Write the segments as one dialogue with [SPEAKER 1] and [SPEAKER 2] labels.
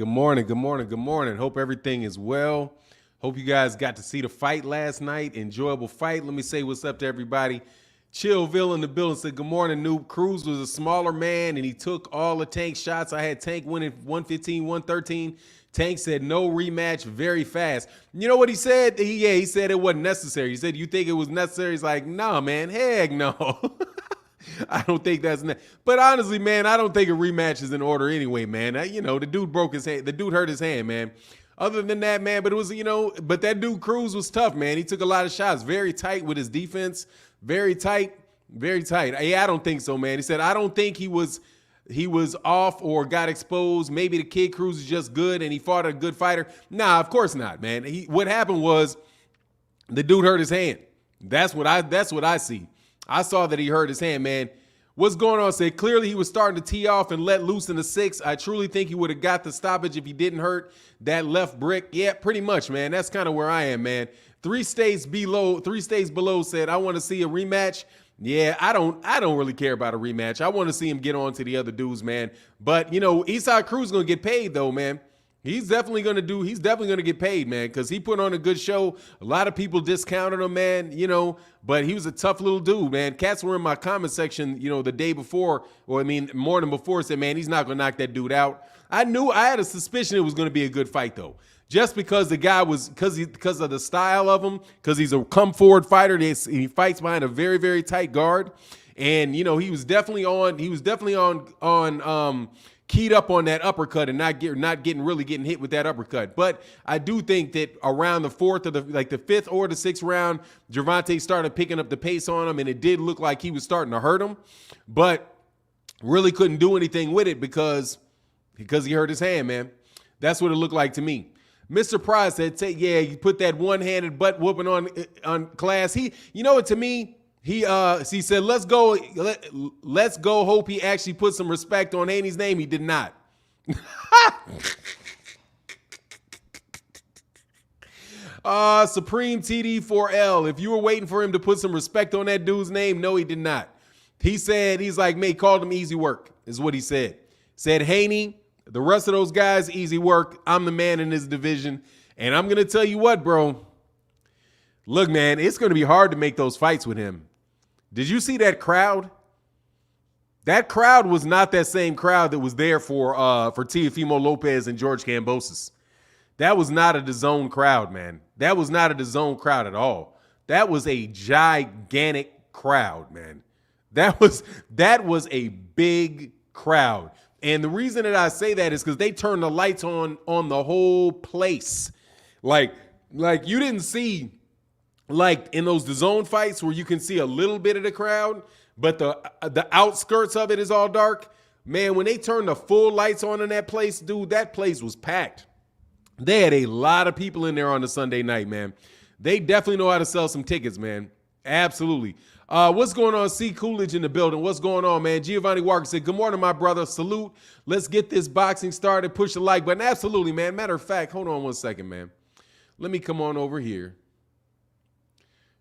[SPEAKER 1] Good morning, good morning, good morning. Hope everything is well. Hope you guys got to see the fight last night. Enjoyable fight. Let me say what's up to everybody. Chillville in the building said, good morning, Noob. Cruz was a smaller man, and he took all the Tank shots. I had Tank winning 115, 113. Tank said no rematch very fast. You know what he said? He said it wasn't necessary. He said, you think it was necessary? He's like, nah, man, heck no. I don't think that's but honestly, man, I don't think a rematch is in order anyway, man. The dude broke his hand. The dude hurt his hand, man. Other than that, man, but it was, but that dude Cruz was tough, man. He took a lot of shots, very tight with his defense, very tight, very tight. Yeah, I don't think so, man. He said, I don't think he was off or got exposed. Maybe the kid Cruz is just good and he fought a good fighter. Nah, of course not, man. What happened was the dude hurt his hand. That's what I see. I saw that he hurt his hand, man. What's going on? Said clearly he was starting to tee off and let loose in the 6. I truly think he would have got the stoppage if he didn't hurt that left brick. Yeah, pretty much, man. That's kind of where I am, man. 3 states below said, I want to see a rematch. Yeah, I don't really care about a rematch. I want to see him get on to the other dudes, man. But, Eastside Cruz going to get paid, though, man. He's definitely going to get paid, man, because he put on a good show. A lot of people discounted him, man, but he was a tough little dude, man. Cats were in my comment section, the day before, morning before, said, man, he's not going to knock that dude out. I had a suspicion it was going to be a good fight, though, just because the guy was, because of the style of him, because he's a come forward fighter. He fights behind a very, very tight guard. And, he was definitely on keyed up on that uppercut and not getting hit with that uppercut. But I do think that around the 4th or the 5th or the 6th round, Gervonta started picking up the pace on him, and it did look like he was starting to hurt him, but really couldn't do anything with it because he hurt his hand, man. That's what it looked like to me. Mr. Price said, you put that one-handed butt whooping on Class. To me, he said, let's go. Hope he actually put some respect on Haney's name. He did not. Supreme TD4L. If you were waiting for him to put some respect on that dude's name, no, he did not. He said, he's like, mate, called him easy work, is what he said. Said, Haney, the rest of those guys, easy work. I'm the man in this division. And I'm going to tell you what, bro. Look, man, it's going to be hard to make those fights with him. Did you see that crowd? That crowd was not that same crowd that was there for Teofimo Lopez and George Kambosos. That was not a DAZN crowd, man. That was not a DAZN crowd at all. That was a gigantic crowd, man. That was a big crowd. And the reason that I say that is because they turned the lights on the whole place. Like you didn't see, like in those DAZN fights where you can see a little bit of the crowd, but the outskirts of it is all dark. Man, when they turned the full lights on in that place, dude, that place was packed. They had a lot of people in there on the Sunday night, man. They definitely know how to sell some tickets, man. Absolutely. What's going on? C. Coolidge in the building. What's going on, man? Giovanni Walker said, good morning, my brother. Salute. Let's get this boxing started. Push the like button. Absolutely, man. Matter of fact, hold on one second, man. Let me come on over here.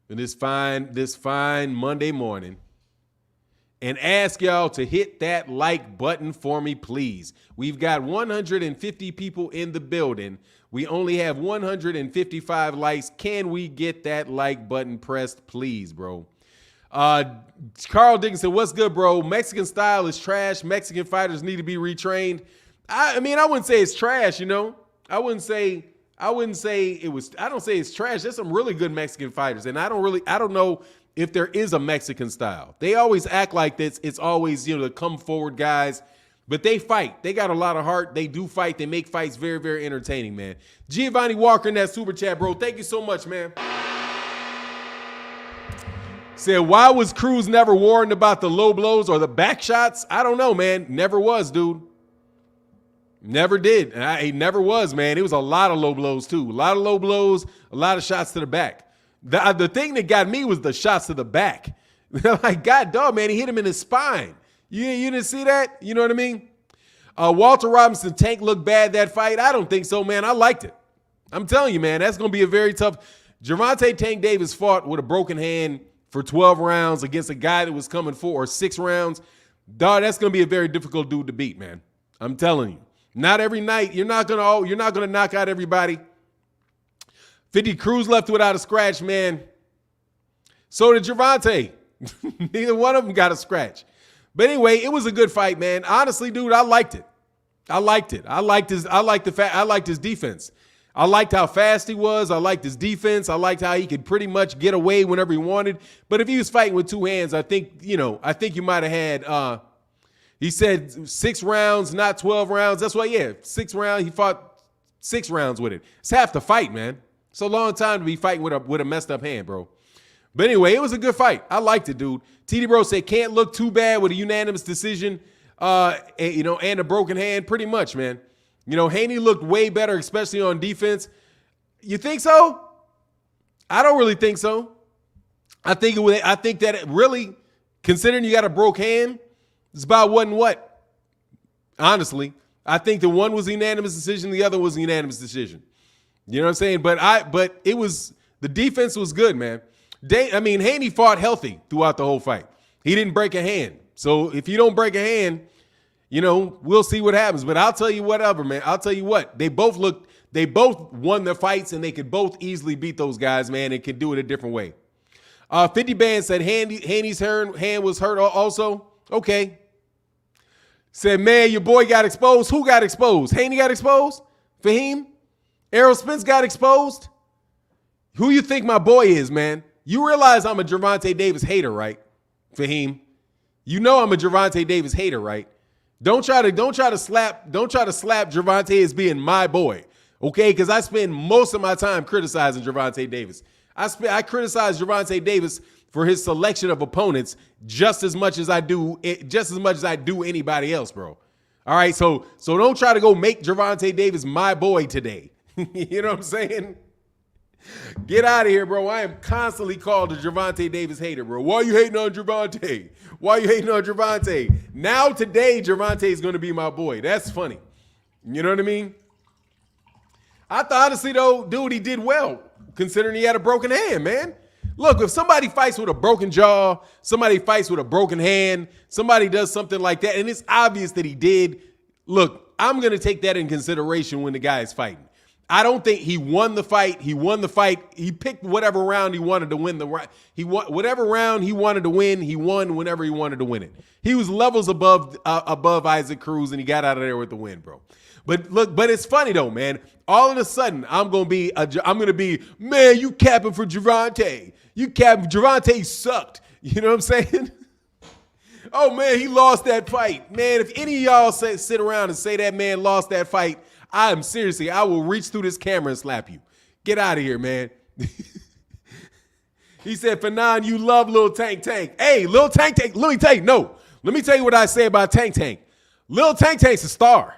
[SPEAKER 1] And this fine Monday morning and ask y'all to hit that like button for me, please. We've got 150 people in the building. We only have 155 likes. Can we get that like button pressed, please, bro? Carl Dickens said, what's good, bro? Mexican style is trash. Mexican fighters need to be retrained. I wouldn't say it's trash, I don't say it's trash. There's some really good Mexican fighters, and I don't know if there is a Mexican style. They always act like this. It's always, the come forward guys, but they fight. They got a lot of heart. They do fight. They make fights very, very entertaining, man. Giovanni Walker in that super chat, bro. Thank you so much, man. Said, why was Cruz never warned about the low blows or the back shots? I don't know, man. Never was, dude. Never did. He never was, man. It was a lot of low blows, too. A lot of low blows, a lot of shots to the back. The thing that got me was the shots to the back. Like, God dog, man, he hit him in his spine. You didn't see that? You know what I mean? Walter Robinson, Tank looked bad that fight. I don't think so, man. I liked it. I'm telling you, man, that's going to be a very tough. Gervonta Tank Davis fought with a broken hand for 12 rounds against a guy that was coming for 6 rounds. Dog, that's going to be a very difficult dude to beat, man. I'm telling you. Not every night. You're not gonna knock out everybody. 50 Cruz left without a scratch, man. So did Gervonta. Neither one of them got a scratch. But anyway, it was a good fight, man. Honestly, dude, I liked it. I liked his defense. I liked how fast he was. I liked his defense. I liked how he could pretty much get away whenever he wanted. But if he was fighting with two hands, I think you might have had he said 6 rounds, not 12 rounds. That's why, 6 rounds. He fought 6 rounds with it. It's half the fight, man. It's a long time to be fighting with a messed up hand, bro. But anyway, it was a good fight. I liked it, dude. TD Bro said can't look too bad with a unanimous decision, and a broken hand. Pretty much, man. Haney looked way better, especially on defense. You think so? I don't really think so. I think that it really, considering you got a broke hand, it's about what and what. Honestly, I think the one was a unanimous decision, the other was a unanimous decision. You know what I'm saying? But the defense was good, man. Haney fought healthy throughout the whole fight. He didn't break a hand. So if you don't break a hand, we'll see what happens. But I'll tell you whatever, man. I'll tell you what. They both won their fights, and they could both easily beat those guys, man, and can do it a different way. 50 Band said Haney's hand was hurt also. Okay. Said, man, your boy got exposed. Who got exposed? Haney got exposed? Fahim? Errol Spence got exposed? Who you think my boy is, man? You realize I'm a Gervonta Davis hater, right? Fahim. I'm a Gervonta Davis hater, right? Don't try to slap Gervonta as being my boy, okay? Because I spend most of my time criticizing Gervonta Davis. I criticize Gervonta Davis for his selection of opponents just as much as I do anybody else, bro. All right, so don't try to go make Gervonta Davis my boy today. You know what I'm saying? Get out of here, bro. I am constantly called a Gervonta Davis hater, bro. Why are you hating on Gervonta? Why are you hating on Gervonta? Now today, Gervonta is going to be my boy. That's funny. You know what I mean? I thought, honestly, though, dude, he did well, considering he had a broken hand, man. Look, if somebody fights with a broken jaw, somebody fights with a broken hand, somebody does something like that, and it's obvious that he did, look, I'm going to take that in consideration when the guy is fighting. I don't think he won the fight. He won the fight. He picked whatever round he wanted to win. Whatever round he wanted to win, he won whenever he wanted to win it. He was levels above Isaac Cruz, and he got out of there with the win, bro. But look, it's funny though, man. All of a sudden, I'm gonna be, man, you capping for Gervonta. Gervonta sucked. You know what I'm saying? Oh man, he lost that fight, man. If any of y'all sit around and say that man lost that fight, I will reach through this camera and slap you. Get out of here, man. He said, Fanon, you love Lil Tank Tank. Hey, Lil Tank Tank, let me tell you what I say about Tank Tank. Lil Tank Tank's a star.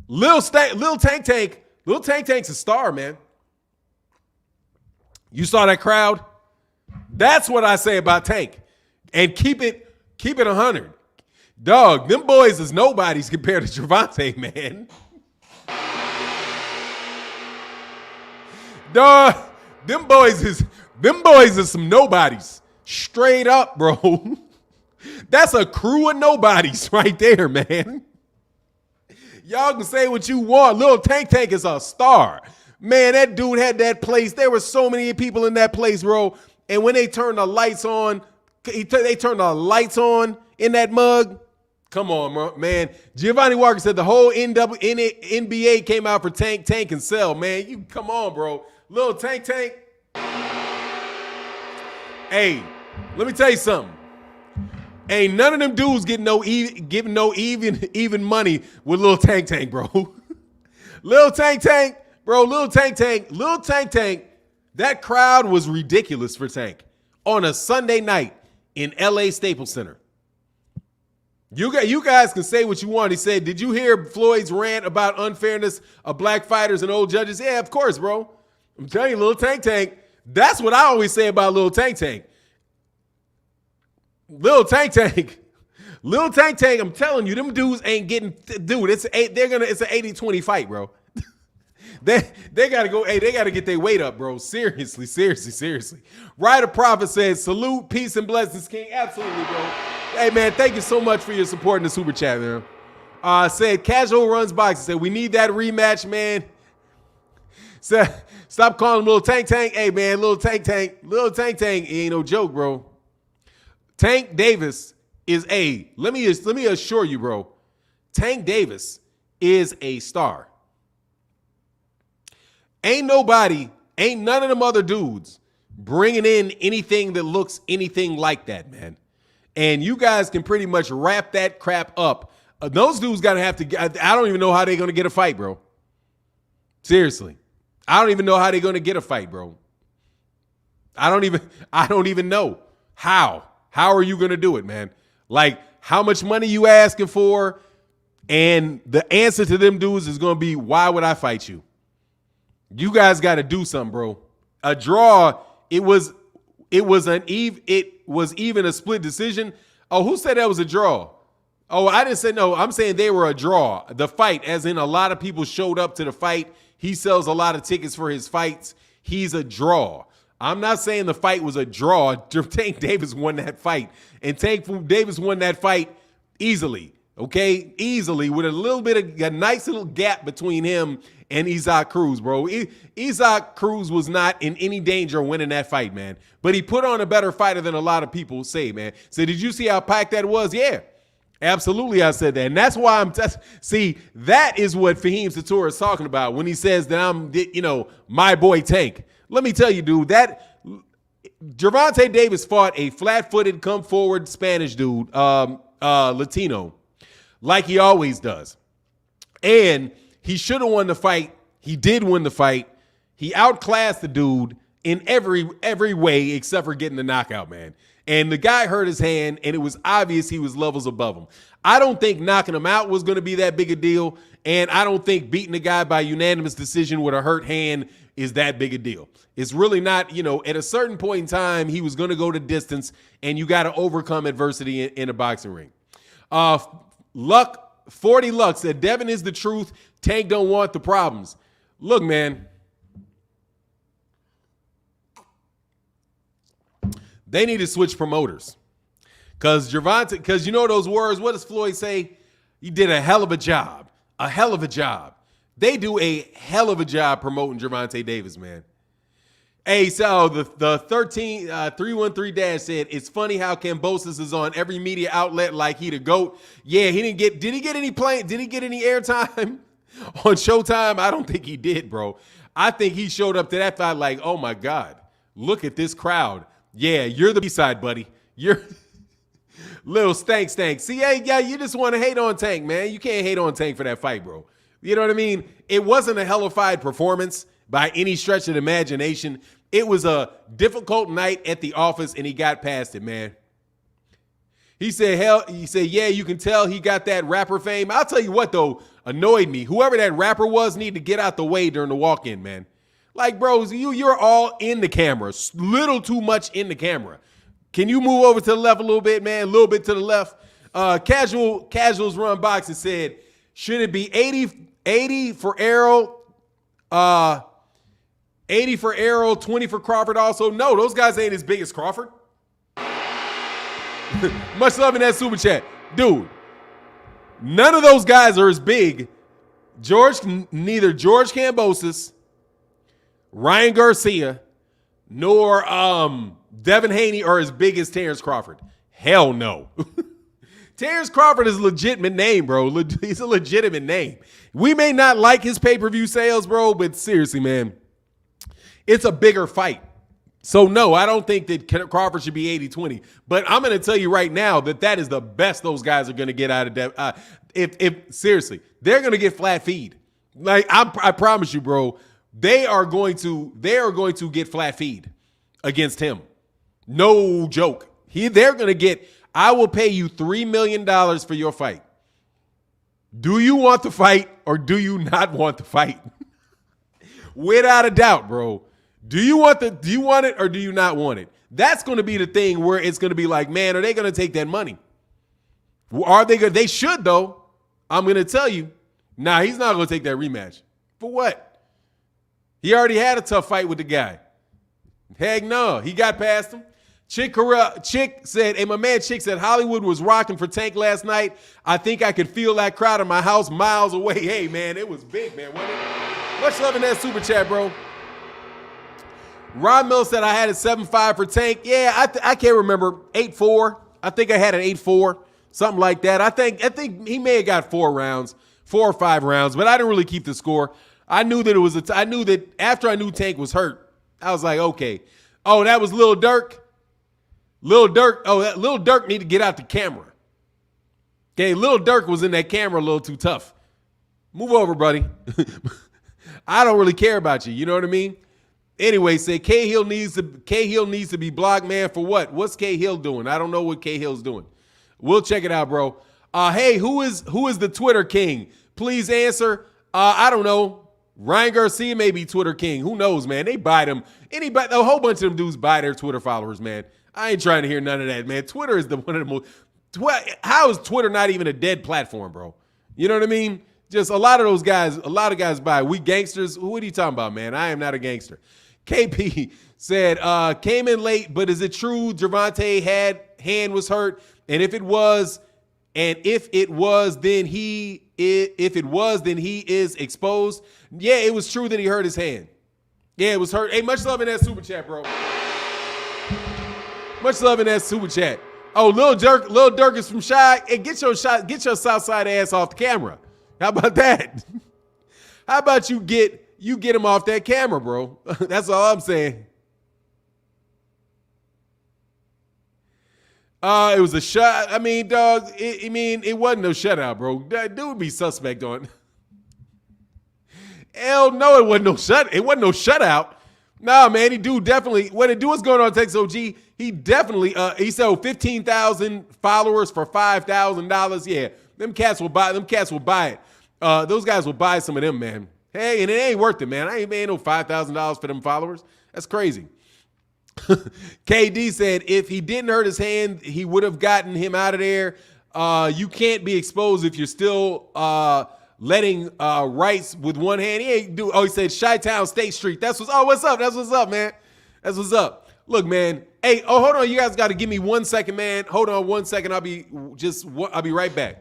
[SPEAKER 1] Lil Tank Tank's a star, man. You saw that crowd? That's what I say about Tank. And keep it 100. Dog, them boys is nobodies compared to Gervonta, man. Dog, them boys is some nobodies. Straight up, bro. That's a crew of nobodies right there, man. Y'all can say what you want. Lil Tank Tank is a star. Man, that dude had that place. There were so many people in that place, bro. And when they turned the lights on, they turned the lights on in that mug. Come on, man. Giovanni Walker said the whole NBA came out for Tank and Cell, man. You come on, bro. Lil Tank Tank. Hey, let me tell you something. Ain't none of them dudes giving no even money with Lil Tank Tank, bro. Lil Tank Tank, that crowd was ridiculous for Tank on a Sunday night in LA Staples Center. You guys can say what you want. He said, did you hear Floyd's rant about unfairness of black fighters and old judges? Yeah, of course, bro. I'm telling you, Lil Tank Tank, that's what I always say about Lil Tank Tank. Lil Tank Tank, I'm telling you, them dudes ain't getting, dude, it's an 80-20 fight, bro. They gotta go, they gotta get their weight up, bro. Seriously. Ryder Prophet says, salute, peace, and blessings, King. Absolutely, bro. Hey, man, thank you so much for your support in the super chat, man. Said casual runs boxing. Said we need that rematch, man. Said stop calling him little tank. Hey man, little tank. He ain't no joke, bro. Tank Davis is let me assure you, bro. Tank Davis is a star. Ain't none of them other dudes bringing in anything that looks anything like that, man. And you guys can pretty much wrap that crap up. Those dudes got to have to, I don't even know how they're going to get a fight, bro. Seriously. I don't even know how they're going to get a fight, bro. I don't even know how. How are you going to do it, man? Like, how much money you asking for? And the answer to them dudes is going to be, why would I fight you? You guys got to do something, bro. A draw, it was even a split decision. Oh, who said that was a draw? Oh, I didn't say no. I'm saying they were a draw. The fight, as in a lot of people showed up to the fight. He sells a lot of tickets for his fights. He's a draw. I'm not saying the fight was a draw. Tank Davis won that fight. And Tank Davis won that fight easily. Okay? Easily, with a nice little gap between him and Isaac Cruz, bro. Isaac Cruz was not in any danger of winning that fight, man. But he put on a better fighter than a lot of people say, man. So did you see how packed that was? Yeah. Absolutely, I said that. And that's why see, that is what Fahim Sator is talking about when he says that I'm, my boy Tank. Let me tell you, dude, that Gervonta Davis fought a flat-footed, come-forward Spanish dude, Latino, like he always does. And he should have won the fight. He did win the fight. He outclassed the dude in every way except for getting the knockout, man. And the guy hurt his hand, and it was obvious he was levels above him. I don't think knocking him out was going to be that big a deal, and I don't think beating the guy by unanimous decision with a hurt hand is that big a deal. It's really not, at a certain point in time, he was going to go to distance, and you got to overcome adversity in a boxing ring. 40 Luck said, Devin is the truth. Tank don't want the problems. Look, man. They need to switch promoters. Because you know those words, what does Floyd say? You did a hell of a job. A hell of a job. They do a hell of a job promoting Gervonta Davis, man. Hey, so the 313 Dash said, it's funny how Kambosos is on every media outlet like he the GOAT. Yeah, did he get any airtime on Showtime? I don't think he did, bro. I think he showed up to that fight like, oh my God, look at this crowd. Yeah, you're the B-side, buddy. You're little stank. See, yeah, you just want to hate on Tank, man. You can't hate on Tank for that fight, bro. You know what I mean? It wasn't a hellified performance by any stretch of the imagination. It was a difficult night at the office, and he got past it, man. He said, yeah, you can tell he got that rapper fame. I'll tell you what, though, annoyed me. Whoever that rapper was needed to get out the way during the walk-in, man. Like, bros, you're all in the camera. Little too much in the camera. Can you move over to the left a little bit, man? A little bit to the left. Casuals Run Boxing said, should it be 80 for Errol, 80 for Errol, 20 for Crawford also? No, those guys ain't as big as Crawford. Much love in that super chat. Dude, none of those guys are as big. Neither George Kambosos, Ryan Garcia, nor Devin Haney are as big as Terrence Crawford. Hell no. Terrence Crawford is a legitimate name, bro. He's a legitimate name. We may not like his pay-per-view sales, bro, but seriously, man, it's a bigger fight. So, no, I don't think that Crawford should be 80-20. But I'm going to tell you right now that is the best those guys are going to get out of that. If seriously, they're going to get flat feed. Like, I promise you, bro. They are going to get flat feed against him. No joke. They're going to get, I will pay you $3 million for your fight. Do you want the fight or do you not want the fight? Without a doubt, bro. Do you want it or do you not want it? That's going to be the thing where it's going to be like, man, are they going to take that money? Are they going to? They should, though. I'm going to tell you. Nah, he's not going to take that rematch. For what? He already had a tough fight with the guy. Heck no. He got past him. Chick said, hey, my man Chick said Hollywood was rocking for Tank last night. I think I could feel that crowd in my house miles away. Hey, man, it was big, man, wasn't it? Much love in that super chat, bro. Ron Mill said I had a 7.5 for Tank. Yeah, I can't remember. 8.4. I think I had an 8.4, something like that. I think he may have got 4 or 5 rounds, but I didn't really keep the score. I knew that I knew that after I knew Tank was hurt, I was like, okay. Oh, that was Lil Durk. Lil Durk need to get out the camera. Okay, Lil Durk was in that camera a little too tough. Move over, buddy. I don't really care about you. You know what I mean? Anyway, say Cahill needs to be blocked, man. For what? What's Cahill doing? I don't know what Cahill's doing. We'll check it out, bro. Hey, who is the Twitter king? Please answer. I don't know. Ryan Garcia may be Twitter king. Who knows, man? They buy them. A whole bunch of them dudes buy their Twitter followers, man. I ain't trying to hear none of that, man. Twitter is one of the most. How is Twitter not even a dead platform, bro? You know what I mean? Just a lot of guys buy. We gangsters. What are you talking about, man? I am not a gangster. KP said, came in late, but is it true Gervonta hand was hurt? And if it was, then he is exposed. Yeah, it was true that he hurt his hand. Yeah, it was hurt. Hey, much love in that super chat, bro. Much love in that super chat. Oh, Lil Durk is from Shy. Hey, get your Southside ass off the camera. How about that? How about you get him off that camera, bro? That's all I'm saying. It was a shot. I mean, dog. It wasn't no shutout, bro. That dude would be suspect on. Hell no, it wasn't no shutout. Nah, man, he do definitely. When the dude was going on Texas OG, he definitely. He sold 15,000 followers for $5,000. Yeah, them cats will buy it. Those guys will buy some of them, man. Hey, and it ain't worth it, man. I ain't paying no $5,000 for them followers. That's crazy. KD said if he didn't hurt his hand, he would have gotten him out of there. You can't be exposed if you're still letting rights with one hand. He ain't do. Oh, he said Chi-Town State Street. What's up? That's what's up, man. That's what's up. Look, man. Hey, hold on. You guys got to give me 1 second, man. Hold on 1 second. I'll be right back.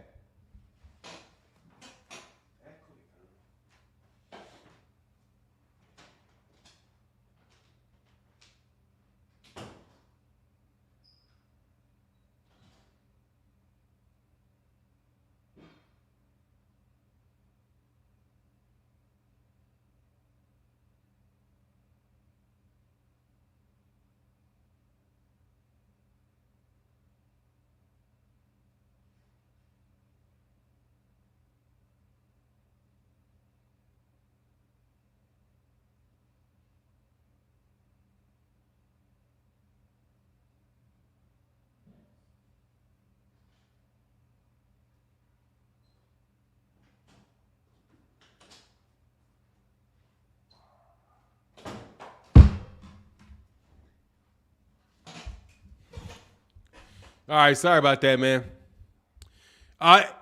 [SPEAKER 1] All right, sorry about that, man.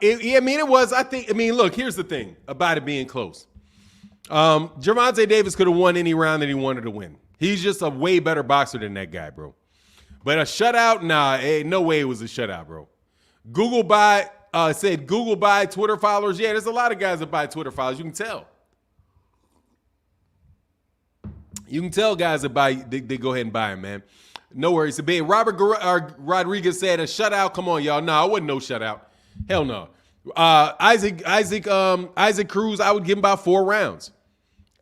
[SPEAKER 1] It was. Look, here's the thing about it being close. Gervonta Davis could have won any round that he wanted to win. He's just a way better boxer than that guy, bro. But a shutout, nah, no way it was a shutout, bro. Google buy Twitter followers. Yeah, there's a lot of guys that buy Twitter followers. You can tell. You can tell guys that buy, they go ahead and buy them, man. No worries. Robert Rodriguez said a shutout. Come on, y'all. No, it wasn't no shutout. Hell no. Isaac Cruz, I would give him about 4 rounds.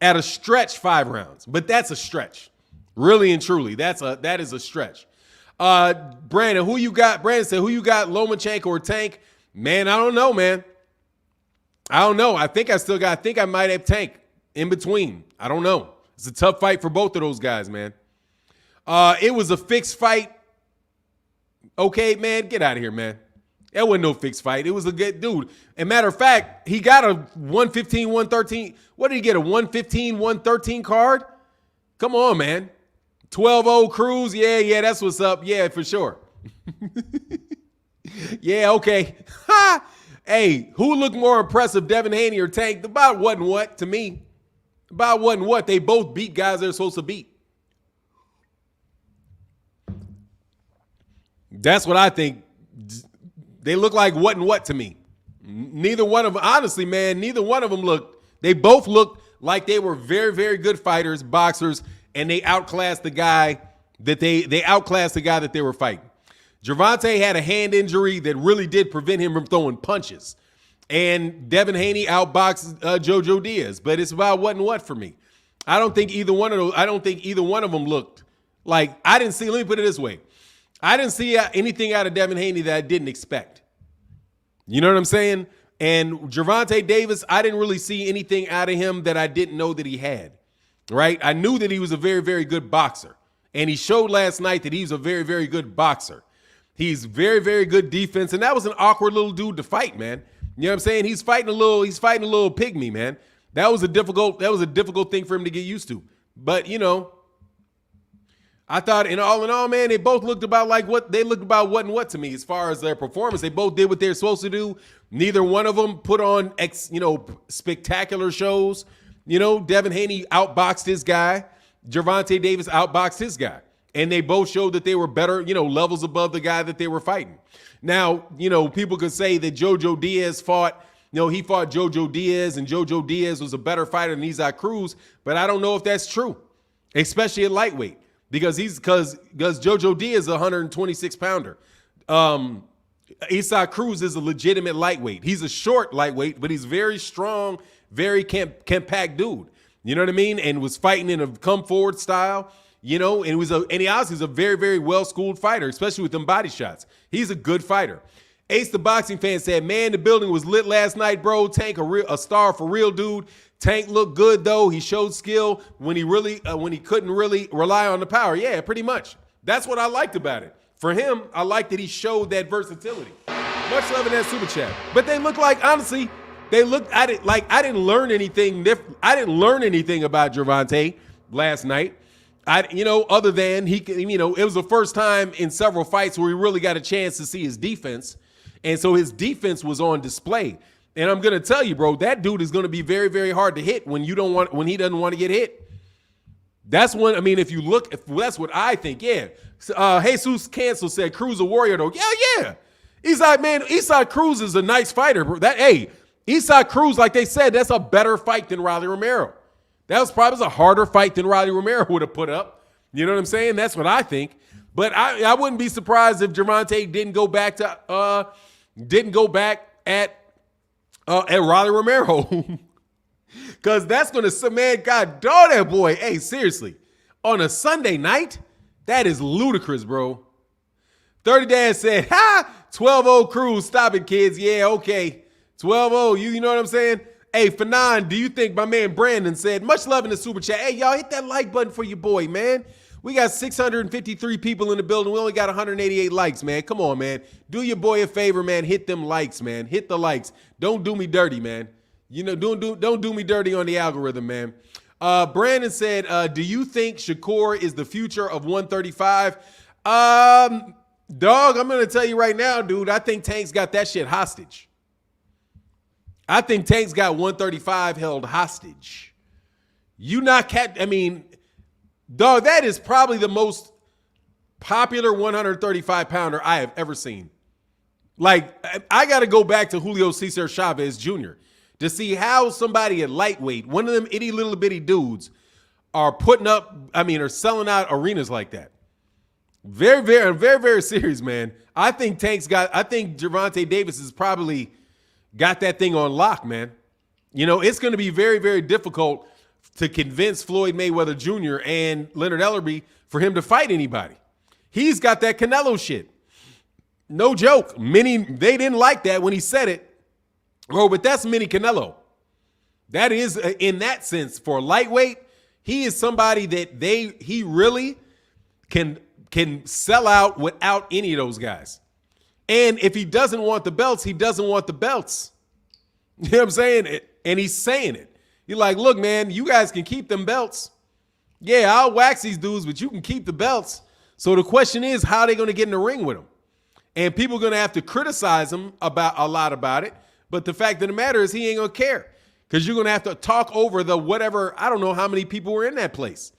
[SPEAKER 1] At a stretch, 5 rounds. But that's a stretch. Really and truly, that is a stretch. Brandon, who you got? Brandon said, who you got, Lomachenko or Tank? Man, I don't know, man. I don't know. I think I might have Tank in between. I don't know. It's a tough fight for both of those guys, man. It was a fixed fight. Okay, man, get out of here, man. That wasn't no fixed fight. It was a good dude. And matter of fact, he got a 115, 113. What did he get, a 115, 113 card? Come on, man. 12-0 Cruz. Yeah, that's what's up. Yeah, for sure. Yeah, okay. Hey, who looked more impressive, Devin Haney or Tank? About what and what to me. About what and what. They both beat guys they're supposed to beat. That's what I think. They look like what and what to me. Neither one of them, honestly, man, neither one of them they both looked like they were very, very good fighters, boxers, and they outclassed the guy that they outclassed the guy that they were fighting. Gervonta had a hand injury that really did prevent him from throwing punches. And Devin Haney outboxed JoJo Diaz, but it's about what and what for me. I don't think either one of them looked like, let me put it this way. I didn't see anything out of Devin Haney that I didn't expect. You know what I'm saying? And Gervonta Davis, I didn't really see anything out of him that I didn't know that he had, right? I knew that he was a very, very good boxer. And he showed last night that he's a very, very good boxer. He's very, very good defense. And that was an awkward little dude to fight, man. You know what I'm saying? He's fighting a little pygmy, man. That was a difficult thing for him to get used to. But, you know, I thought in all, man, they both looked about what and what to me as far as their performance. They both did what they're supposed to do. Neither one of them put on spectacular shows. You know, Devin Haney outboxed his guy. Gervonta Davis outboxed his guy. And they both showed that they were better, levels above the guy that they were fighting. Now, people could say that JoJo Diaz fought JoJo Diaz, and JoJo Diaz was a better fighter than Cruz, but I don't know if that's true, especially at lightweight. Because JoJo Diaz is a 126 pounder. Cruz is a legitimate lightweight. He's a short lightweight, but he's very strong, very compact dude. You know what I mean? And was fighting in a come forward style. And he honestly is a very, very well-schooled fighter, especially with them body shots. He's a good fighter. Ace the boxing fan said, man, the building was lit last night, bro. Tank a star for real, dude. Tank looked good, though. He showed skill when he couldn't really rely on the power. Yeah, pretty much. That's what I liked about it. For him, I liked that he showed that versatility. Much love in that super chat. But they look like, honestly, they looked at it like I didn't learn anything different. I didn't learn anything about Gervonta last night. Other than it was the first time in several fights where he really got a chance to see his defense. And so his defense was on display. And I'm going to tell you, bro, that dude is going to be very, very hard to hit when he doesn't want to get hit. That's if that's what I think. Yeah. Jesus Cancel said Cruz a warrior though. Yeah. Eastside Cruz is a nice fighter, bro. Eastside Cruz, like they said, that's a better fight than Riley Romero. That was probably a harder fight than Riley Romero would have put up. You know what I'm saying? That's what I think. But I wouldn't be surprised if Gervonta didn't go back at Riley Romero. Because that's going to, man, God, dog that boy. Hey, seriously. On a Sunday night? That is ludicrous, bro. 30 Dad said, 12-0 Cruz. Stop it, kids. Yeah, okay. 12-0. You know what I'm saying? Hey, Fanon, do you think my man Brandon said, much love in the super chat. Hey, y'all, hit that like button for your boy, man. We got 653 people in the building. We only got 188 likes, man. Come on, man. Do your boy a favor, man. Hit them likes, man. Hit the likes. Don't do me dirty, man. Don't do me dirty on the algorithm, man. Brandon said, do you think Shakur is the future of 135? Dog, I'm going to tell you right now, dude, I think Tank's got that shit hostage. I think Tank's got 135 held hostage. Dog, that is probably the most popular 135 pounder I have ever seen. Like, I got to go back to Julio Cesar Chavez Jr. to see how somebody at lightweight, one of them itty little bitty dudes, are selling out arenas like that. Very, very, very, very serious, man. I think Gervonta Davis has probably got that thing on lock, man. It's going to be very, very difficult to convince Floyd Mayweather Jr. and Leonard Ellerbe for him to fight anybody. He's got that Canelo shit. No joke. They didn't like that when he said it. Oh, but that's mini Canelo. That is, in that sense, for lightweight, he is somebody that he really can sell out without any of those guys. And if he doesn't want the belts, he doesn't want the belts. You know what I'm saying? And he's saying it. You're like, look, man, you guys can keep them belts. Yeah, I'll wax these dudes, but you can keep the belts. So the question is, how are they going to get in the ring with them? And people are going to have to criticize him a lot about it. But the fact of the matter is he ain't going to care because you're going to have to talk over the whatever. I don't know how many people were in that place.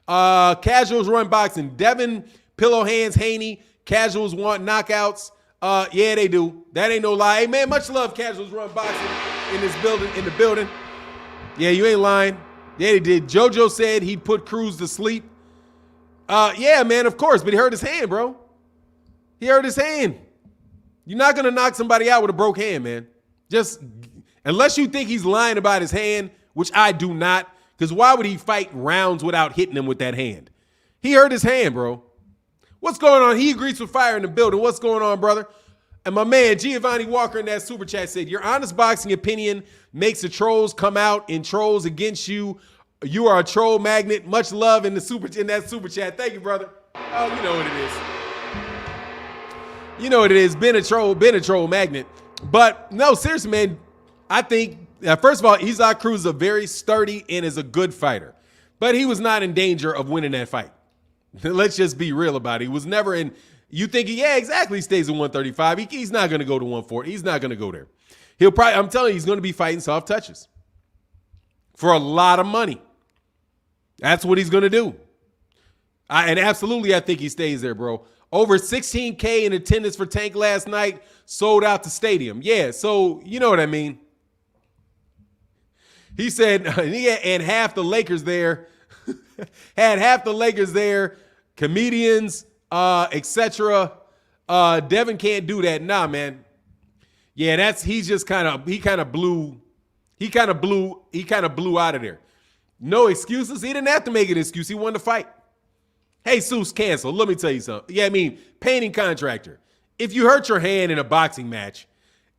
[SPEAKER 1] Casuals Run Boxing. Devin, Pillow Hands, Haney casuals want knockouts. Yeah, they do. That ain't no lie. Hey, man, much love, casuals run boxing in the building. Yeah, you ain't lying. Yeah, they did. JoJo said he'd put Cruz to sleep. Yeah, man, of course, but he hurt his hand, bro. He hurt his hand. You're not going to knock somebody out with a broke hand, man. Just unless you think he's lying about his hand, which I do not, because why would he fight rounds without hitting him with that hand? He hurt his hand, bro. What's going on? He agrees with fire in the building. What's going on, brother? And my man, Giovanni Walker in that super chat said, your honest boxing opinion makes the trolls come out and trolls against you. You are a troll magnet. Much love in that super chat. Thank you, brother. Oh, you know what it is. You know what it is. Been a troll magnet. But no, seriously, man, I think, first of all, Isaac Cruz is a very sturdy and is a good fighter. But he was not in danger of winning that fight. Let's just be real about it. He was never in. You think, yeah, exactly, he stays at 135. He's not going to go to 140. He's not going to go there. He'll probably, I'm telling you, he's going to be fighting soft touches for a lot of money. That's what he's going to do. And absolutely, I think he stays there, bro. Over 16K in attendance for Tank last night, sold out the stadium. Yeah, so you know what I mean. He said, and half the Lakers there, had half the Lakers there, comedians, etc. Devin can't do that. Nah, man. Yeah, he kind of blew out of there. No excuses. He didn't have to make an excuse. He won the fight. Hey, Seuss, cancel. Let me tell you something. Yeah, I mean, painting contractor. If you hurt your hand in a boxing match,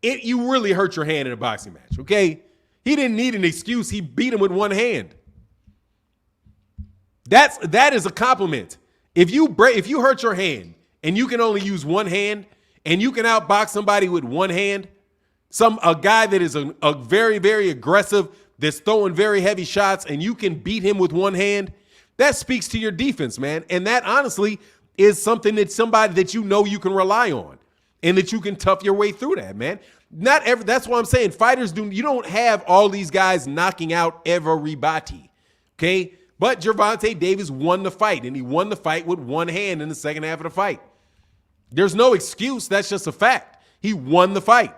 [SPEAKER 1] you really hurt your hand in a boxing match, okay? He didn't need an excuse. He beat him with one hand. That is a compliment. If you hurt your hand and you can only use one hand and you can outbox somebody with one hand, a guy that is a very, very aggressive, that's throwing very heavy shots, and you can beat him with one hand, that speaks to your defense, man. And that honestly is something that somebody that you know you can rely on and that you can tough your way through that, man. That's why I'm saying fighters you don't have all these guys knocking out everybody, okay? But Gervonta Davis won the fight, and he won the fight with one hand in the second half of the fight. There's no excuse. That's just a fact. He won the fight.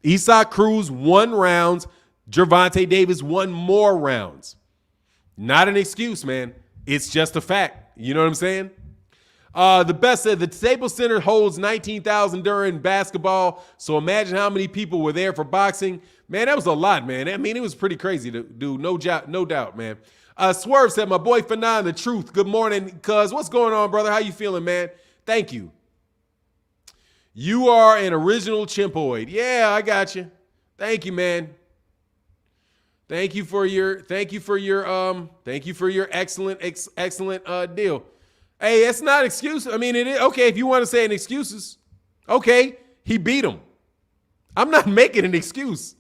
[SPEAKER 1] Isaac Cruz won rounds. Gervonta Davis won more rounds. Not an excuse, man. It's just a fact. You know what I'm saying? The best said the Staples Center holds 19,000 during basketball. So imagine how many people were there for boxing. Man, that was a lot, man. I mean, it was pretty crazy to do. No doubt, man. Swerve said, my boy Fanon, the truth. Good morning, cuz. What's going on, brother? How you feeling, man? Thank you. You are an original chimpoid. Yeah, I got you. Thank you, man. Thank you for your excellent deal. Hey, that's not an excuse. I mean, it is okay if you want to say an excuses. Okay, he beat him. I'm not making an excuse.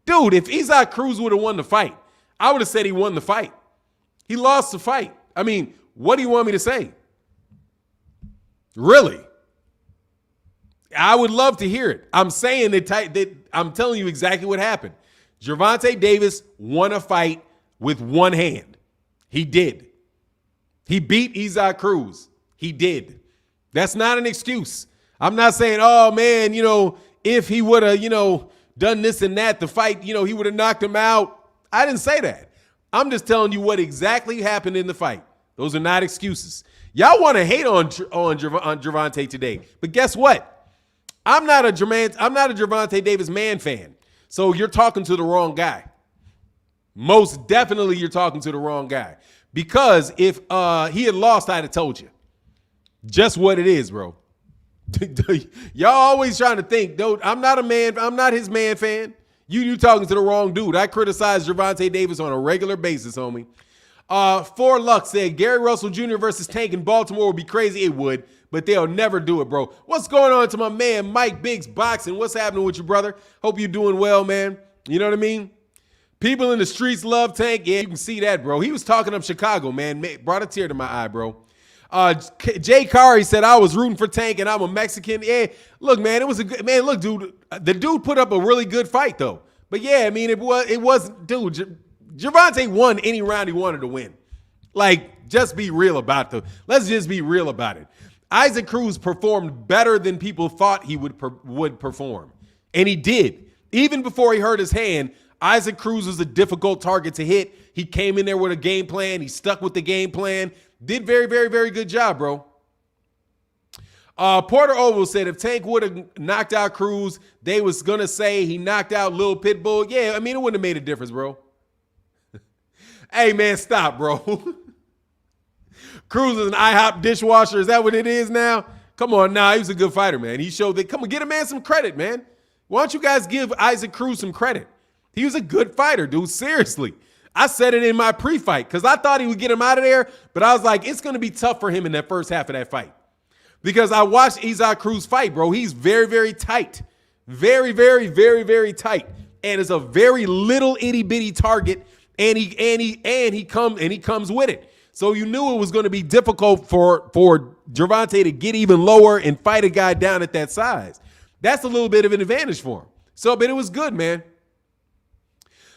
[SPEAKER 1] Dude, if Isaac Cruz would have won the fight, I would have said he won the fight. He lost the fight. I mean, what do you want me to say? Really? I would love to hear it. I'm saying that I'm telling you exactly what happened. Gervonta Davis won a fight with one hand. He did. He beat Isaac Cruz. He did. That's not an excuse. I'm not saying, oh, man, if he would have, done this and that, the fight, he would have knocked him out. I didn't say that. I'm just telling you what exactly happened in the fight. Those are not excuses. Y'all want to hate on Gervonta today. But guess what? I'm not a Gervonta Davis man fan. So you're talking to the wrong guy. Most definitely you're talking to the wrong guy. Because if he had lost, I'd have told you. Just what it is, bro. Y'all always trying to think, dude, I'm not his man fan. You talking to the wrong dude. I criticize Gervonta Davis on a regular basis, homie. For Luck said, Gary Russell Jr. versus Tank in Baltimore would be crazy. It would, but they'll never do it, bro. What's going on to my man, Mike Biggs Boxing? What's happening with you, brother? Hope you're doing well, man. You know what I mean? People in the streets love Tank. Yeah, you can see that, bro. He was talking up Chicago, man. Brought a tear to my eye, bro. Jay Kari said, I was rooting for Tank and I'm a Mexican. Yeah, look, man, it was a good, man, look, dude, the dude put up a really good fight, though. But yeah, I mean, it was, dude, Gervonta won any round he wanted to win. Like, just be real about let's just be real about it. Isaac Cruz performed better than people thought he would perform. And he did. Even before he hurt his hand, Isaac Cruz was a difficult target to hit. He came in there with a game plan. He stuck with the game plan. Did very, very, very good job, bro. Porter Oval said if Tank would have knocked out Cruz, they was going to say he knocked out Lil Pitbull. Yeah, I mean, it wouldn't have made a difference, bro. Hey, man, stop, bro. Cruz is an IHOP dishwasher. Is that what it is now? Come on, nah, he was a good fighter, man. He showed that. Come on, get a man some credit, man. Why don't you guys give Isaac Cruz some credit? He was a good fighter, dude. Seriously. I said it in my pre-fight because I thought he would get him out of there, but I was like, it's going to be tough for him in that first half of that fight. Because I watched Isaac Cruz fight, bro. He's very, very tight. Very, very, very, very tight. And it's a very little itty-bitty target, and he comes with it. So you knew it was going to be difficult for Gervonta to get even lower and fight a guy down at that size. That's a little bit of an advantage for him. So, but it was good, man.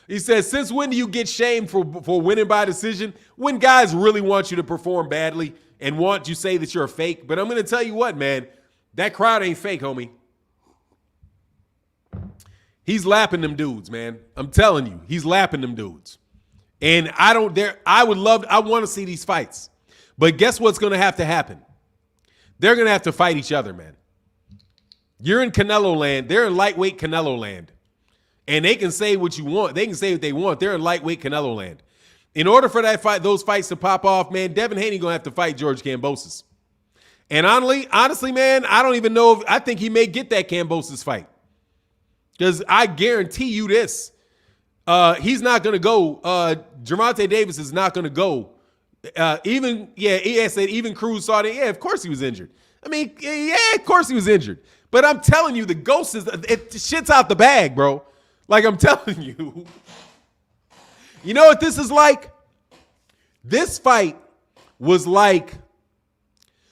[SPEAKER 1] He says, since when do you get shamed for winning by decision? When guys really want you to perform badly and want you to say that you're a fake. But I'm going to tell you what, man, that crowd ain't fake, homie. He's lapping them dudes, man. I'm telling you, he's lapping them dudes. And I want to see these fights. But guess what's going to happen? They're going to have to fight each other, man. You're in Canelo land. They're in lightweight Canelo land. And they can say what you want. They can say what they want. They're in lightweight Canelo land. In order for those fights to pop off, man, Devin Haney going to have to fight George Kambosos. And honestly, man, I don't even know I think he may get that Kambosos fight. Because I guarantee you this. He's not going to go. Gervonta Davis is not going to go. Even Cruz saw that. Yeah, of course he was injured. I mean, yeah, of course he was injured. But I'm telling you, the ghost shit's out the bag, bro. Like I'm telling you. You know what this is like? This fight was like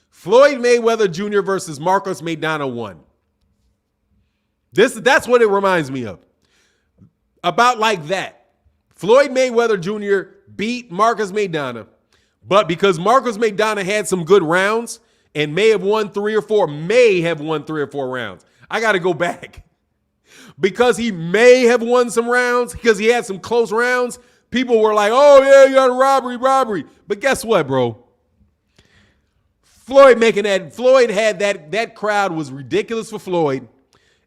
[SPEAKER 1] Floyd Mayweather Jr. versus Marcos Maidana 1. That's what it reminds me of. About like that. Floyd Mayweather Jr. beat Marcos Maidana, but because Marcos Maidana had some good rounds and may have won 3 or 4 rounds. I got to go back. Because he may have won some rounds, because he had some close rounds, people were like, oh, yeah, you got a robbery. But guess what, bro? Floyd had that crowd was ridiculous for Floyd.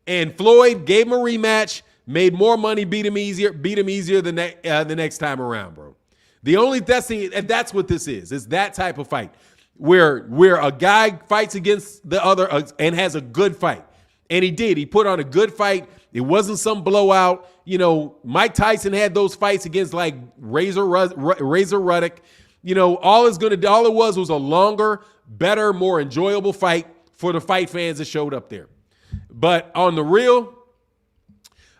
[SPEAKER 1] And Floyd gave him a rematch, made more money, beat him easier the next time around, bro. That's what this is. It's that type of fight where a guy fights against the other and has a good fight. And he did. He put on a good fight. It wasn't some blowout. You know, Mike Tyson had those fights against like Razor Ruddock. You know, all it was a longer, better, more enjoyable fight for the fight fans that showed up there. But on the real,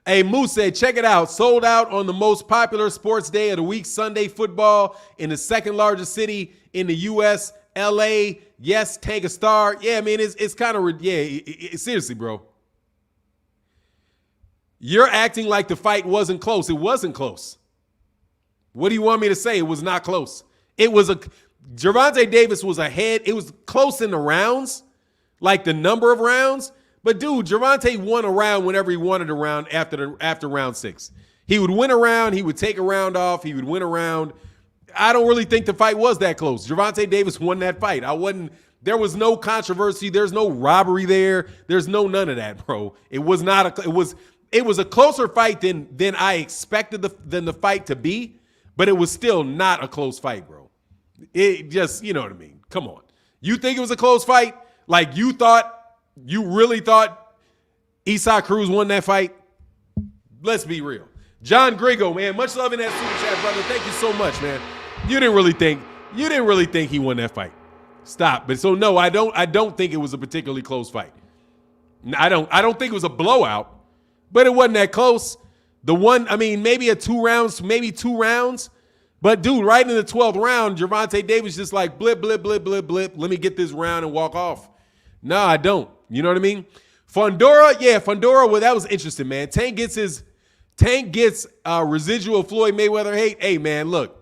[SPEAKER 1] hey, Moose said, check it out. Sold out on the most popular sports day of the week, Sunday football in the second largest city in the U.S., L.A. Yes, Tank a star. Yeah, I mean, it's kind of, seriously, bro. You're acting like the fight wasn't close. It wasn't close. What do you want me to say? It was not close. Gervonta Davis was ahead. It was close in the rounds, like the number of rounds. But, dude, Gervonta won a round whenever he wanted a round after round 6. He would win a round. He would take a round off. He would win a round. I don't really think the fight was that close. Gervonta Davis won that fight. There was no controversy. There's no robbery there. There's none of that, bro. It was a closer fight than I expected the fight to be, but it was still not a close fight, bro. It just, you know what I mean? Come on. You think it was a close fight? Like you really thought Isaac Cruz won that fight? Let's be real. John Grigo, man, much love in that super chat, brother. Thank you so much, man. You didn't really think he won that fight. Stop. But so no, I don't think it was a particularly close fight. I don't think it was a blowout, but it wasn't that close. Maybe 2 rounds. But dude, right in the 12th round, Gervonta Davis just like blip, blip, blip, blip, blip. Let me get this round and walk off. No, I don't. You know what I mean? Fundora, well, that was interesting, man. Tank gets residual Floyd Mayweather hate. Hey, man, look.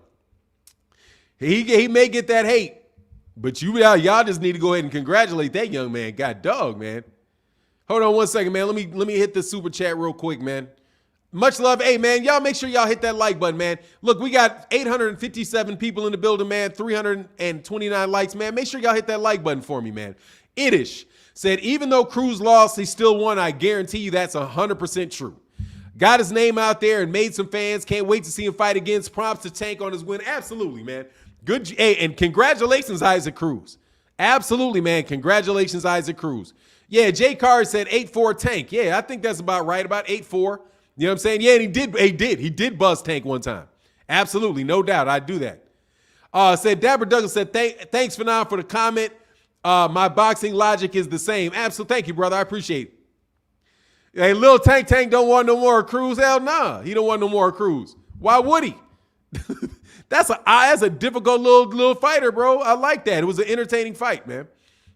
[SPEAKER 1] He may get that hate, But y'all just need to go ahead and congratulate that young man. God dog, man. Hold on 1 second, man. Let me hit the super chat real quick, man. Much love. Hey, man, y'all make sure y'all hit that like button, man. Look, we got 857 people in the building, man. 329 likes, man. Make sure y'all hit that like button for me, man. Itish said, even though Cruz lost, he still won. I guarantee you that's 100% true. Got his name out there and made some fans. Can't wait to see him fight against. Props to Tank on his win. Absolutely, man. Good. Hey, and congratulations, Isaac Cruz. Absolutely, man. Congratulations, Isaac Cruz. Yeah, Jay Carr said 8-4 Tank. Yeah, I think that's about right, about 8-4. You know what I'm saying? Yeah, and he did buzz Tank one time. Absolutely, no doubt. I'd do that. Said Dapper Douglas said, thanks for the comment. My boxing logic is the same. Absolutely. Thank you, brother. I appreciate it. Hey, Lil Tank don't want no more Cruz. Hell nah. He don't want no more Cruz. Why would he? That's a difficult little fighter, bro. I like that. It was an entertaining fight, man.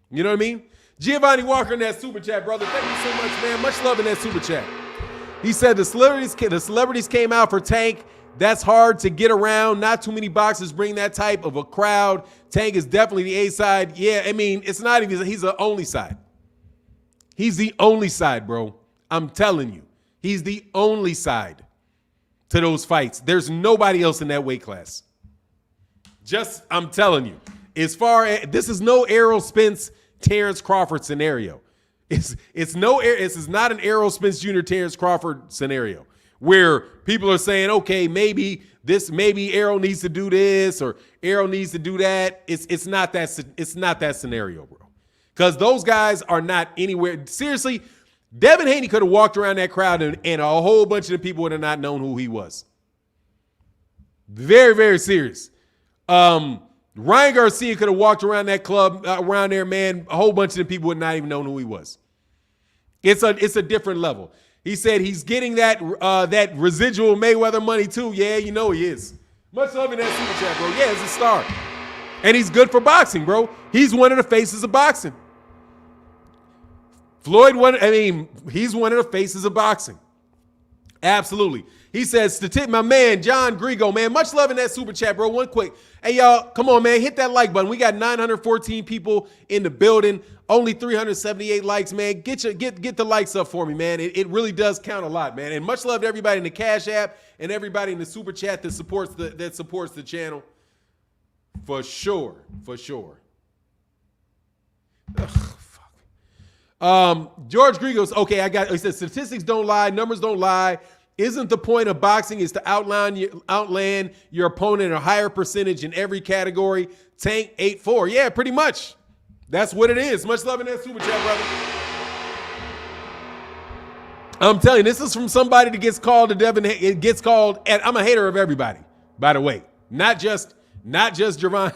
[SPEAKER 1] You know what I mean? Giovanni Walker in that super chat, brother. Thank you so much, man. Much love in that super chat. He said the celebrities came out for Tank. That's hard to get around. Not too many boxers bring that type of a crowd. Tank is definitely the A side. Yeah, I mean, it's not even, he's the only side. He's the only side, bro. I'm telling you. He's the only side to those fights. There's nobody else in that weight class. I'm telling you. This is no Errol Spence, Terrence Crawford scenario. This is not an Errol Spence Jr. Terrence Crawford scenario where people are saying, okay, maybe Errol needs to do this or Errol needs to do that. It's not that scenario, bro. Because those guys are not anywhere. Seriously, Devin Haney could have walked around that crowd and a whole bunch of the people would have not known who he was. Very, very serious. Ryan Garcia could have walked around that club, around there, man. A whole bunch of the people would not even known who he was. It's a different level. He said he's getting that residual Mayweather money too. Yeah, you know he is. Much love in that super chat, bro. Yeah, he's a star. And he's good for boxing, bro. He's one of the faces of boxing. He's one of the faces of boxing. Absolutely. He says, my man, John Grigo, man, much love in that super chat, bro. One quick. Hey, y'all, come on, man. Hit that like button. We got 914 people in the building. Only 378 likes, man. Get the likes up for me, man. It really does count a lot, man. And much love to everybody in the Cash App and everybody in the super chat that supports the channel. For sure. For sure. Ugh, fuck. George Grigos, okay, he said statistics don't lie, numbers don't lie. Isn't the point of boxing is to outland your opponent a higher percentage in every category? Tank 8-4. Yeah, pretty much. That's what it is. Much love in that super chat, brother. I'm telling you, this is from somebody that gets called to Devin. It gets called, and I'm a hater of everybody, by the way. Not just Gervonta,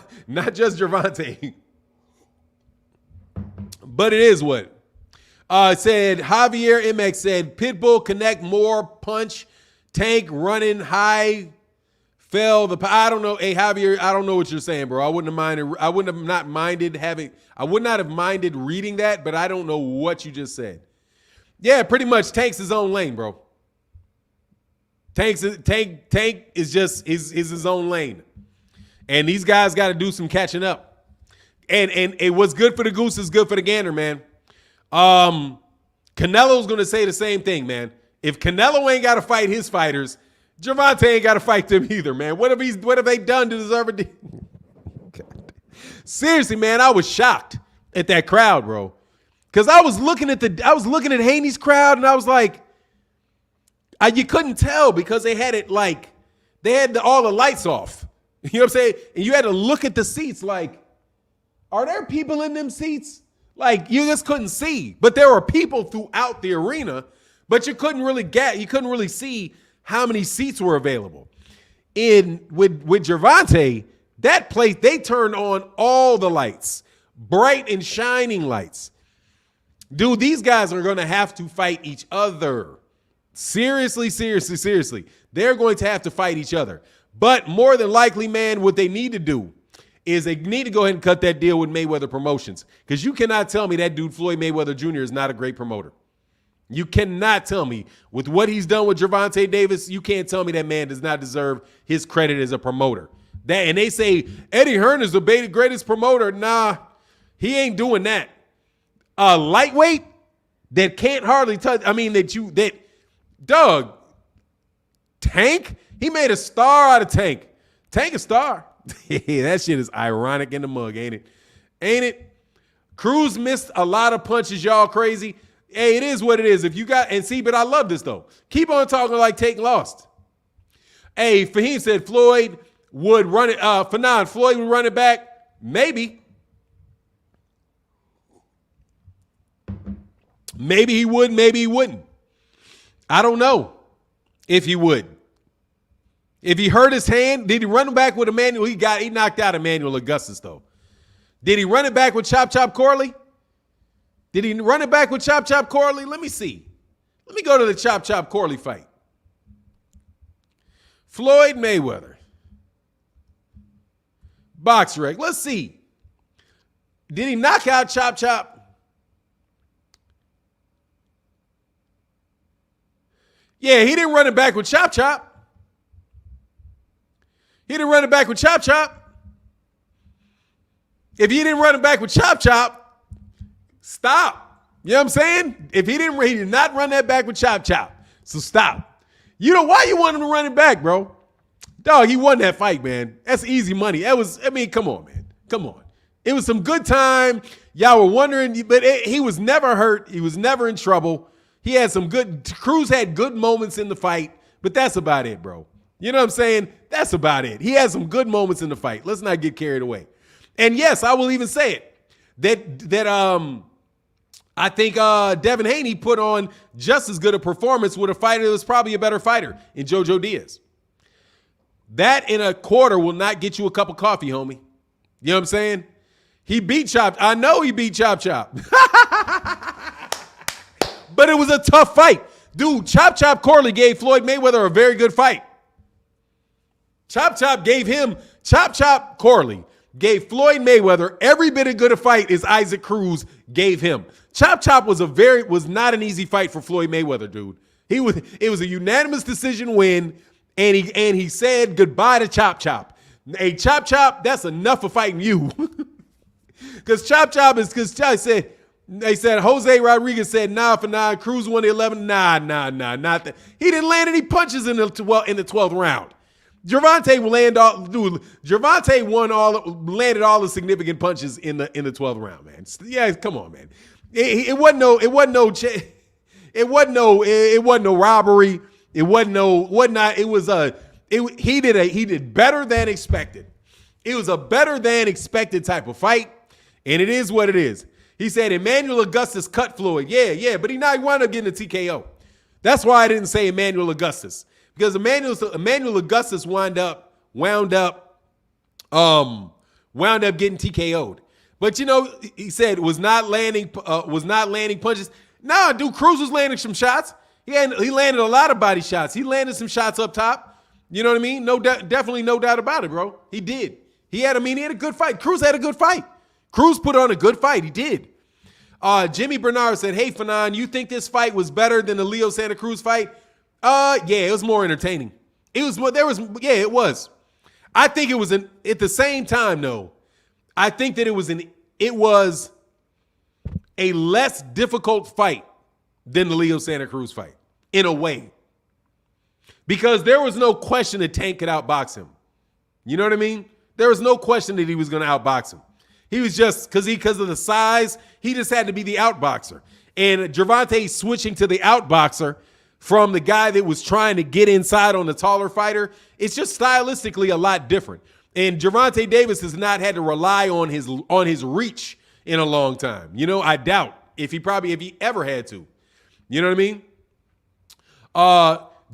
[SPEAKER 1] but it is what. Said Javier MX said Pitbull connect more punch, Tank running high, fell the. I don't know, hey Javier, I don't know what you're saying, bro. I would not have minded reading that, but I don't know what you just said. Yeah, pretty much Tank's his own lane, bro. Tank is just his own lane, and these guys got to do some catching up. And what's good for the goose is good for the gander, man. Canelo's going to say the same thing, man. If Canelo ain't got to fight his fighters, Gervonta ain't got to fight them either, man. What have they done to deserve a deal? Seriously, man, I was shocked at that crowd, bro. Cause I was looking at Haney's crowd and I was like, you couldn't tell because they had all the lights off. You know what I'm saying? And you had to look at the seats like, are there people in them seats? Like you just couldn't see, but there were people throughout the arena, but you couldn't really see how many seats were available. With Gervonta, that place, they turned on all the lights, bright and shining lights. Dude, these guys are going to have to fight each other. Seriously. They're going to have to fight each other. But more than likely, man, what they need to do is they need to go ahead and cut that deal with Mayweather Promotions. Because you cannot tell me that dude Floyd Mayweather Jr. is not a great promoter. You cannot tell me with what he's done with Gervonta Davis, you can't tell me that man does not deserve his credit as a promoter. And they say Eddie Hearn is the greatest promoter. Nah, he ain't doing that. A lightweight that can't hardly touch. I mean, Doug, Tank, he made a star out of Tank. Tank a star. That shit is ironic in the mug, ain't it? Ain't it? Cruz missed a lot of punches, y'all crazy. Hey, it is what it is. If you got, and see, but I love this though. Keep on talking like Tank lost. Hey, Fahim said Floyd would run it. Fanon, Floyd would run it back. Maybe. Maybe he would, maybe he wouldn't. I don't know if he would. If he hurt his hand, did he run it back with Emmanuel? He knocked out Emmanuel Augustus, though. Did he run it back with Chop Chop Corley? Did he run it back with Chop Chop Corley? Let me see. Let me go to the Chop Chop Corley fight. Floyd Mayweather. Box rec. Let's see. Did he knock out Chop Chop? Yeah, he didn't run it back with Chop Chop. He didn't run it back with Chop Chop. If he didn't run it back with Chop Chop, stop. You know what I'm saying? If he did not run that back with Chop Chop. So stop. You know why you want him to run it back, bro? Dog, he won that fight, man. That's easy money. Come on, man. Come on. It was some good time. Y'all were wondering, but he was never hurt. He was never in trouble. He had Cruz had good moments in the fight, but that's about it, bro. You know what I'm saying? That's about it. He had some good moments in the fight. Let's not get carried away. And yes, I will even say it, that I think Devin Haney put on just as good a performance with a fighter that was probably a better fighter in JoJo Diaz. That in a quarter will not get you a cup of coffee, homie. You know what I'm saying? He beat Chop. I know he beat Chop Chop. But it was a tough fight. Dude, Chop Chop Corley gave Floyd Mayweather a very good fight. Chop Chop Corley gave Floyd Mayweather every bit as good a fight as Isaac Cruz gave him. Chop Chop was not an easy fight for Floyd Mayweather, dude. It was a unanimous decision win, and he said goodbye to Chop Chop. Hey, Chop Chop, that's enough for fighting you. Because they said Jose Rodriguez said, nah, for nah, Cruz won the 11. Nah, not that. He didn't land any punches in the 12th round. Gervonta landed all the significant punches in the 12th round, man. Yeah, come on, man. It wasn't no robbery. He did better than expected. It was a better than expected type of fight, and it is what it is. He said Emmanuel Augustus cut Floyd. Yeah, but he wound up getting a TKO. That's why I didn't say Emmanuel Augustus, because Emmanuel Augustus wound up getting TKO'd. But he said was not landing punches. Nah, dude, Cruz was landing some shots. He landed a lot of body shots. He landed some shots up top. You know what I mean? Definitely no doubt about it, bro. He did. He had a good fight. Cruz had a good fight. Cruz put on a good fight. He did. Jimmy Bernard said, "Hey, Fanon, you think this fight was better than the Leo Santa Cruz fight?" Yeah, it was more entertaining. It was. I think it was at the same time, though. I think that it was a less difficult fight than the Leo Santa Cruz fight, in a way. Because there was no question that Tank could outbox him. You know what I mean? There was no question that he was going to outbox him. He was just, because of the size, he just had to be the outboxer. And Gervonta switching to the outboxer from the guy that was trying to get inside on the taller fighter, it's just stylistically a lot different. And Gervonta Davis has not had to rely on his reach in a long time. I doubt if he ever had to. You know what I mean?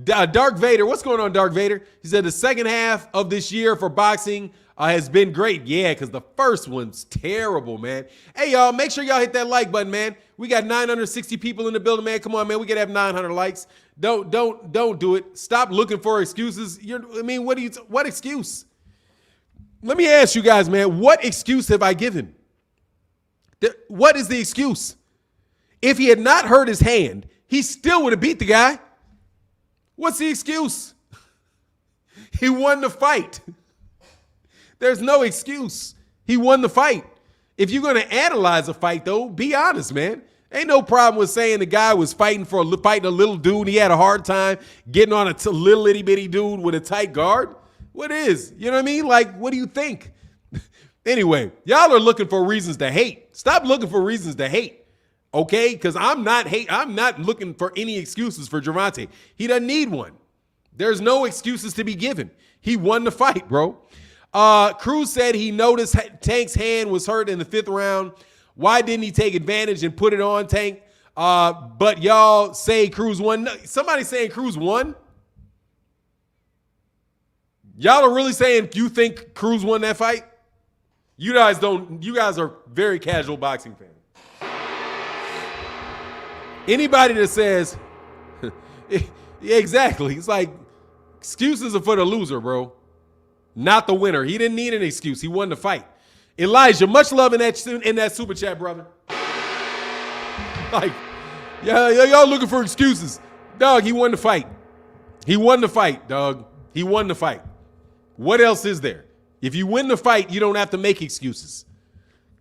[SPEAKER 1] Dark Vader, what's going on, Dark Vader? He said the second half of this year for boxing has been great. Yeah, because the first one's terrible, man. Hey, y'all, make sure y'all hit that like button, man. We got 960 people in the building, man. Come on, man. We got to have 900 likes. Don't do it. Stop looking for excuses. What excuse? Let me ask you guys, man, what excuse have I given? What is the excuse? If he had not hurt his hand, he still would have beat the guy. What's the excuse? He won the fight. There's no excuse. He won the fight. If you're going to analyze a fight, though, be honest, man. Ain't no problem with saying the guy was fighting a little dude. He had a hard time getting on a little itty bitty dude with a tight guard. What is? You know what I mean? Like, what do you think? Anyway, y'all are looking for reasons to hate. Stop looking for reasons to hate. Okay? Because I'm not looking for any excuses for Gervonta. He doesn't need one. There's no excuses to be given. He won the fight, bro. Cruz said he noticed Tank's hand was hurt in the 5th round. Why didn't he take advantage and put it on Tank? But y'all say Cruz won. Somebody saying Cruz won? Y'all are really saying you think Cruz won that fight? You guys are very casual boxing fans. Anybody that says, yeah, exactly. It's like excuses are for the loser, bro. Not the winner. He didn't need an excuse. He won the fight. Elijah, much love in that super chat, brother. Like, yeah, y'all looking for excuses. Dog, he won the fight. He won the fight, dog. He won the fight. What else is there? If you win the fight, you don't have to make excuses.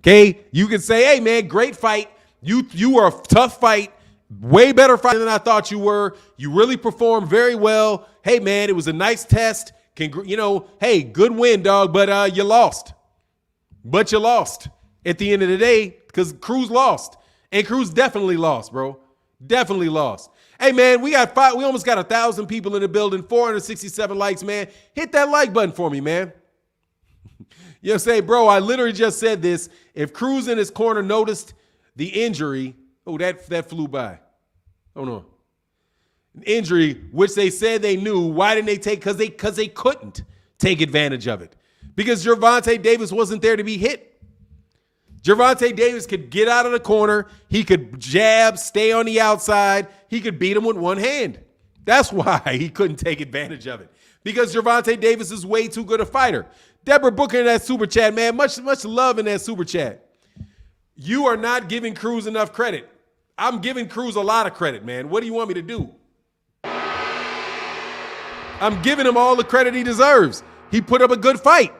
[SPEAKER 1] Okay? You can say, hey, man, great fight. You were a tough fight. Way better fight than I thought you were. You really performed very well. Hey, man, it was a nice test. Hey, good win, dog, but you lost. But you lost at the end of the day because Cruz lost. And Cruz definitely lost, bro. Definitely lost. Hey, man, we almost got 1,000 people in the building, 467 likes, man. Hit that like button for me, man. You know, say, bro, I literally just said this. If Cruz in his corner noticed the injury, that flew by. Hold on. An injury, which they said they knew. Why didn't they take? Because they couldn't take advantage of it. Because Gervonta Davis wasn't there to be hit. Gervonta Davis could get out of the corner. He could jab, stay on the outside. He could beat him with one hand. That's why he couldn't take advantage of it. Because Gervonta Davis is way too good a fighter. Deborah Booker in that super chat, man. Much love in that super chat. You are not giving Cruz enough credit. I'm giving Cruz a lot of credit, man. What do you want me to do? I'm giving him all the credit he deserves. He put up a good fight.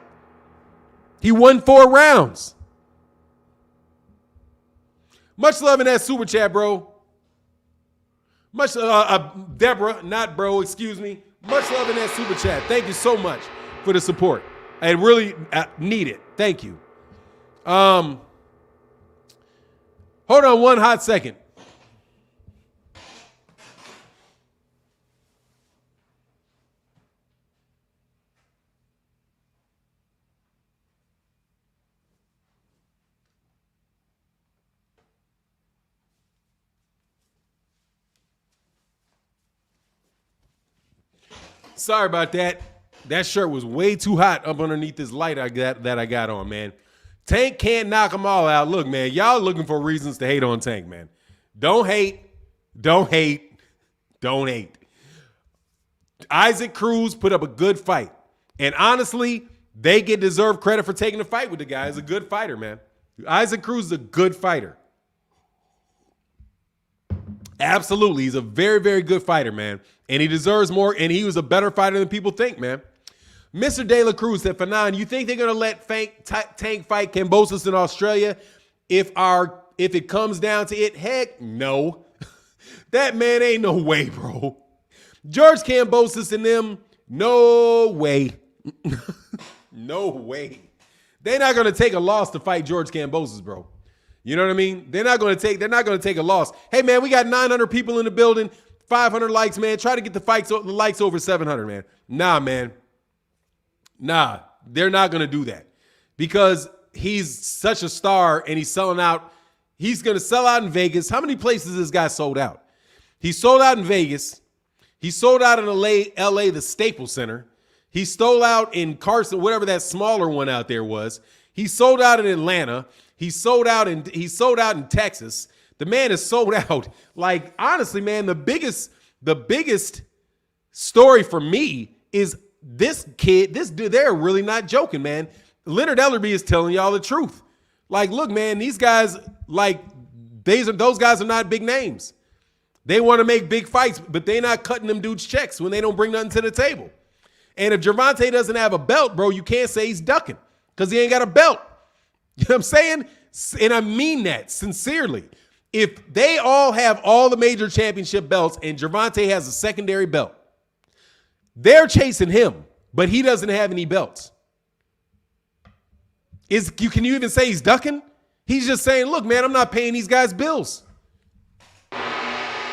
[SPEAKER 1] He won 4 rounds. Much love in that super chat, bro. Much, Deborah, not bro, excuse me. Much love in that super chat. Thank you so much for the support. I really need it. Thank you. Hold on one hot second. Sorry about that. That shirt was way too hot up underneath this light I got on, man. Tank can't knock them all out. Look, man, y'all looking for reasons to hate on Tank, man. Don't hate. Don't hate. Don't hate. Isaac Cruz put up a good fight. And honestly, they deserve credit for taking the fight with the guy. He's a good fighter, man. Isaac Cruz is a good fighter. Absolutely. He's a very, very good fighter, man. And he deserves more, and he was a better fighter than people think, man. Mr. De La Cruz said, Fanon, you think they're going to let Tank fight Kambosos in Australia if it comes down to it? Heck, no. That man ain't no way, bro. George Kambosos and them, no way. No way. They're not going to take a loss to fight George Kambosos, bro. You know what I mean? They're not going to take a loss. Hey, man, we got 900 people in the building, 500 likes, man. Try to get the likes over 700, man. Nah, man. Nah, they're not going to do that because he's such a star and he's selling out. He's going to sell out in Vegas. How many places this guy sold out? He sold out in Vegas. He sold out in LA, the Staples Center. He sold out in Carson, whatever that smaller one out there was. He sold out in Atlanta. He sold out in Texas. The man is sold out. Like, honestly, man, the biggest story for me is this dude, they're really not joking, man. Leonard Ellerby is telling y'all the truth. Like, look, man, these guys, like, those guys are not big names. They want to make big fights, but they're not cutting them dudes checks when they don't bring nothing to the table. And if Gervonta doesn't have a belt, bro, you can't say he's ducking. because he ain't got a belt. You know what I'm saying? And I mean that sincerely. If they all have all the major championship belts and Gervonta has a secondary belt, they're chasing him, but he doesn't have any belts. Can you even say he's ducking? He's just saying, look, man, I'm not paying these guys bills.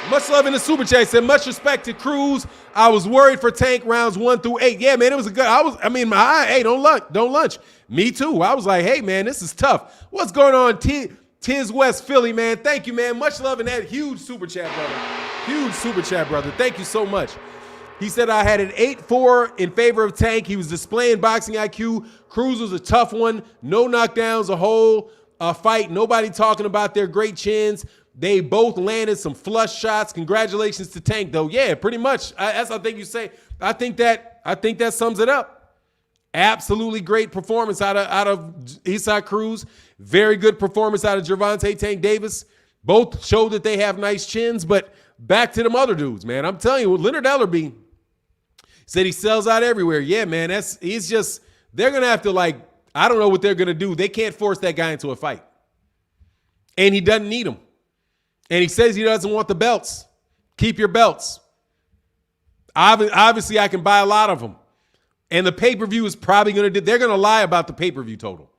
[SPEAKER 1] Much love in the super chat. He said, much respect to Cruz. I was worried for Tank rounds 1 through 8. Yeah, man, it was a good. My eye, hey, don't lunch. Me too. I was like, hey, man, this is tough. What's going on, Tiz West Philly, man? Thank you, man. Much love in that huge super chat, brother. Huge super chat, brother. Thank you so much. He said, I had an 8-4 in favor of Tank. He was displaying boxing IQ. Cruz was a tough one. No knockdowns, a whole fight. Nobody talking about their great chins. They both landed some flush shots. Congratulations to Tank, though. Yeah, pretty much. That's I think you say. I think that sums it up. Absolutely great performance out of Eastside Cruz. Very good performance out of Gervonta Tank Davis. Both showed that they have nice chins, but back to them other dudes, man. I'm telling you, Leonard Ellerbe said he sells out everywhere. Yeah, man, they're going to have to, I don't know what they're going to do. They can't force that guy into a fight. And he doesn't need them. And he says he doesn't want the belts. Keep your belts. Obviously, I can buy a lot of them. And the pay-per-view is probably they're going to lie about the pay-per-view total.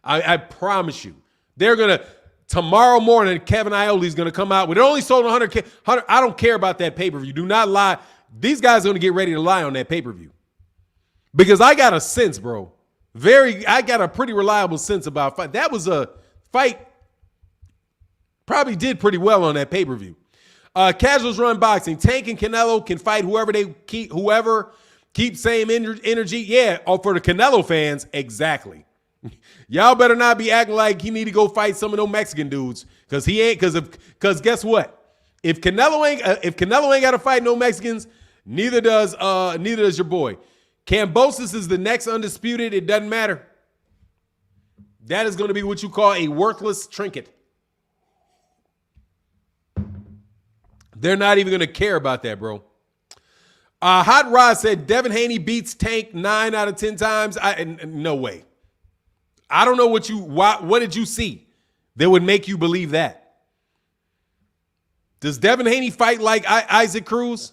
[SPEAKER 1] I promise you. They're going to, tomorrow morning, Kevin Ioli's going to come out with, it only sold 100. I don't care about that pay-per-view. Do not lie. These guys are going to get ready to lie on that pay-per-view. Because I got a sense, bro. I got a pretty reliable sense about fight. That was a fight, probably did pretty well on that pay-per-view. Casuals Run Boxing. Tank and Canelo can fight whoever keep same energy. Yeah, for the Canelo fans, exactly. Y'all better not be acting like he need to go fight some of those Mexican dudes, because he ain't. Because guess what? If Canelo ain't got to fight no Mexicans, neither does your boy. Kambosos is the next undisputed. It doesn't matter. That is going to be what you call a worthless trinket. They're not even going to care about that, bro. Hot Rod said Devin Haney beats Tank 9 out of 10 times. No way. I don't know what did you see that would make you believe that? Does Devin Haney fight like Isaac Cruz?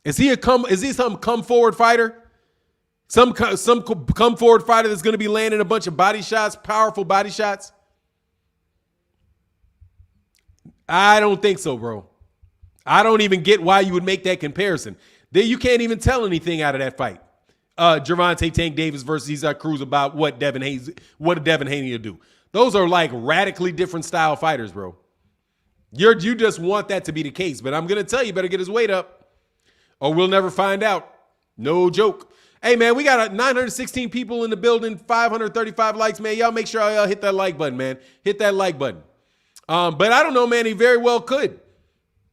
[SPEAKER 1] Is he some come forward fighter? Some come forward fighter that's going to be landing a bunch of body shots, powerful body shots? I don't think so, bro. I don't even get why you would make that comparison. You can't even tell anything out of that fight. Gervonta Tank Davis versus Isaac Cruz about what Devin Haney will do. Those are like radically different style fighters, bro. You just want that to be the case, but I'm going to tell you, better get his weight up or we'll never find out. No joke. Hey, man, we got 916 people in the building, 535 likes, man. Y'all make sure y'all hit that like button, man. Hit that like button. But I don't know, man. He very well could.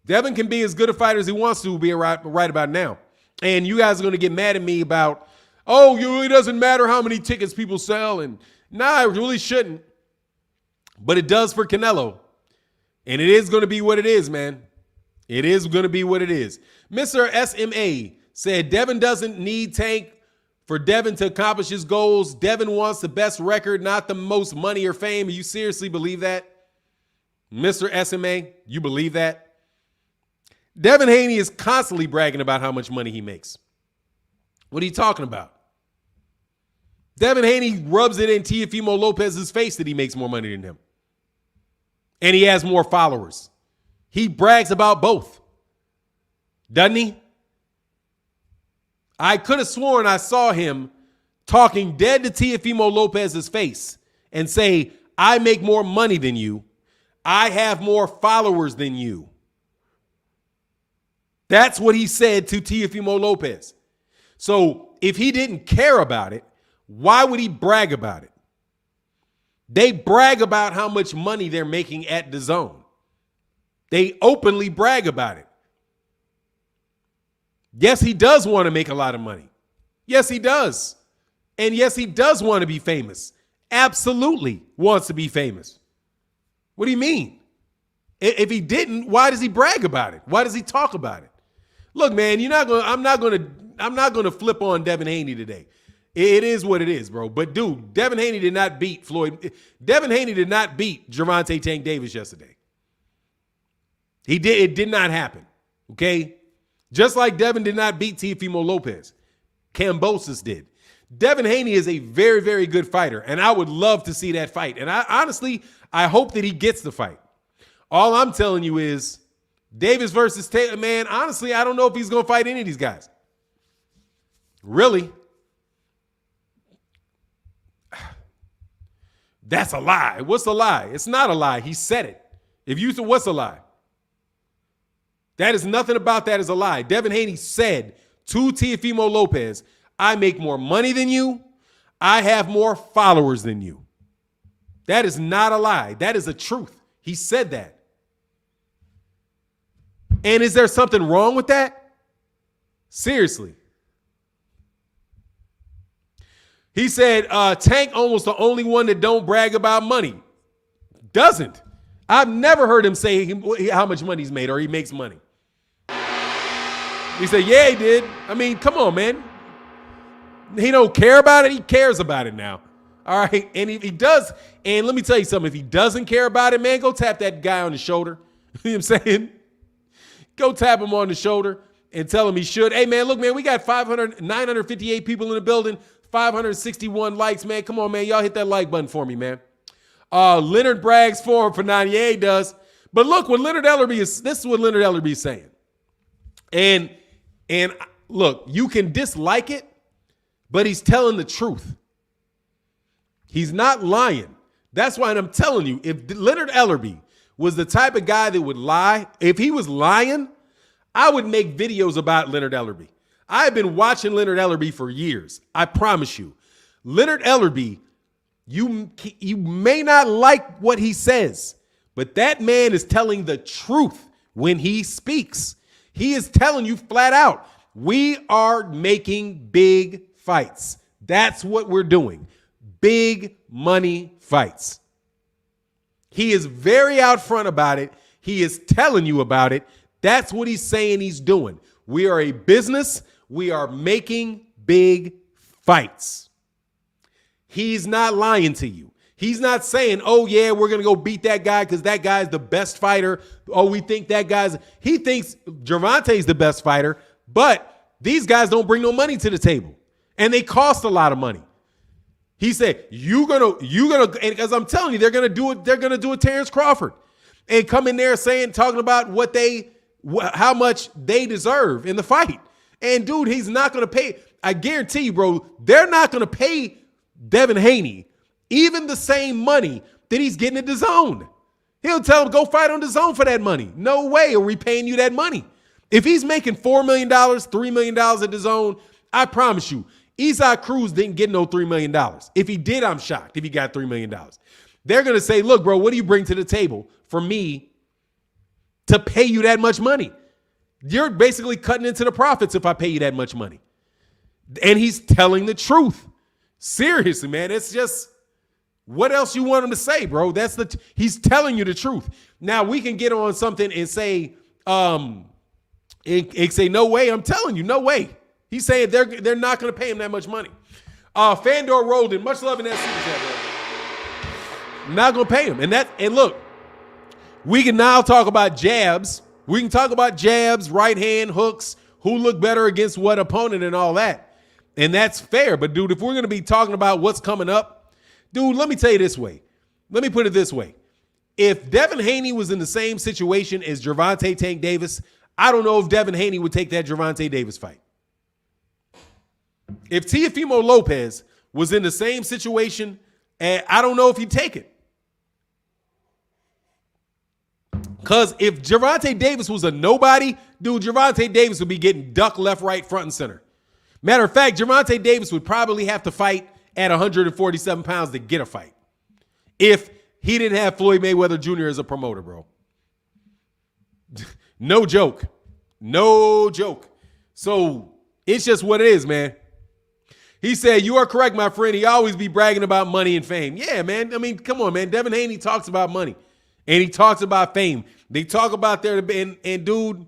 [SPEAKER 1] Devin can be as good a fighter as he wants to be right about now. And you guys are going to get mad at me about, oh, it really doesn't matter how many tickets people sell. And nah, it really shouldn't. But it does for Canelo. And it is going to be what it is, man. It is going to be what it is. Mr. SMA said Devin doesn't need Tank for Devin to accomplish his goals. Devin wants the best record, not the most money or fame. You seriously believe that? Mr. SMA, you believe that? Devin Haney is constantly bragging about how much money he makes. What are you talking about? Devin Haney rubs it in Teofimo Lopez's face that he makes more money than him. And he has more followers. He brags about both. Doesn't he? I could have sworn I saw him talking dead to Teofimo Lopez's face and say, I make more money than you. I have more followers than you. That's what he said to Teofimo Lopez. So if he didn't care about it, why would he brag about it? They brag about how much money they're making at DAZN. They openly brag about it. Yes, he does want to make a lot of money. Yes, he does. And yes, he does want to be famous. Absolutely wants to be famous. What do you mean? If he didn't, why does he brag about it? Why does he talk about it? Look, man, I'm not going to flip on Devin Haney today. It is what it is, bro. But, dude, Devin Haney did not beat Floyd. Devin Haney did not beat Gervonta Tank Davis yesterday. He did. It did not happen, okay? Just like Devin did not beat Teofimo Lopez. Kambosos did. Devin Haney is a very, very good fighter, and I would love to see that fight. And I honestly hope that he gets the fight. All I'm telling you is Davis versus Taylor, man, honestly, I don't know if he's going to fight any of these guys. Really? That's a lie. What's a lie? It's not a lie. He said it. If you said, what's a lie? That is nothing about that is a lie. Devin Haney said to Teofimo Lopez, I make more money than you. I have more followers than you. That is not a lie. That is a truth. He said that. And is there something wrong with that? Seriously. He said, Tank almost the only one that don't brag about money. Doesn't. I've never heard him say how much money he's made or he makes money. He said, yeah, he did. I mean, come on, man. He don't care about it. He cares about it now. All right. And if he does, and let me tell you something, if he doesn't care about it, man, go tap that guy on the shoulder. You know what I'm saying? Go tap him on the shoulder and tell him he should. Hey, man, look, man, we got 958 people in the building, 561 likes, man. Come on, man. Y'all hit that like button for me, man. Leonard brags for him for 98 does. But look, what Leonard Ellerby is, this is what Leonard Ellerby is saying. And look, you can dislike it, but he's telling the truth. He's not lying. That's why I'm telling you, if Leonard Ellerby was the type of guy that would lie, if he was lying, I would make videos about Leonard Ellerby. I've been watching Leonard Ellerby for years. I promise you. Leonard Ellerby, you may not like what he says, but that man is telling the truth when he speaks. He is telling you flat out, we are making big fights. That's what we're doing. Big money fights. He is very out front about it. He is telling you about it. That's what he's saying he's doing. We are a business. We are making big fights. He's not lying to you. He's not saying, oh, yeah, we're going to go beat that guy because that guy's the best fighter. Oh, we think that guy's. He thinks Gervonta's the best fighter, but these guys don't bring no money to the table. And they cost a lot of money. He said, you're gonna, because I'm telling you, they're gonna do a Terrence Crawford and come in there talking about how much they deserve in the fight. And dude, he's not gonna pay. I guarantee you, bro, they're not gonna pay Devin Haney even the same money that he's getting at DAZN. He'll tell him, go fight on DAZN for that money. No way are we paying you that money. If he's making $4 million, $3 million at DAZN, I promise you, Cruz didn't get no $3 million. If he did, I'm shocked if he got $3 million. They're going to say, look, bro, what do you bring to the table for me to pay you that much money? You're basically cutting into the profits if I pay you that much money. And he's telling the truth. Seriously, man. It's just, what else you want him to say, bro? He's telling you the truth. Now we can get on something and say, no way. I'm telling you, no way. He's saying they're not going to pay him that much money. Fandor rolled in. Much love in that super chat, bro. Not going to pay him. And look, we can now talk about jabs. We can talk about jabs, right hand, hooks, who look better against what opponent and all that. And that's fair. But, dude, if we're going to be talking about what's coming up, dude, let me tell you this way. Let me put it this way. If Devin Haney was in the same situation as Gervonta Tank Davis, I don't know if Devin Haney would take that Gervonta Davis fight. If Teofimo Lopez was in the same situation, I don't know if he'd take it. Because if Gervonta Davis was a nobody, dude, Gervonta Davis would be getting duck left, right, front, and center. Matter of fact, Gervonta Davis would probably have to fight at 147 pounds to get a fight if he didn't have Floyd Mayweather Jr. as a promoter, bro. No joke. No joke. So it's just what it is, man. He said, you are correct, my friend. He always be bragging about money and fame. Yeah, man. I mean, come on, man. Devin Haney talks about money and he talks about fame. They talk about their and dude,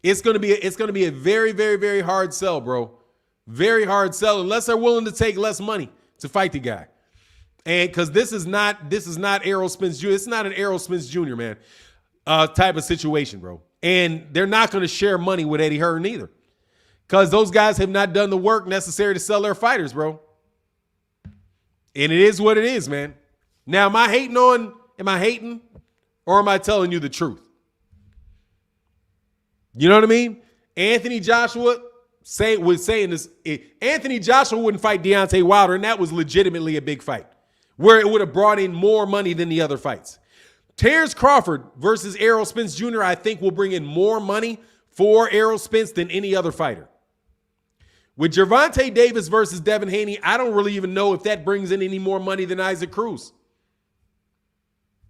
[SPEAKER 1] it's gonna be a very, very, very hard sell, bro. Very hard sell unless they're willing to take less money to fight the guy. And because this is not Errol Spence Jr. It's not an Errol Spence Jr., man, type of situation, bro. And they're not going to share money with Eddie Hearn either. Because those guys have not done the work necessary to sell their fighters, bro. And it is what it is, man. Now, am I hating or am I telling you the truth? You know what I mean? Anthony Joshua was saying this. Anthony Joshua wouldn't fight Deontay Wilder, and that was legitimately a big fight where it would have brought in more money than the other fights. Terrence Crawford versus Errol Spence Jr., I think will bring in more money for Errol Spence than any other fighter. With Gervonta Davis versus Devin Haney, I don't really even know if that brings in any more money than Isaac Cruz.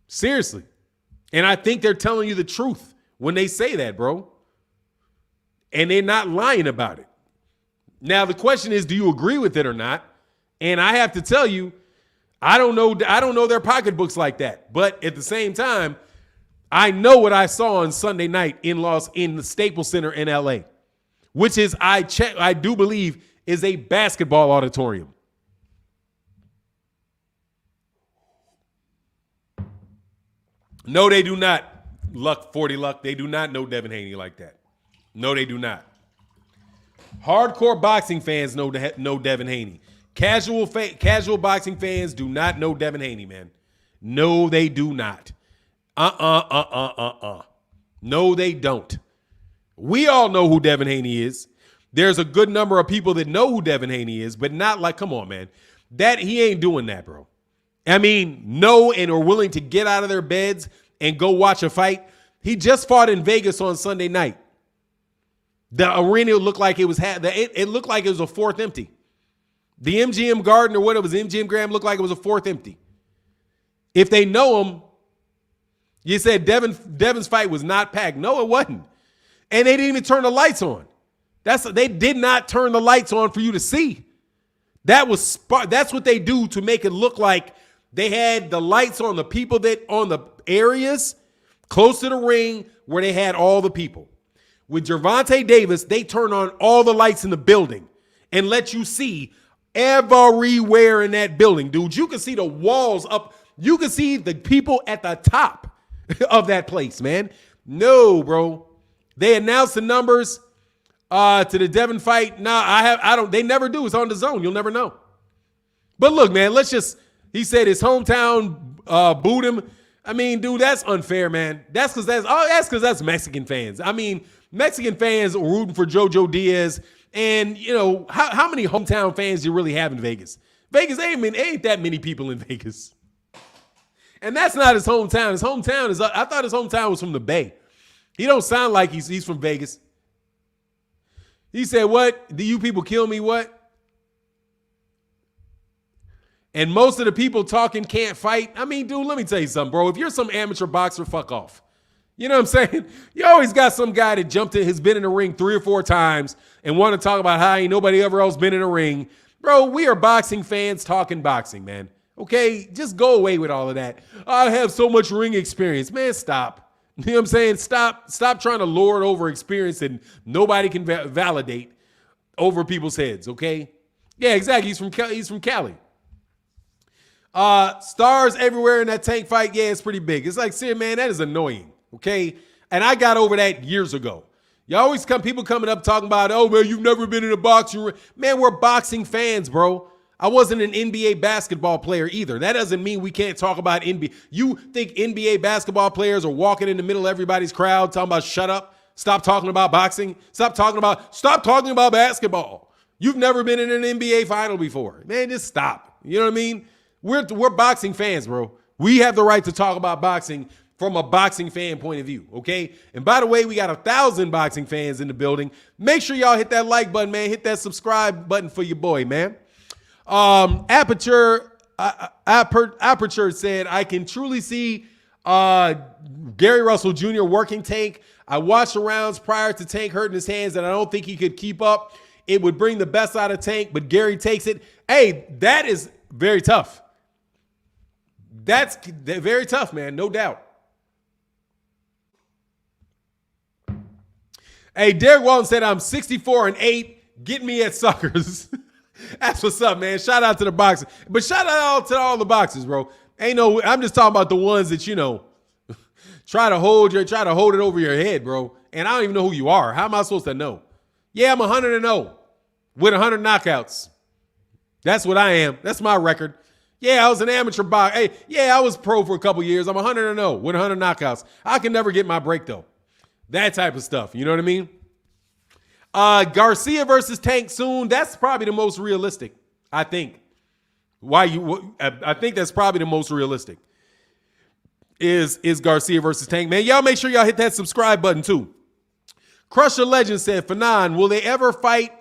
[SPEAKER 1] Seriously. And I think they're telling you the truth when they say that, bro. And they're not lying about it. Now, the question is, do you agree with it or not? And I have to tell you, I don't know their pocketbooks like that. But at the same time, I know what I saw on Sunday night in the Staples Center in LA. Which is, I do believe, is a basketball auditorium. No, they do not. 40 Luck. They do not know Devin Haney like that. No, they do not. Hardcore boxing fans know Devin Haney. Casual boxing fans do not know Devin Haney, man. No, they do not. No, they don't. We all know who Devin Haney is. There's a good number of people that know who Devin Haney is, but not like, come on, man. He ain't doing that, bro. I mean, know and are willing to get out of their beds and go watch a fight. He just fought in Vegas on Sunday night. The arena looked like it was a fourth empty. The MGM Garden or what it was, MGM Grand looked like it was a fourth empty. If they know him, you said Devin's fight was not packed. No, it wasn't. And they didn't even turn the lights on. They did not turn the lights on for you to see. That's what they do to make it look like they had the lights on the people on the areas close to the ring where they had all the people. With Gervonta Davis, they turn on all the lights in the building and let you see everywhere in that building, dude. You can see the walls up. You can see the people at the top of that place, man. No, bro. They announced the numbers to the Devin fight. They never do. It's on the zone. You'll never know. But look, man, he said his hometown booed him. I mean, dude, that's unfair, man. That's because that's Mexican fans. I mean, Mexican fans are rooting for JoJo Diaz. And, you know, how many hometown fans do you really have in Vegas? Vegas ain't that many people in Vegas. And that's not his hometown. His hometown I thought his hometown was from the Bay. He don't sound like he's from Vegas. He said, what? Do you people kill me? What? And most of the people talking can't fight. I mean, dude, let me tell you something, bro. If you're some amateur boxer, fuck off. You know what I'm saying? You always got some guy that has been in the ring 3 or 4 times and want to talk about how ain't nobody ever else been in a ring. Bro, we are boxing fans talking boxing, man. Okay? Just go away with all of that. I have so much ring experience. Man, stop. You know what I'm saying? Stop trying to lord over experience that nobody can validate over people's heads, okay? Yeah, exactly. He's from Cali. Stars everywhere in that Tank fight. Yeah, it's pretty big. It's like, see, man, that is annoying, okay? And I got over that years ago. You always people coming up talking about, oh, man, you've never been in a boxing ring. Man, we're boxing fans, bro. I wasn't an NBA basketball player either. That doesn't mean we can't talk about NBA. You think NBA basketball players are walking in the middle of everybody's crowd talking about shut up, stop talking about boxing, stop talking about basketball. You've never been in an NBA final before. Man, just stop. You know what I mean? We're boxing fans, bro. We have the right to talk about boxing from a boxing fan point of view, okay? And by the way, we got 1,000 boxing fans in the building. Make sure y'all hit that like button, man. Hit that subscribe button for your boy, man. Aperture said, I can truly see Gary Russell Jr. working Tank. I watched the rounds prior to Tank hurting his hands, and I don't think he could keep up. It would bring the best out of Tank, but Gary takes it. Hey, that is very tough. That's very tough, man, no doubt. Hey, Derek Walton said, I'm 64-8. Get me at Suckers. That's what's up, man. Shout out to the boxers. But shout out to all the boxers, bro. I'm just talking about the ones that, try to hold it over your head, bro. And I don't even know who you are. How am I supposed to know? Yeah, I'm 100-0 with 100 knockouts. That's what I am. That's my record. Yeah, I was an amateur boxer. Hey, yeah, I was pro for a couple years. I'm 100-0 with 100 knockouts. I can never get my break, though. That type of stuff. You know what I mean? Garcia versus Tank soon. That's probably the most realistic, I think. I think that's probably the most realistic is Garcia versus Tank. Man, y'all make sure y'all hit that subscribe button, too. Crusher Legend said, Fanon, will they ever fight?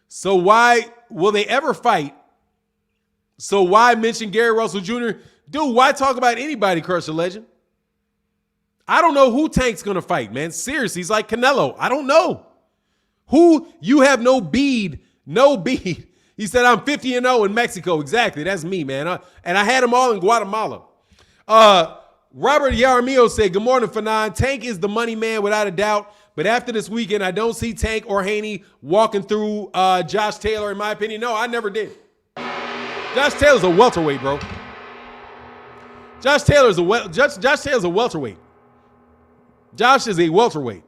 [SPEAKER 1] So why mention Gary Russell Jr.? Dude, why talk about anybody, Crusher Legend? I don't know who Tank's going to fight, man. Seriously, he's like Canelo. I don't know. Who? You have no bead. No bead. He said, I'm 50-0 in Mexico. Exactly. That's me, man. And I had them all in Guatemala. Robert Yaramillo said, good morning, Fanon. Tank is the money man without a doubt. But after this weekend, I don't see Tank or Haney walking through Josh Taylor, in my opinion. No, I never did. Josh Taylor's a welterweight, bro. Josh Taylor's a welterweight. Josh is a welterweight.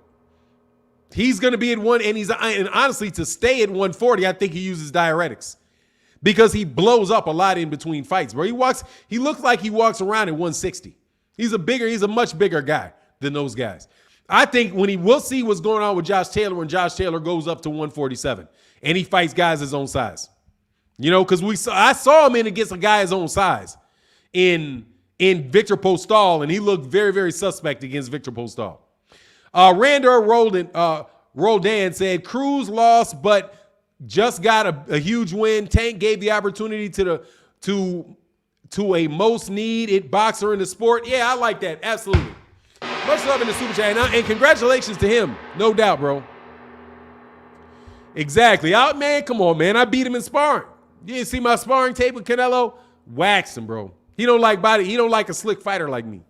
[SPEAKER 1] He's going to be at one, and honestly, to stay at 140, I think he uses diuretics because he blows up a lot in between fights, bro. He looks like he walks around at 160. He's a much bigger guy than those guys. I think we'll see what's going on with Josh Taylor when Josh Taylor goes up to 147 and he fights guys his own size. Because I saw him in against a guy his own size in Victor Postal, and he looked very, very suspect against Victor Postal. Randall Roldan said, Cruz lost, but just got a huge win. Tank gave the opportunity to a most needed boxer in the sport. Yeah, I like that. Absolutely. Much love in the super chat. And congratulations to him. No doubt, bro. Exactly. Man, come on, man. I beat him in sparring. You didn't see my sparring tape with Canelo? Waxed him, bro. He don't like a slick fighter like me.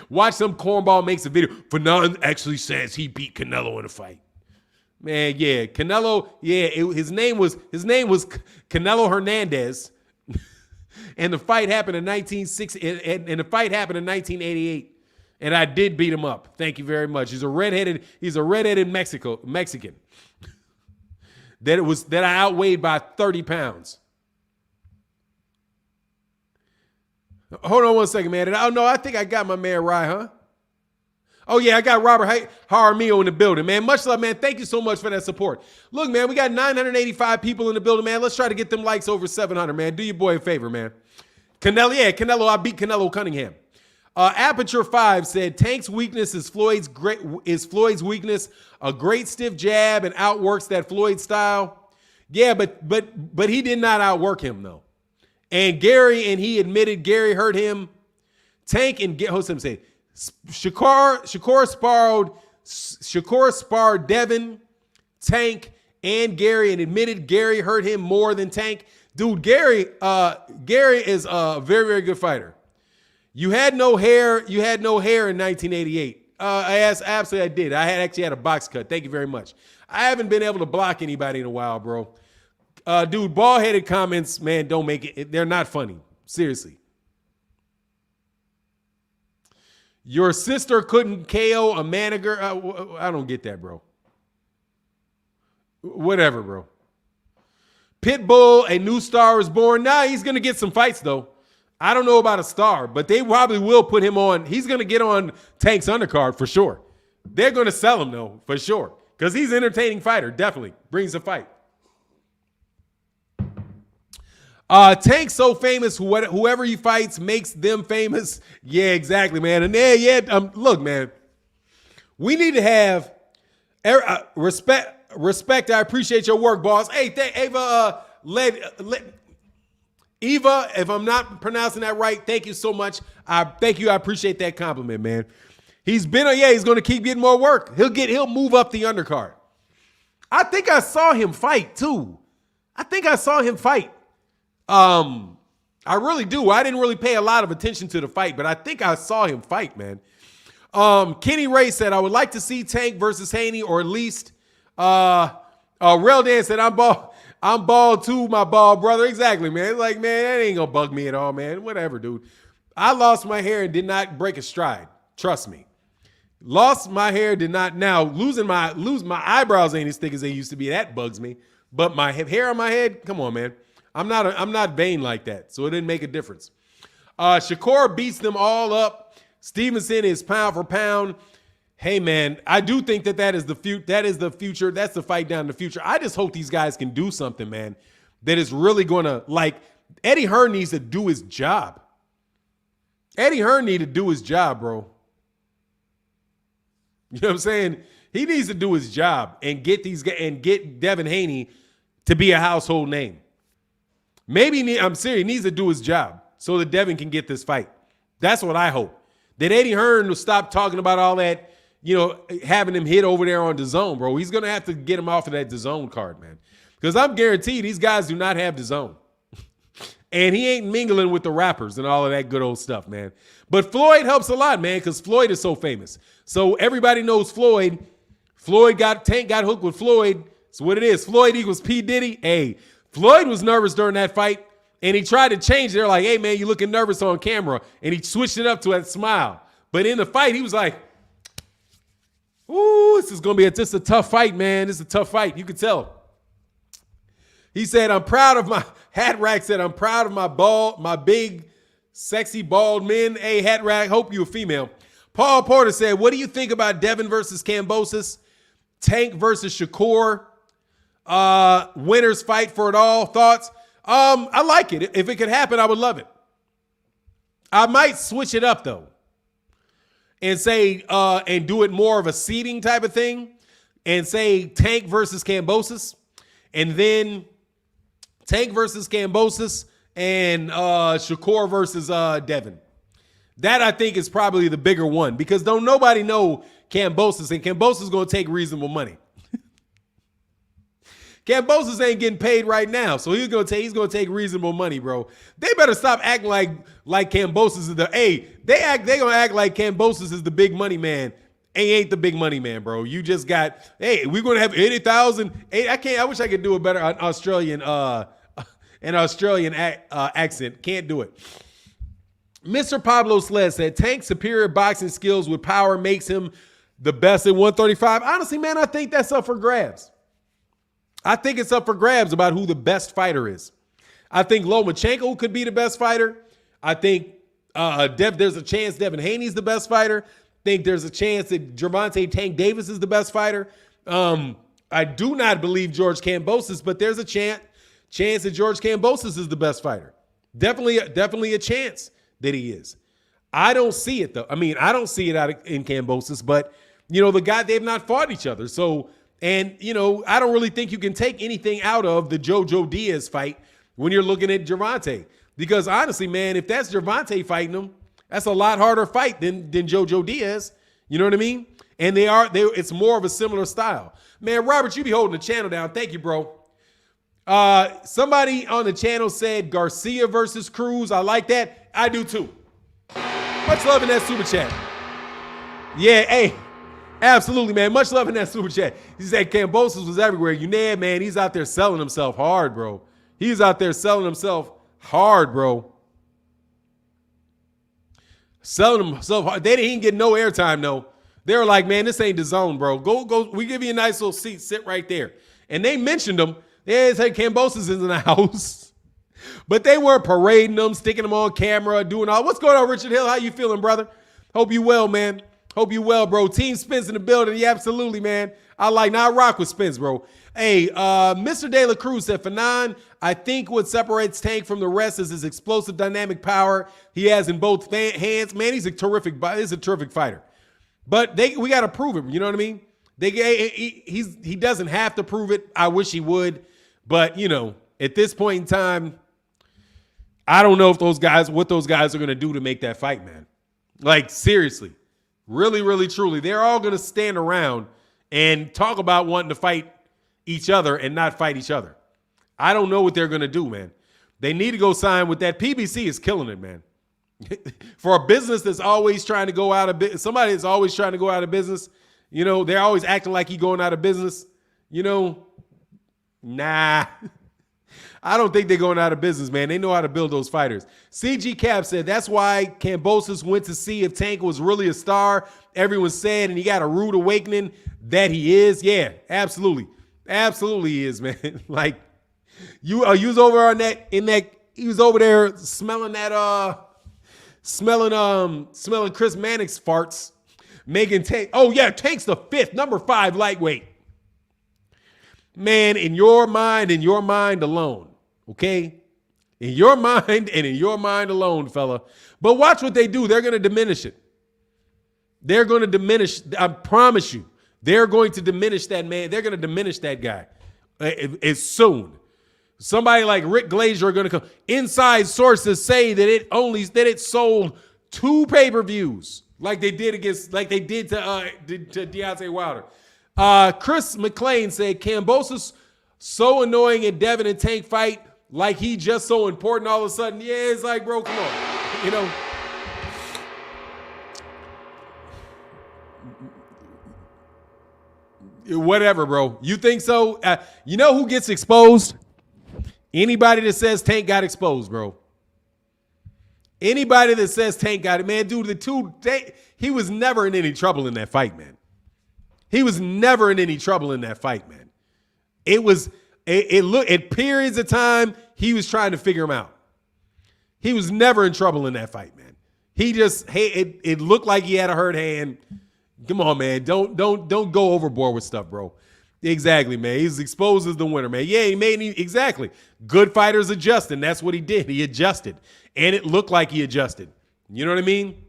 [SPEAKER 1] Watch some cornball makes a video. Fanon actually says he beat Canelo in a fight. Man, yeah, Canelo. Yeah, his name was Canelo Hernandez, and the fight happened in 1960. And the fight happened in 1988, and I did beat him up. Thank you very much. He's a redheaded Mexican. That I outweighed by 30 pounds. Hold on one second, man. Oh, no, I think I got my man right, huh? Oh, yeah, I got Robert Jaramillo in the building, man. Much love, man. Thank you so much for that support. Look, man, we got 985 people in the building, man. Let's try to get them likes over 700, man. Do your boy a favor, man. Canelo, I beat Canelo Cunningham. Aperture 5 said, Tank's weakness is Floyd's weakness. A great stiff jab and outworks that Floyd style. Yeah, but he did not outwork him, though. And he admitted Gary hurt him. Tank and Shakur sparred Devin, Tank, and Gary, and admitted Gary hurt him more than Tank. Dude, Gary is a very, very good fighter. You had no hair in 1988. Absolutely, I did. I actually had a box cut. Thank you very much. I haven't been able to block anybody in a while, bro. Dude, bald-headed comments, man, don't make it. They're not funny. Seriously. Your sister couldn't KO a manager. I don't get that, bro. Whatever, bro. Pitbull, a new star is born. Nah, he's going to get some fights, though. I don't know about a star, but they probably will put him on. He's going to get on Tank's undercard for sure. They're going to sell him, though, for sure. Because he's an entertaining fighter, definitely. Brings a fight. Tank's so famous, whoever he fights makes them famous. Yeah, exactly, man. And look, man, we need to have respect. I appreciate your work, boss. Hey, Eva, if I'm not pronouncing that right, thank you so much. I appreciate that compliment, man. He's going to keep getting more work. He'll move up the undercard. I think I saw him fight too. I really do. I didn't really pay a lot of attention to the fight, but I think I saw him fight, man. Kenny Ray said, I would like to see Tank versus Haney, or at least Real Dan said, I'm bald too, my bald brother. Exactly, man. It's like, man, that ain't gonna bug me at all, man. Whatever, dude. I lost my hair and did not break a stride. Trust me. Lost my hair, did not. Now lose my eyebrows ain't as thick as they used to be. That bugs me. But my hair on my head, come on, man. I'm not vain like that, so it didn't make a difference. Shakur beats them all up. Stevenson is pound for pound. Hey, man, I do think that is the future. That's the fight down the future. I just hope these guys can do something, man, that is really going to, like, Eddie Hearn needs to do his job. Eddie Hearn need to do his job, bro. You know what I'm saying? He needs to do his job and get Devin Haney to be a household name. I'm serious. He needs to do his job so that Devin can get this fight. That's what I hope. That Eddie Hearn will stop talking about all that, having him hit over there on DAZN, bro. He's going to have to get him off of that DAZN card, man. Because I'm guaranteed these guys do not have DAZN. And he ain't mingling with the rappers and all of that good old stuff, man. But Floyd helps a lot, man, because Floyd is so famous. So everybody knows Floyd. Tank got hooked with Floyd. It's what it is. Floyd equals P. Diddy. Hey, Floyd was nervous during that fight, and he tried to change it. They're like, hey, man, you looking nervous on camera. And he switched it up to a smile. But in the fight, he was like, ooh, this is going to be just a tough fight, man. This is a tough fight. You could tell. He said, I'm proud of my, Hat Rack said, I'm proud of my big, sexy, bald men. Hey, Hat Rack, hope you're a female. Paul Porter said, what do you think about Devin versus Kambosos? Tank versus Shakur? Winners fight for it all. Thoughts? I like it. If it could happen, I would love it. I might switch it up though, and say and do it more of a seeding type of thing, and say Tank versus Kambosos, and then Tank versus Kambosos and Shakur versus Devin. That I think is probably the bigger one because don't nobody know Kambosos, and Kambosos is going to take reasonable money. Kambosos ain't getting paid right now, so he's gonna take reasonable money, bro. They better stop acting like Kambosos is they gonna act like Kambosos is the big money man. Ain't the big money man, bro. You just got, hey, we're gonna have 80,000. I wish I could do a better Australian accent. Can't do it. Mr. Pablo Sled said Tank's superior boxing skills with power makes him the best at 135. Honestly, man, I think that's up for grabs. I think it's up for grabs about who the best fighter is. I think Lomachenko could be the best fighter. I think there's a chance Devin Haney's the best fighter. I think there's a chance that Gervonta Tank Davis is the best fighter. I do not believe George Kambosos, but there's a chance that George Kambosos is the best fighter. Definitely a chance that he is. I don't see it though. I mean, I don't see it in Kambosos, but the guy, they've not fought each other. So, and, I don't really think you can take anything out of the Jojo Diaz fight when you're looking at Gervonta. Because honestly, man, if that's Gervonta fighting him, that's a lot harder fight than Jojo Diaz. You know what I mean? And it's more of a similar style. Man, Robert, you be holding the channel down. Thank you, bro. Somebody on the channel said Garcia versus Cruz. I like that. I do too. Much love in that super chat. Yeah, hey. Absolutely, man. Much love in that super chat. He said Kambosos was everywhere. Unad, man, he's out there selling himself hard, bro. He's out there selling himself hard, bro. Selling himself hard. They didn't get no airtime, though. They were like, man, this ain't the zone, bro. Go. We give you a nice little seat. Sit right there. And they mentioned him. They said Kambosos is in the house. But they weren't parading them, sticking them on camera, doing all. What's going on, Richard Hill? How you feeling, brother? Hope you well, man. Hope you well, bro. Team Spence in the building. Yeah, absolutely, man. I rock with Spence, bro. Hey, Mr. De La Cruz said, Fanon, I think what separates Tank from the rest is his explosive dynamic power he has in both hands. Man, he's a terrific fighter. But we got to prove it. You know what I mean? He doesn't have to prove it. I wish he would. But, at this point in time, I don't know what those guys are going to do to make that fight, man. Like, seriously. Really, really, truly. They're all going to stand around and talk about wanting to fight each other and not fight each other. I don't know what they're going to do, man. They need to go sign with that. PBC is killing it, man. For a business that's always trying to go out of business, somebody that's always trying to go out of business, they're always acting like he's going out of business. You know, nah. I don't think they're going out of business, man. They know how to build those fighters. CG Cap said that's why Kambosos went to see if Tank was really a star. Everyone said, and he got a rude awakening that he is. Yeah, absolutely. Absolutely he is, man. Like, you was over on that, he was over there smelling smelling Chris Mannix farts, making Tank. Oh, yeah, Tank's the 5th, number 5 lightweight. Man, in your mind alone, okay? In your mind and in your mind alone, fella. But watch what they do. They're going to diminish it. They're going to diminish, I promise you, they're going to diminish that man. They're going to diminish that guy as soon. Somebody like Rick Glazier are going to come. Inside sources say that it sold 2 pay-per-views like they did to Deontay Wilder. Chris McClain said Kambosos so annoying at Devin and Tank fight, like he just so important all of a sudden. Yeah, it's like, bro, come on. You know. Whatever, bro. You think so? You know who gets exposed? Anybody that says Tank got exposed, bro. Anybody that says Tank got it, man, dude, he was never in any trouble in that fight, man. He was never in any trouble in that fight, man. It looked at periods of time he was trying to figure him out. He was never in trouble in that fight, man. It looked like he had a hurt hand. Come on, man. Don't go overboard with stuff, bro. Exactly, man. He's exposed as the winner, man. Yeah, exactly. Good fighters adjust, and that's what he did. He adjusted, and it looked like he adjusted. You know what I mean?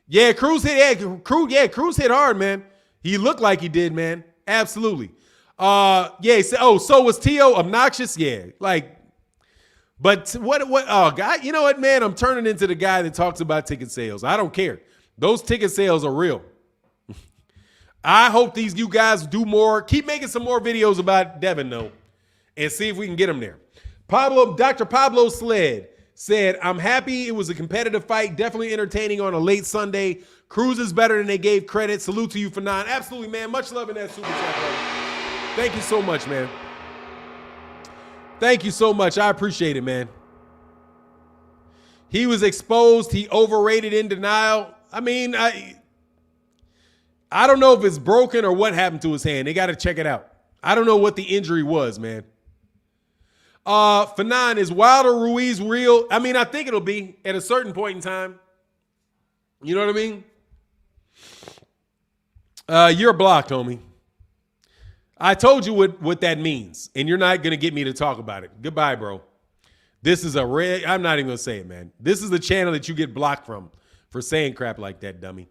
[SPEAKER 1] Yeah, Cruz hit hard, man. He looked like he did, man. Absolutely. Yeah. So was T.O. obnoxious? Yeah. Like, but what? Oh, God. You know what, man? I'm turning into the guy that talks about ticket sales. I don't care. Those ticket sales are real. I hope you guys do more. Keep making some more videos about Devin, though, and see if we can get him there. Dr. Pablo Sled said, I'm happy it was a competitive fight. Definitely entertaining on a late Sunday. Cruz is better than they gave credit. Salute to you for 9. Absolutely, man. Much love in that super chat, brother. Thank you so much, man. Thank you so much. I appreciate it, man. He was exposed. He overrated in denial. I mean, I don't know if it's broken or what happened to his hand. They got to check it out. I don't know what the injury was, man. For 9, is Wilder Ruiz real? I mean, I think it'll be at a certain point in time. You know what I mean? You're blocked, homie. I told you what that means, and you're not going to get me to talk about it. Goodbye, bro. This is I'm not even going to say it, man. This is the channel that you get blocked from for saying crap like that, dummy.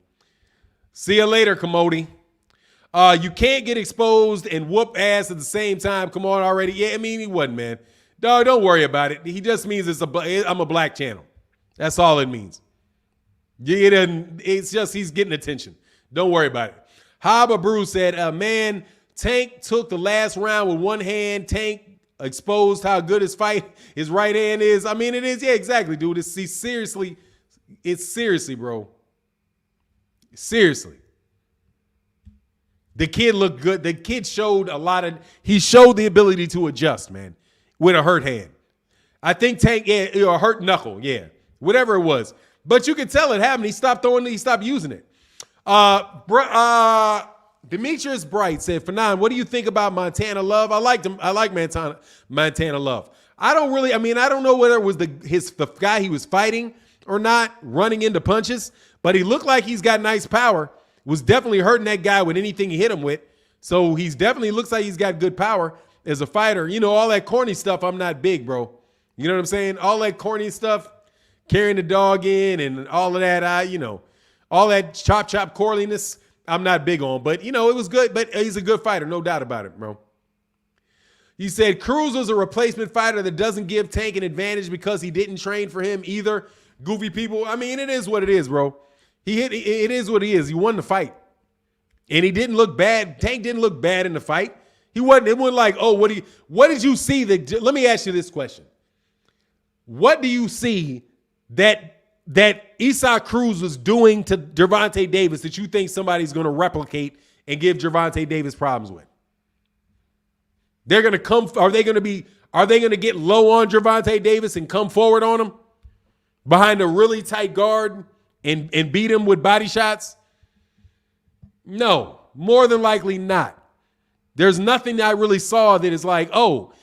[SPEAKER 1] See you later, Commodity. You can't get exposed and whoop ass at the same time. Come on already. Yeah, I mean, he wasn't, man. Dog, don't worry about it. He just means I'm a black channel. That's all it means. It's just he's getting attention. Don't worry about it. Haba Brew said, man, Tank took the last round with one hand. Tank exposed how good his right hand is. I mean, it is. Yeah, exactly, dude. It's seriously, bro. Seriously. The kid looked good. The kid showed he showed the ability to adjust, man, with a hurt hand. I think Tank, a hurt knuckle, yeah, whatever it was. But you could tell it happened. He stopped using it. Demetrius Bright said, for 9, what do you think about Montana Love? I like Montana Love. I don't know whether it was the guy he was fighting or not, running into punches, but he looked like he's got nice power. Was definitely hurting that guy with anything he hit him with. So he's definitely looks like he's got good power as a fighter. You know, all that corny stuff, I'm not big, bro. You know what I'm saying? All that corny stuff, carrying the dog in and all of that, all that chop corliness, I'm not big on. But, it was good. But he's a good fighter, no doubt about it, bro. He said Cruz was a replacement fighter that doesn't give Tank an advantage because he didn't train for him either. Goofy people. I mean, it is what it is, bro. It is what he is. He won the fight. And he didn't look bad. Tank didn't look bad in the fight. It wasn't like, oh, what did you see let me ask you this question. What do you see that Isaac Cruz was doing to Gervonta Davis that you think somebody's going to replicate and give Gervonta Davis problems with? They're going to come. Are they going to get low on Gervonta Davis and come forward on him behind a really tight guard and beat him with body shots? No, more than likely not. There's nothing I really saw that is like, oh,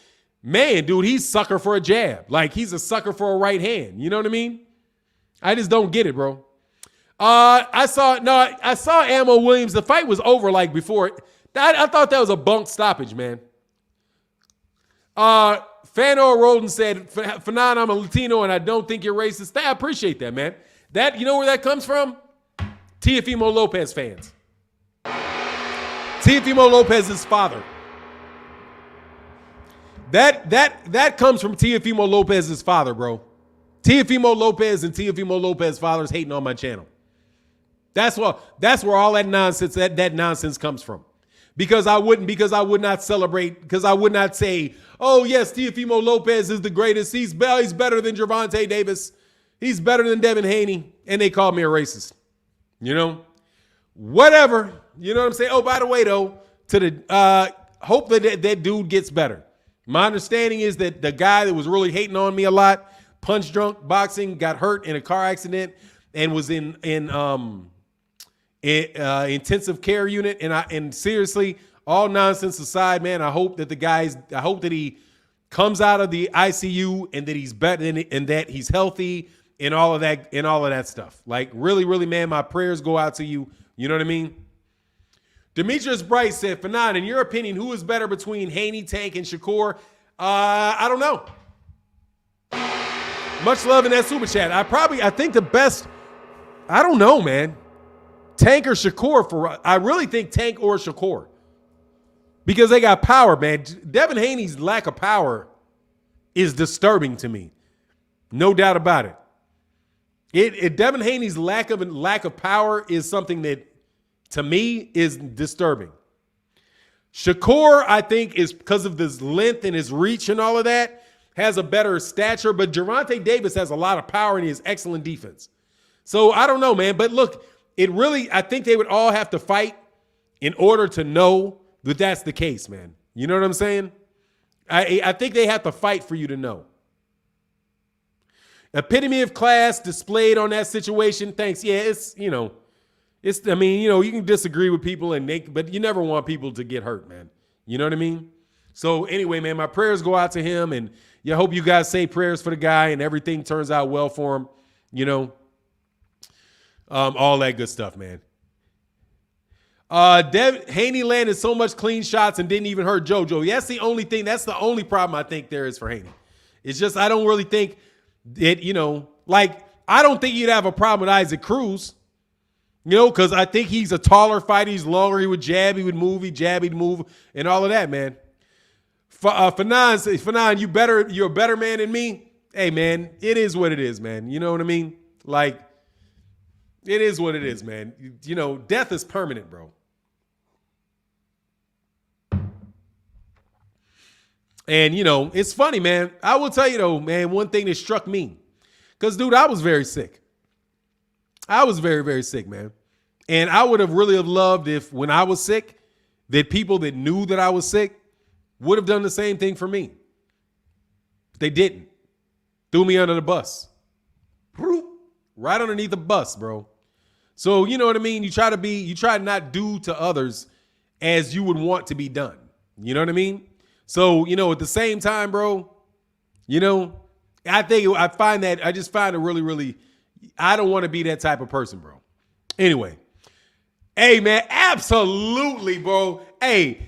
[SPEAKER 1] man, dude, he's sucker for a jab. Like, he's a sucker for a right hand. You know what I mean? I just don't get it, bro. I saw Ammo Williams. The fight was over like before. I thought that was a bunk stoppage, man. Fano Roldan said, Fanon, I'm a Latino and I don't think you're racist. I appreciate that, man. That, you know where that comes from? Teofimo Lopez fans. Teofimo Lopez's father. That comes from Teofimo Lopez's father, bro. Teofimo Lopez and Teofimo Lopez fathers hating on my channel. That's where all that nonsense comes from. Because I would not celebrate, because I would not say, oh yes, Teofimo Lopez is the greatest. He's better than Gervonta Davis. He's better than Devin Haney. And they called me a racist. You know? Whatever. You know what I'm saying? Oh, by the way, though, hope that dude gets better. My understanding is that the guy that was really hating on me a lot, punch drunk boxing, got hurt in a car accident and was in intensive care unit. And seriously, all nonsense aside, man, I hope that he comes out of the ICU and that he's better and that he's healthy and all of that stuff. Like, really, really, man, my prayers go out to you. You know what I mean? Demetrius Bright said, Fanon, in your opinion, who is better between Haney, Tank, and Shakur? I don't know. Much love in that super chat. I think the best, I don't know, man. Tank or Shakur I really think Tank or Shakur. Because they got power, man. Devin Haney's lack of power is disturbing to me. No doubt about it. Devin Haney's lack of power is something that, to me, is disturbing. Shakur, I think, is because of his length and his reach and all of that, has a better stature. But Gervonta Davis has a lot of power and he has excellent defense. So I don't know, man. But look, I think they would all have to fight in order to know that that's the case, man. You know what I'm saying? I think they have to fight for you to know. Epitome of class displayed on that situation. Thanks. Yeah, I mean, you can disagree with people but you never want people to get hurt, man. You know what I mean? So anyway, man, my prayers go out to him, and I hope you guys say prayers for the guy and everything turns out well for him. All that good stuff, man. Haney landed so much clean shots and didn't even hurt JoJo. That's the only thing. That's the only problem I think there is for Haney. It's just I don't really think that, I don't think you'd have a problem with Isaac Cruz. Because I think he's a taller fighter. He's longer. He would jab. He would move. He'd jab. He'd move. And all of that, man. Fanon, you're a better man than me. Hey, man, it is what it is, man. You know what I mean? Like, it is what it is, man. Death is permanent, bro. And, it's funny, man. I will tell you, though, man, one thing that struck me. Because, dude, I was very sick. I was very, very sick, man. And I would have really loved if when I was sick, that people that knew that I was sick would have done the same thing for me. But they didn't. Threw me under the bus. Right underneath the bus, bro. So, you know what I mean? You try to not do to others as you would want to be done. You know what I mean? So, at the same time, bro, I just find it really, really, I don't want to be that type of person, bro. Anyway. Hey, man, absolutely, bro. Hey,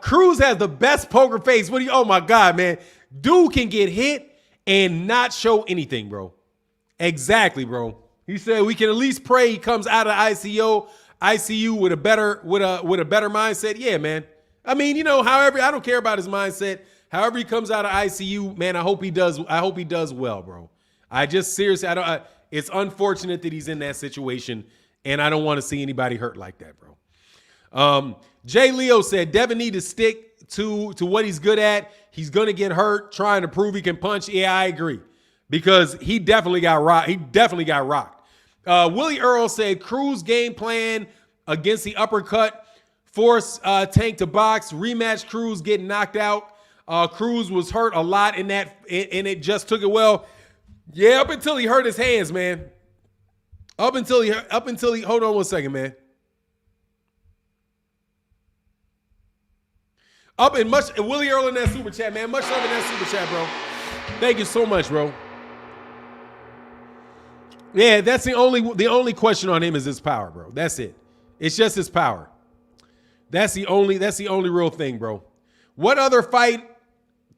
[SPEAKER 1] Cruz has the best poker face. Oh, my God, man. Dude can get hit and not show anything, bro. Exactly, bro. He said we can at least pray he comes out of ICU with a better mindset. Yeah, man. I mean, however, I don't care about his mindset. However he comes out of ICU, man, I hope he does well, bro. It's unfortunate that he's in that situation, and I don't want to see anybody hurt like that, bro. Jay Leo said Devin need to stick to what he's good at. He's going to get hurt trying to prove he can punch. Yeah, I agree. Because he definitely got rocked. Willie Earl said Cruz game plan against the uppercut force Tank to box, rematch Cruz, getting knocked out. Cruz was hurt a lot in that, and it just took it well. Yeah, up until he hurt his hands, man. Up until he hold on one second, man. Willie Earl in that super chat, man. Much love in that super chat, bro. Thank you so much, bro. Yeah, that's the only question on him is his power, bro. That's it. It's just his power. That's the only real thing, bro. What other fighter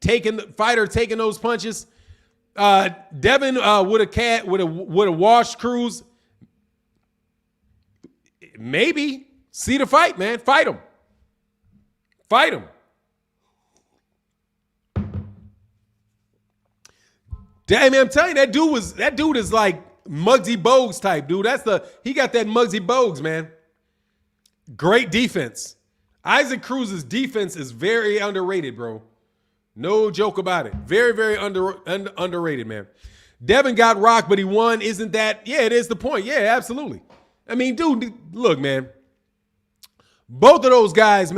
[SPEAKER 1] taking those punches? Devin would have washed Cruz. Maybe. See the fight, man. Fight him. Fight him. Damn, man, I'm telling you, that dude is like Muggsy Bogues type, dude. He got that Muggsy Bogues, man. Great defense. Isaac Cruz's defense is very underrated, bro. No joke about it. Very, very underrated, man. Devin got rocked, but he won. Isn't that? Yeah, it is the point. Yeah, absolutely. I mean, dude, look, man. Both of those guys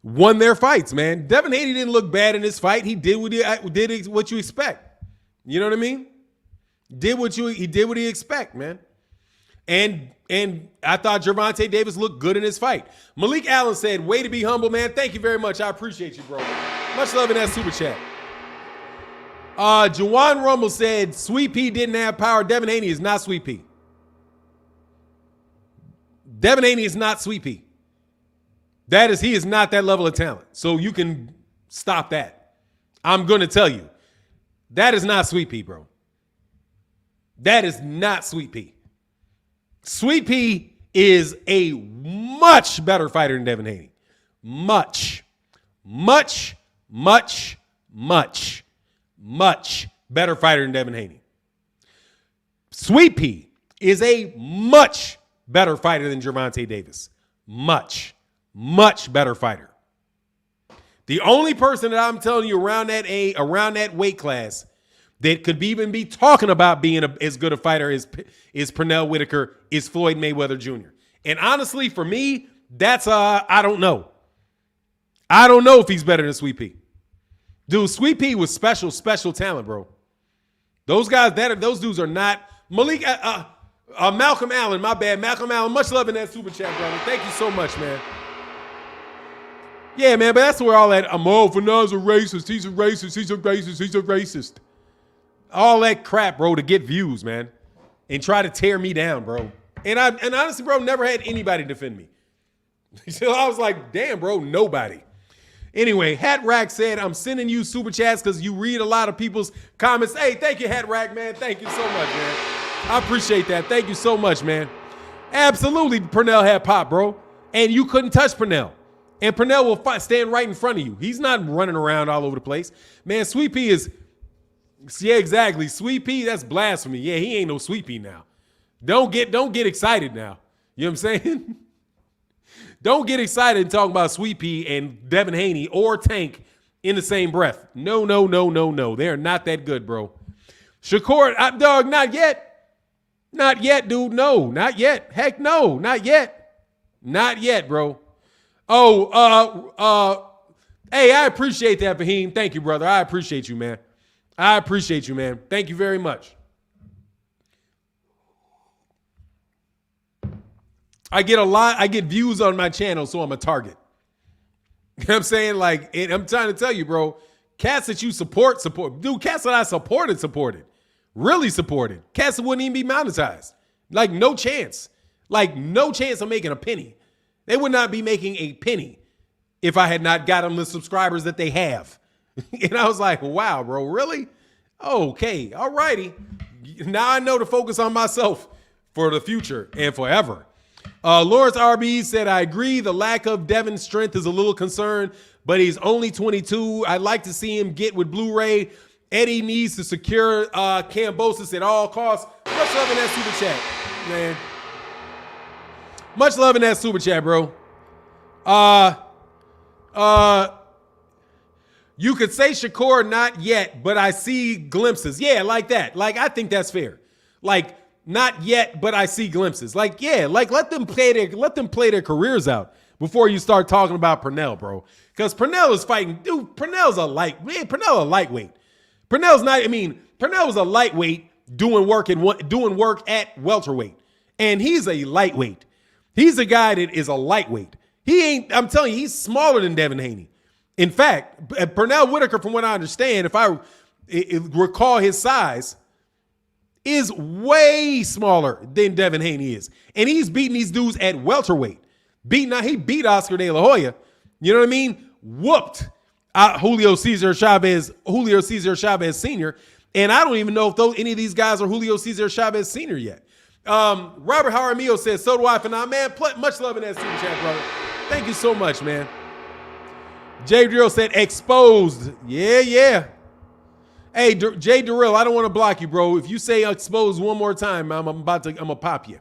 [SPEAKER 1] won their fights, man. Devin Haney didn't look bad in this fight. He did what you expect. You know what I mean? He did what he expect, man. And I thought Gervonta Davis looked good in his fight. Malik Allen said, way to be humble, man. Thank you very much. I appreciate you, bro. Much love in that super chat. Jawan Rumble said, Sweet Pea didn't have power. Devin Haney is not Sweet Pea. Devin Haney is not Sweet Pea. He is not that level of talent. So you can stop that. I'm going to tell you. That is not Sweet Pea, bro. That is not Sweet Pea. Sweet Pea is a much better fighter than Devin Haney. Much better fighter than Devin Haney. Sweet Pea is a much better fighter than Gervonta Davis. Much better fighter. The only person that I'm telling you around that weight class that could even be talking about being as good a fighter as Pernell Whitaker is Floyd Mayweather Jr. And honestly, for me, that's I don't know. I don't know if he's better than Sweet Pea. Dude, Sweet Pea was special talent, bro. Those guys, those dudes are not. Malik, Malcolm Allen, my bad. Malcolm Allen, much love in that super chat, brother. Thank you so much, man. Yeah, man, but that's where all that, Fernand's a racist. He's a racist. All that crap, bro, to get views, man. And try to tear me down, bro. And honestly, bro, never had anybody defend me. So I was like, damn, bro, nobody. Anyway, Hat Rack said, I'm sending you super chats because you read a lot of people's comments. Hey, thank you, Hat Rack, man. Thank you so much, man. I appreciate that. Thank you so much, man. Absolutely, Pernell had pop, bro. And you couldn't touch Pernell. And Pernell will stand right in front of you. He's not running around all over the place. Man, Sweet Pea is, yeah, exactly. Sweet Pea, that's blasphemy. Yeah, he ain't no Sweet Pea now. Don't get excited now. You know what I'm saying? Don't get excited and talk about Sweet Pea and Devin Haney or Tank in the same breath. No. They are not that good, bro. Shakur, dog, not yet. Not yet, dude. No, not yet. Heck no, not yet. Not yet, bro. Oh, hey, I appreciate that, Fahim. Thank you, brother. I appreciate you, man. Thank you very much. I get views on my channel, so I'm a target. You know what I'm saying? Like, I'm trying to tell you, bro, cats that you support. Dude, cats that I supported. Really supported. Cats that wouldn't even be monetized. Like, no chance. of making a penny. They would not be making a penny if I had not got them the subscribers that they have. And I was like, wow, bro, really? Okay, all righty. Now I know to focus on myself for the future and forever. Lawrence RB said, I agree. The lack of Devin's strength is a little concern, but he's only 22. I'd like to see him get with Blu-ray. Eddie needs to secure Cambosis at all costs. Much love in that super chat, man. Much love in that super chat, bro. You could say Shakur not yet, but I see glimpses. Yeah, like that. Like, I think that's fair. Like, not yet, but I see glimpses. Like, yeah, like let them play their careers out before you start talking about Pernell, bro. Because Pernell is fighting, dude. Pernell a lightweight. Pernell was a lightweight doing work at welterweight, and he's a lightweight. He's a guy that is a lightweight. I'm telling you, he's smaller than Devin Haney. In fact, Pernell Whitaker, from what I understand, if I recall his size, is way smaller than Devin Haney is. And he's beating these dudes at welterweight. He beat Oscar De La Hoya. You know what I mean? Whooped Julio Cesar Chavez Sr. And I don't even know if any of these guys are Julio Cesar Chavez Sr. yet. Robert Jaramillo says, so do I. Man, much love in that super chat, brother. Thank you so much, man. Jay Drill said, exposed. Yeah. Hey, Jay Durrell, I don't want to block you, bro. If you say exposed one more time, I'm gonna pop you.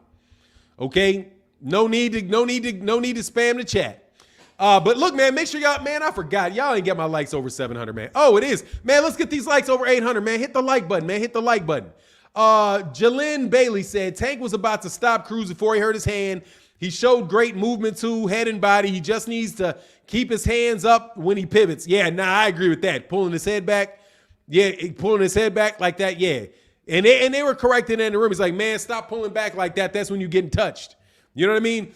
[SPEAKER 1] Okay? No need to spam the chat. But look, man, make sure y'all, man, I forgot. Y'all ain't get my likes over 700, man. Oh, it is. Man, let's get these likes over 800, man. Hit the like button, man. Hit the like button. Jalynn Bailey said, Tank was about to stop Cruz before he hurt his hand. He showed great movement too, head and body. He just needs to keep his hands up when he pivots. Yeah, I agree with that. Pulling his head back. Yeah, pulling his head back like that, yeah. And they were correcting in the room. He's like, man, stop pulling back like that. That's when you're getting touched. You know what I mean?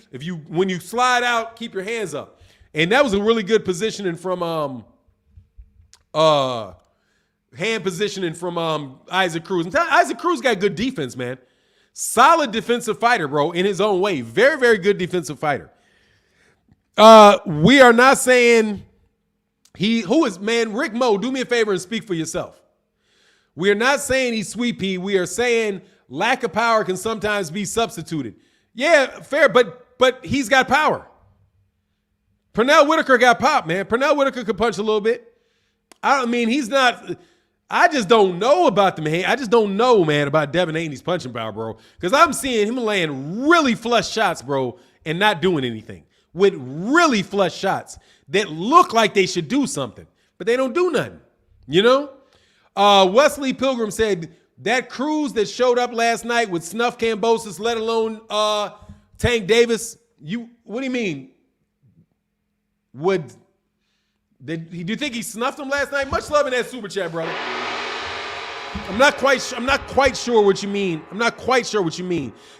[SPEAKER 1] When you slide out, keep your hands up. And that was a really good positioning from hand positioning from Isaac Cruz. And Isaac Cruz got good defense, man. Solid defensive fighter, bro, in his own way. Very, very good defensive fighter. We are not saying Rick Mo, do me a favor and speak for yourself. We are not saying he's Sweet Pea. We are saying lack of power can sometimes be substituted. Yeah, fair, but he's got power. Pernell Whitaker got pop, man. Pernell Whitaker could punch a little bit. He's not. I just don't know about man. I just don't know, man, about Devin Haney's punching power, bro. Because I'm seeing him laying really flush shots, bro, and not doing anything. With really flush shots that look like they should do something, but they don't do nothing. You know? Wesley Pilgrim said that Cruz that showed up last night with snuff Cambosis, let alone Tank Davis. What do you mean? Do you think he snuffed him last night? Much love in that super chat, brother. I'm not quite sure what you mean.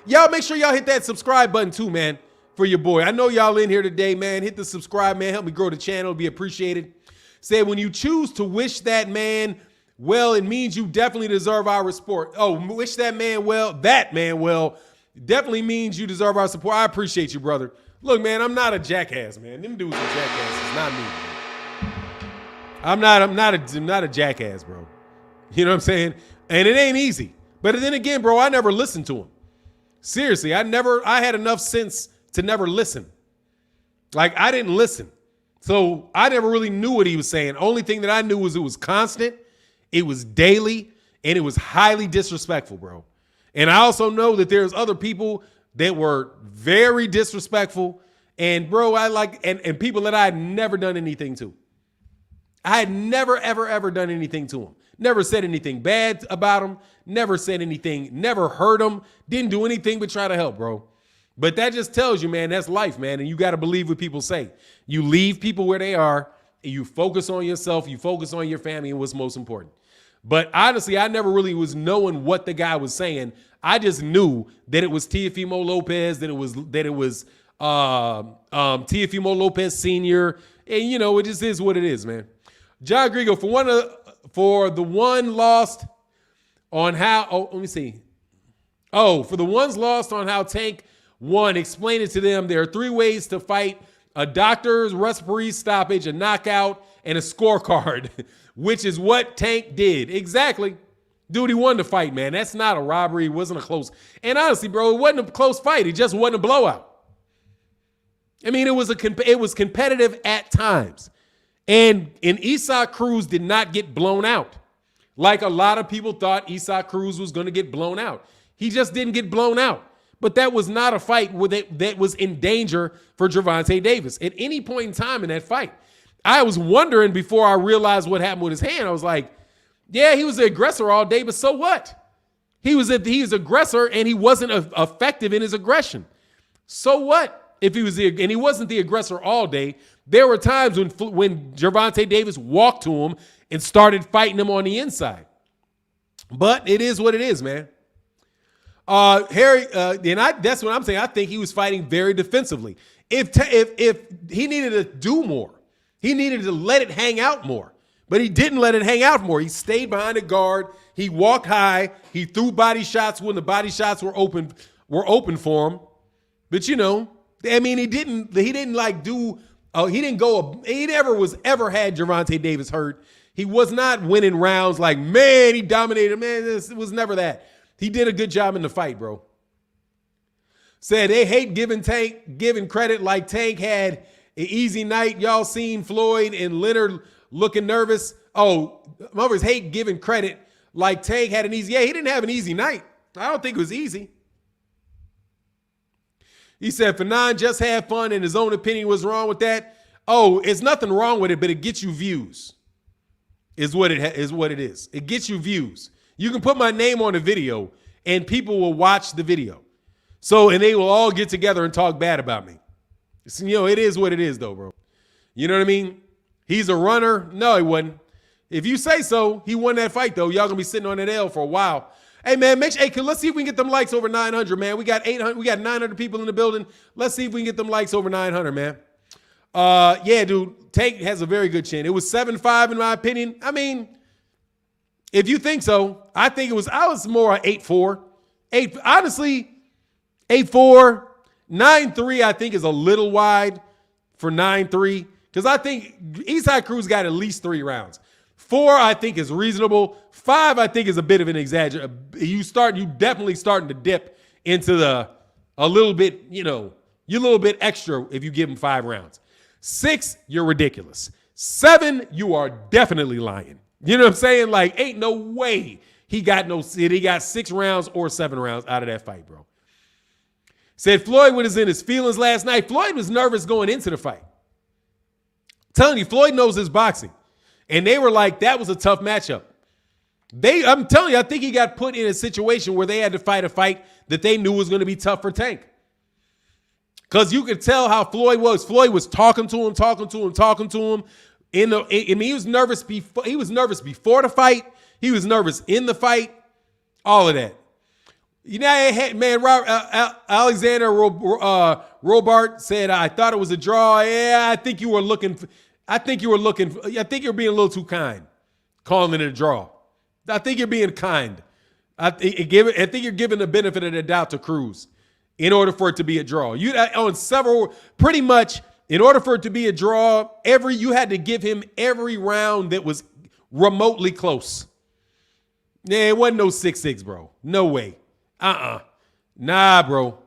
[SPEAKER 1] Y'all make sure y'all hit that subscribe button too, man, for your boy. I know y'all in here today, man. Hit the subscribe, man. Help me grow the channel. It'll be appreciated. Say when you choose to wish that man well, it means you definitely deserve our support. Oh, wish that man well. That man well definitely means you deserve our support. I appreciate you, brother. Look, man, I'm not a jackass, man. Them dudes are jackasses, not me. I'm not a jackass, bro. You know what I'm saying? And it ain't easy. But then again, bro, I never listened to him. Seriously, I had enough sense to never listen. Like, I didn't listen. So I never really knew what he was saying. Only thing that I knew was it was constant, it was daily, and it was highly disrespectful, bro. And I also know that there's other people that were very disrespectful. And bro, and people that I had never done anything to. I had never, ever, ever done anything to him. Never said anything bad about him. Never said anything, never hurt him. Didn't do anything but try to help, bro. But that just tells you, man, that's life, man. And you got to believe what people say. You leave people where they are and you focus on yourself. You focus on your family and what's most important. But honestly, I never really was knowing what the guy was saying. I just knew that it was Teofimo Lopez, that it was Teofimo Lopez Sr. And, you know, it just is what it is, man. John Grigo, for the one lost on how, let me see. For the ones lost on how Tank won, explain it to them. There are 3 ways to fight: a doctor's referee stoppage, a knockout, and a scorecard, which is what Tank did. Exactly. Dude, he won the fight, man. That's not a robbery. It wasn't a close. And honestly, bro, it wasn't a close fight. It just wasn't a blowout. I mean, it was competitive at times. And Isaac Cruz did not get blown out. Like a lot of people thought Isaac Cruz was going to get blown out. He just didn't get blown out. But that was not a fight that was in danger for Gervonta Davis at any point in time in that fight. I was wondering before I realized what happened with his hand. I was like, yeah, he was the aggressor all day, but so what? He was aggressor and he wasn't effective in his aggression. So what if he was and he wasn't the aggressor all day? There were times when Gervonta Davis walked to him and started fighting him on the inside. But it is what it is, man. Harry, that's what I'm saying. I think he was fighting very defensively. If he needed to do more, he needed to let it hang out more. But he didn't let it hang out more. He stayed behind the guard. He walked high. He threw body shots when the body shots were open for him. But he never had Gervonta Davis hurt. He was not winning rounds like, man, he dominated. Man, it was never that. He did a good job in the fight, bro. Said they hate giving credit like Tank had an easy night. Y'all seen Floyd and Leonard looking nervous. Oh, mothers hate giving credit like Tank had an easy. Yeah, he didn't have an easy night. I don't think it was easy. He said Fanon just had fun and his own opinion was wrong with that. Oh, it's nothing wrong with it, but it gets you views. Is what it is. It gets you views. You can put my name on a video and people will watch the video. And they will all get together and talk bad about me. It is what it is though, bro. You know what I mean? He's a runner. No, he wasn't. If you say so, he won that fight though. Y'all gonna be sitting on that L for a while. Hey man, let's see if we can get them likes over 900, man. We got 900 people in the building. Let's see if we can get them likes over 900, man. Yeah, dude, Tank has a very good chin. It was 7.5 in my opinion. I mean, if you think so, I was more 8.4. Honestly, 8.4. 9.3 I think is a little wide for 9.3 because I think Eastside Cruz got at least 3 rounds. 4 I think is reasonable. 5 I think is a bit of an exaggeration. You definitely starting to dip into a little bit, you're a little bit extra if you give him 5 rounds. 6, you're ridiculous. 7, you are definitely lying. You know what I'm saying? Like, ain't no way he got 6 rounds or 7 rounds out of that fight, bro. Said Floyd was in his feelings last night. Floyd was nervous going into the fight. Telling you, Floyd knows his boxing. And they were like, that was a tough matchup. I'm telling you, I think he got put in a situation where they had to fight a fight that they knew was going to be tough for Tank. Because you could tell how Floyd was. Floyd was talking to him. He was nervous before. He was nervous before the fight. He was nervous in the fight. All of that. Man, Alexander Robart said, I thought it was a draw. Yeah, I think you're being a little too kind, calling it a draw. I think you're being kind. I think you're giving the benefit of the doubt to Cruz in order for it to be a draw. Pretty much, in order for it to be a draw, you had to give him every round that was remotely close. Yeah, it wasn't no 6-6, bro. No way. Nah, bro.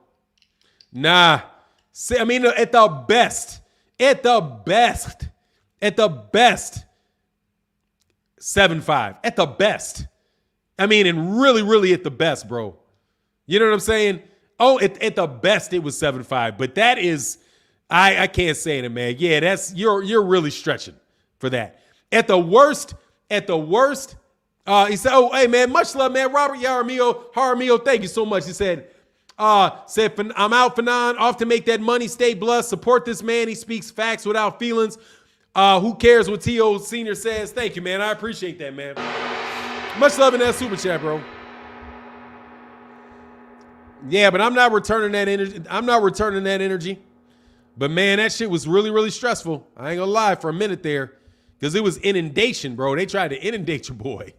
[SPEAKER 1] Nah. I mean, at the best, 7.5. At the best. I mean, and really, really at the best, bro. You know what I'm saying? Oh, at the best, it was 7.5. But that is, I can't say it, man. Yeah, you're really stretching for that. At the worst, he said, oh, hey, man, much love, man. Robert Jaramillo, thank you so much. He said, I'm out for off to make that money. Stay blessed. Support this man. He speaks facts without feelings. Who cares what T.O. Senior says? Thank you, man. I appreciate that, man. Much love in that super chat, bro. Yeah, but I'm not returning that energy. But, man, that shit was really, really stressful. I ain't gonna lie for a minute there because it was inundation, bro. They tried to inundate your boy.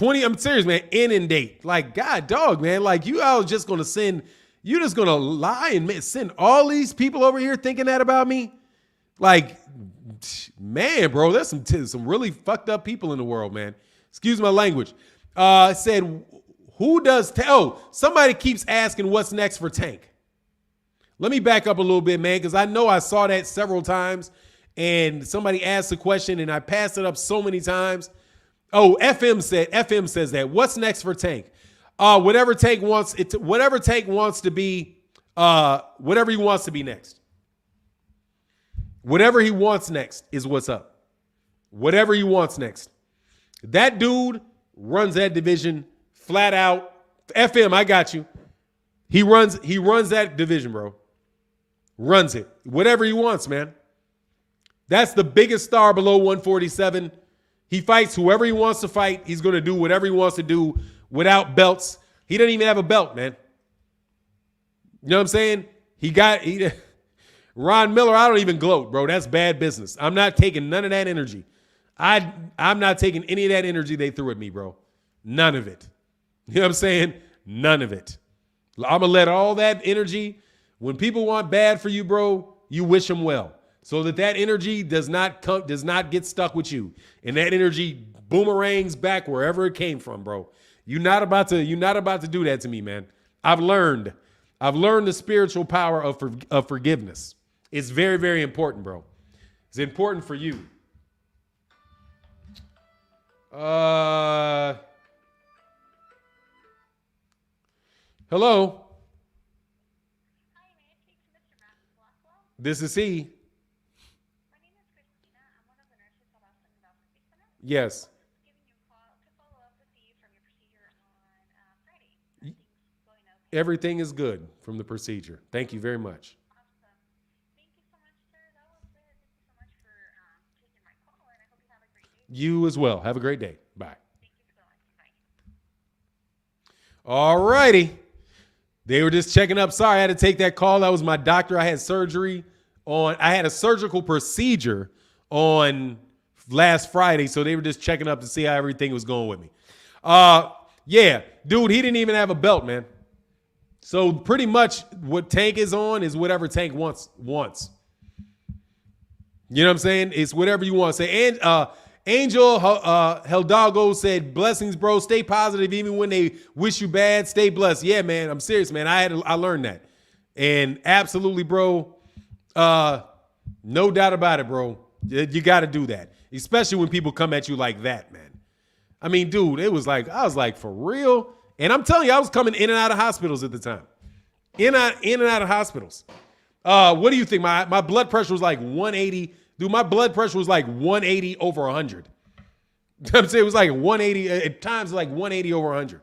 [SPEAKER 1] I'm serious, man. Inundate. Like, God, dog, man. Like, you all just going to you're just going to lie and send all these people over here thinking that about me? Like, man, bro, there's some really fucked up people in the world, man. Excuse my language. Said, who does, somebody keeps asking what's next for Tank. Let me back up a little bit, man, because I know I saw that several times and somebody asked a question and I passed it up so many times. Oh, FM says that. What's next for Tank? Whatever Tank wants to be, whatever he wants to be next. Whatever he wants next is what's up. Whatever he wants next. That dude runs that division flat out. FM, I got you. He runs that division, bro. Runs it. Whatever he wants, man. That's the biggest star below 147. He fights whoever he wants to fight. He's going to do whatever he wants to do without belts. He doesn't even have a belt, man. You know what I'm saying? Ron Miller, I don't even gloat, bro. That's bad business. I'm not taking none of that energy. I'm not taking any of that energy they threw at me, bro. None of it. You know what I'm saying? None of it. I'm going to let all that energy, when people want bad for you, bro, you wish them well. So that energy does not get stuck with you. And that energy boomerangs back wherever it came from, bro. You're not about to do that to me, man. I've learned the spiritual power of forgiveness. It's very, very important, bro. It's important for you. Hello?
[SPEAKER 2] Hi, may I speak to Mr. Blackwell?
[SPEAKER 1] This is he.
[SPEAKER 2] My name is Christina. I'm one of the nurses at Austin Development Center.
[SPEAKER 1] Yes.
[SPEAKER 2] I'm just giving you a call to follow up with you from your procedure on Friday. Everything's going okay?
[SPEAKER 1] Everything is good from the procedure. Thank you very much.
[SPEAKER 2] Awesome. Thank you so much, sir. That was it. Thank you so much for taking my call, and I hope you have a great day.
[SPEAKER 1] You as well. Have a great day. Bye.
[SPEAKER 2] Thank you so much. Bye.
[SPEAKER 1] All righty. They were just checking up. Sorry, I had to take that call. That was my doctor. I had a surgical procedure on last Friday. So they were just checking up to see how everything was going with me. Yeah, dude, he didn't even have a belt, man. So pretty much what Tank is on is whatever Tank wants. You know what I'm saying? It's whatever you want to say. And Angel Heldago said, blessings, bro. Stay positive even when they wish you bad. Stay blessed. Yeah, man. I'm serious, man. I learned that. And absolutely, bro. No doubt about it, bro. You got to do that. Especially when people come at you like that, man. I mean, dude, I was like, for real? And I'm telling you, I was coming in and out of hospitals at the time. In and out of hospitals. What do you think? My blood pressure was like 180. Dude, my blood pressure was like 180 over 100. I'm saying it was like 180, at times like 180 over 100.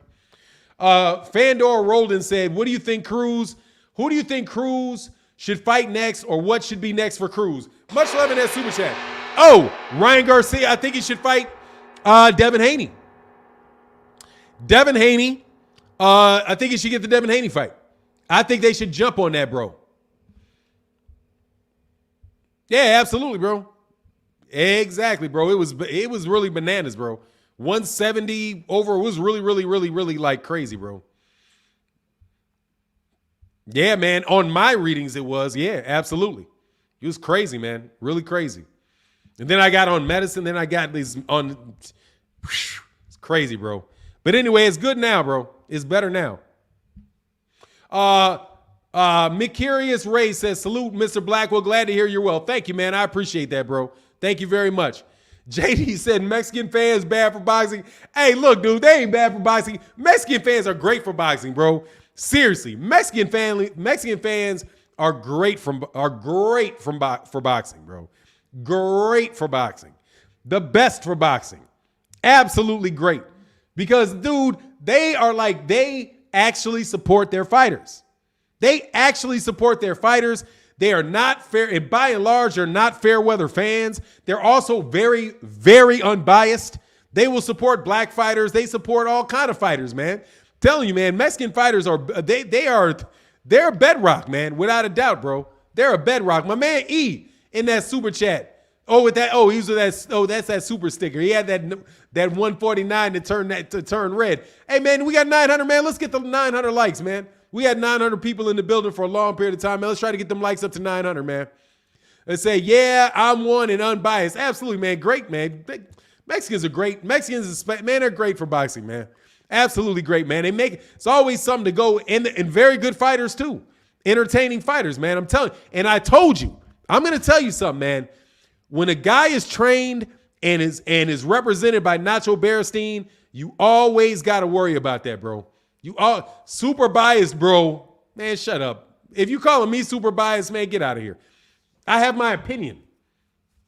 [SPEAKER 1] Fandor Roldan said, what do you think, Cruz? Who do you think Cruz should fight next, or what should be next for Cruz? Much love in that super chat. Oh, Ryan Garcia, I think he should fight Devin Haney. Devin Haney, I think he should get the Devin Haney fight. I think they should jump on that, bro. Yeah, absolutely, bro. Exactly, bro. It was really bananas, bro. 170 over was really like crazy, bro. Yeah, man. On my readings, it was. Yeah, absolutely. It was crazy, man. Really crazy. And then I got on medicine. Then I got these on. It's crazy, bro. But anyway, it's good now, bro. It's better now. Mercurius Ray says, salute, Mr. Blackwell. Glad to hear you're well. Thank you, man. I appreciate that, bro. Thank you very much. JD said, Mexican fans bad for boxing. Hey, look, dude, they ain't bad for boxing. Mexican fans are great for boxing, bro. Seriously, Mexican fans are great for boxing, bro. Great for boxing. The best for boxing. Absolutely great. Because, dude, they actually support their fighters. They actually support their fighters. They are not fair, and by and large, they're not fair weather fans. They're also very, very unbiased. They will support black fighters. They support all kind of fighters, man. Telling you, man, Mexican fighters they're a bedrock, man, without a doubt, bro. They're a bedrock. My man E in that super chat. That's that super sticker. He had that 149 to turn red. Hey, man, we got 900, man. Let's get the 900 likes, man. We had 900 people in the building for a long period of time, man. Let's try to get them likes up to 900, man. Let's say, yeah, I'm one and unbiased. Absolutely, man. Great, man. Mexicans are great. Man, they're great for boxing, man. Absolutely great, man. It's always something to go and very good fighters too. Entertaining fighters, man. I'm telling you. And I told you, I'm going to tell you something, man. When a guy is trained and is represented by Nacho Beristain, you always got to worry about that, bro. You are super biased, bro. Man, shut up. If you calling me super biased, man, get out of here. I have my opinion.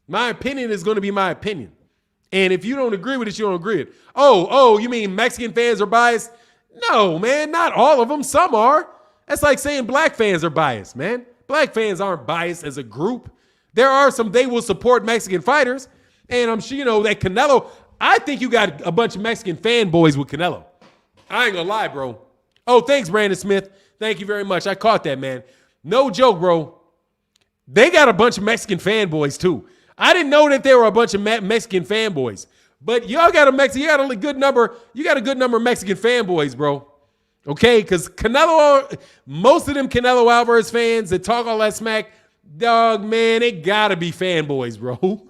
[SPEAKER 1] My opinion is going to be my opinion. And if you don't agree with it, you don't agree with it. Oh, you mean Mexican fans are biased? No, man, not all of them. Some are. That's like saying black fans are biased, man. Black fans aren't biased as a group. There are some, they will support Mexican fighters. And I'm sure, that Canelo, I think you got a bunch of Mexican fanboys with Canelo. I ain't gonna lie, bro. Oh, thanks, Brandon Smith. Thank you very much. I caught that, man. No joke, bro. They got a bunch of Mexican fanboys, too. I didn't know that there were a bunch of Mexican fanboys. But y'all got a good number. You got a good number of Mexican fanboys, bro. Okay, because most of them Canelo Alvarez fans that talk all that smack, dog, man, it gotta be fanboys, bro.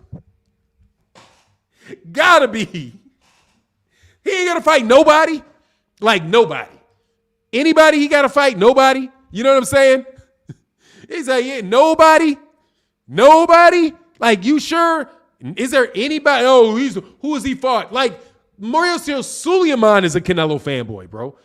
[SPEAKER 1] Gotta be. He ain't gonna fight nobody. Like nobody. Anybody he gotta fight? Nobody. You know what I'm saying? He's like, yeah, nobody. Nobody. Like, you sure? Is there anybody? Oh, who has he fought? Like, Mauricio Suleiman is a Canelo fanboy, bro.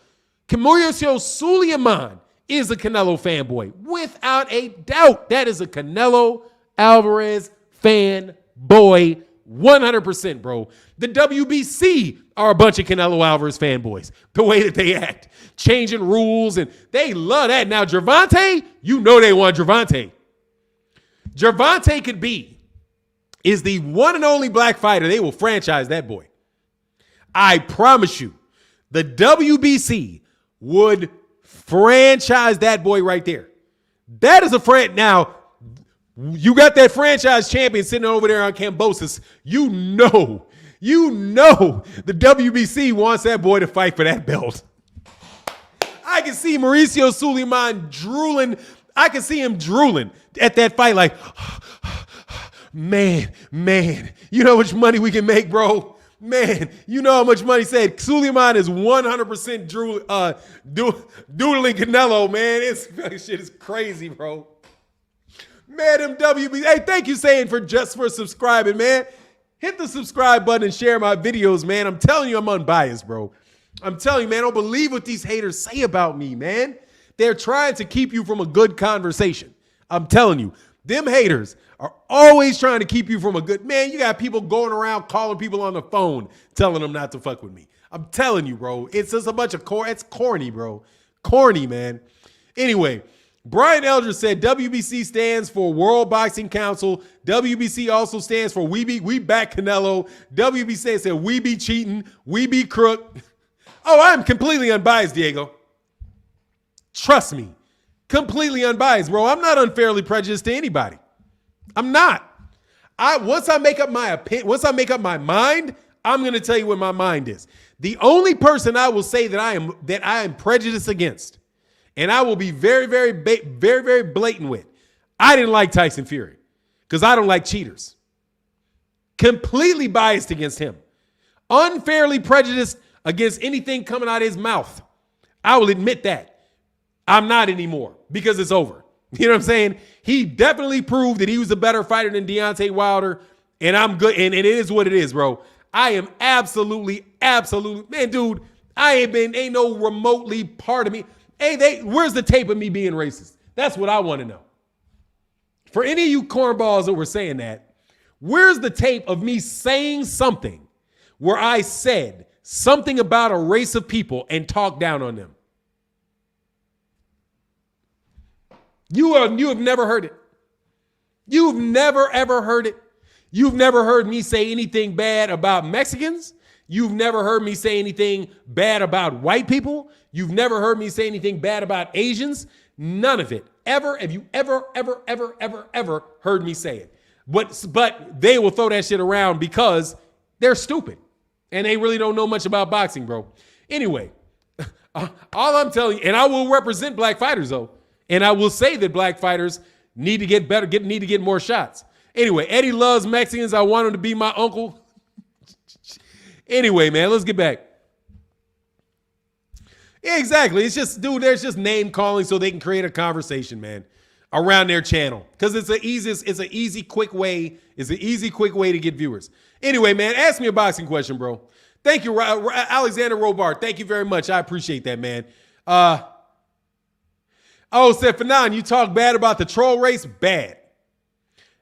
[SPEAKER 1] Mauricio Suleiman is a Canelo fanboy. Without a doubt, that is a Canelo Alvarez fanboy. 100%, bro. The WBC are a bunch of Canelo Alvarez fanboys. The way that they act, changing rules, and they love that. Now, Gervonta, they want Gervonta. Gervonta is the one and only black fighter. They will franchise that boy. I promise you, the WBC would franchise that boy right there. That is a friend. Now, you got that franchise champion sitting over there on Cambosis. You know the WBC wants that boy to fight for that belt. I can see Mauricio Suleiman drooling. I can see him drooling at that fight like, man, you know how much money we can make, bro? Man, you know how much money said. Suleiman is 100% doodling Canelo, man. This shit is crazy, bro. Man, them WB. Hey, thank you, Saying, for subscribing, man. Hit the subscribe button and share my videos, man. I'm telling you, I'm unbiased, bro. I'm telling you, man, I don't believe what these haters say about me, man. They're trying to keep you from a good conversation. I'm telling you, them haters are always trying to keep you from a good, man. You got people going around calling people on the phone, telling them not to fuck with me. I'm telling you, bro. It's just a bunch of it's corny, bro. Corny, man. Anyway, Brian Eldridge said WBC stands for World Boxing Council. WBC also stands for We Back Canelo. WBC said we be cheating, we be crook. Oh, I'm completely unbiased, Diego. Trust me. Completely unbiased, bro. I'm not unfairly prejudiced to anybody. I'm not. Once I make up my opinion, once I make up my mind, I'm going to tell you what my mind is. The only person I will say that I am prejudiced against, and I will be very, very, very, very blatant with, I didn't like Tyson Fury because I don't like cheaters. Completely biased against him. Unfairly prejudiced against anything coming out of his mouth. I will admit that. I'm not anymore because it's over. You know what I'm saying? He definitely proved that he was a better fighter than Deontay Wilder, and I'm good. And it is what it is, bro. I am absolutely, man, dude. Ain't no remotely part of me. Hey, where's the tape of me being racist? That's what I want to know. For any of you cornballs that were saying that, where's the tape of me saying something where I said something about a race of people and talked down on them? You have never heard it. You've never, ever heard it. You've never heard me say anything bad about Mexicans. You've never heard me say anything bad about white people. You've never heard me say anything bad about Asians. None of it. Ever. Have you ever heard me say it? But they will throw that shit around because they're stupid. And they really don't know much about boxing, bro. Anyway, all I'm telling you, and I will represent black fighters, though. And I will say that black fighters need to get better, need to get more shots. Anyway, Eddie loves Mexicans. I want him to be my uncle. Anyway, man, let's get back. Yeah, exactly. It's just, dude, there's just name calling so they can create a conversation, man, around their channel. Because it's an easy, quick way to get viewers. Anyway, man, ask me a boxing question, bro. Thank you, Alexander Robart. Thank you very much. I appreciate that, man. Said Fanon, you talk bad about the troll race? Bad.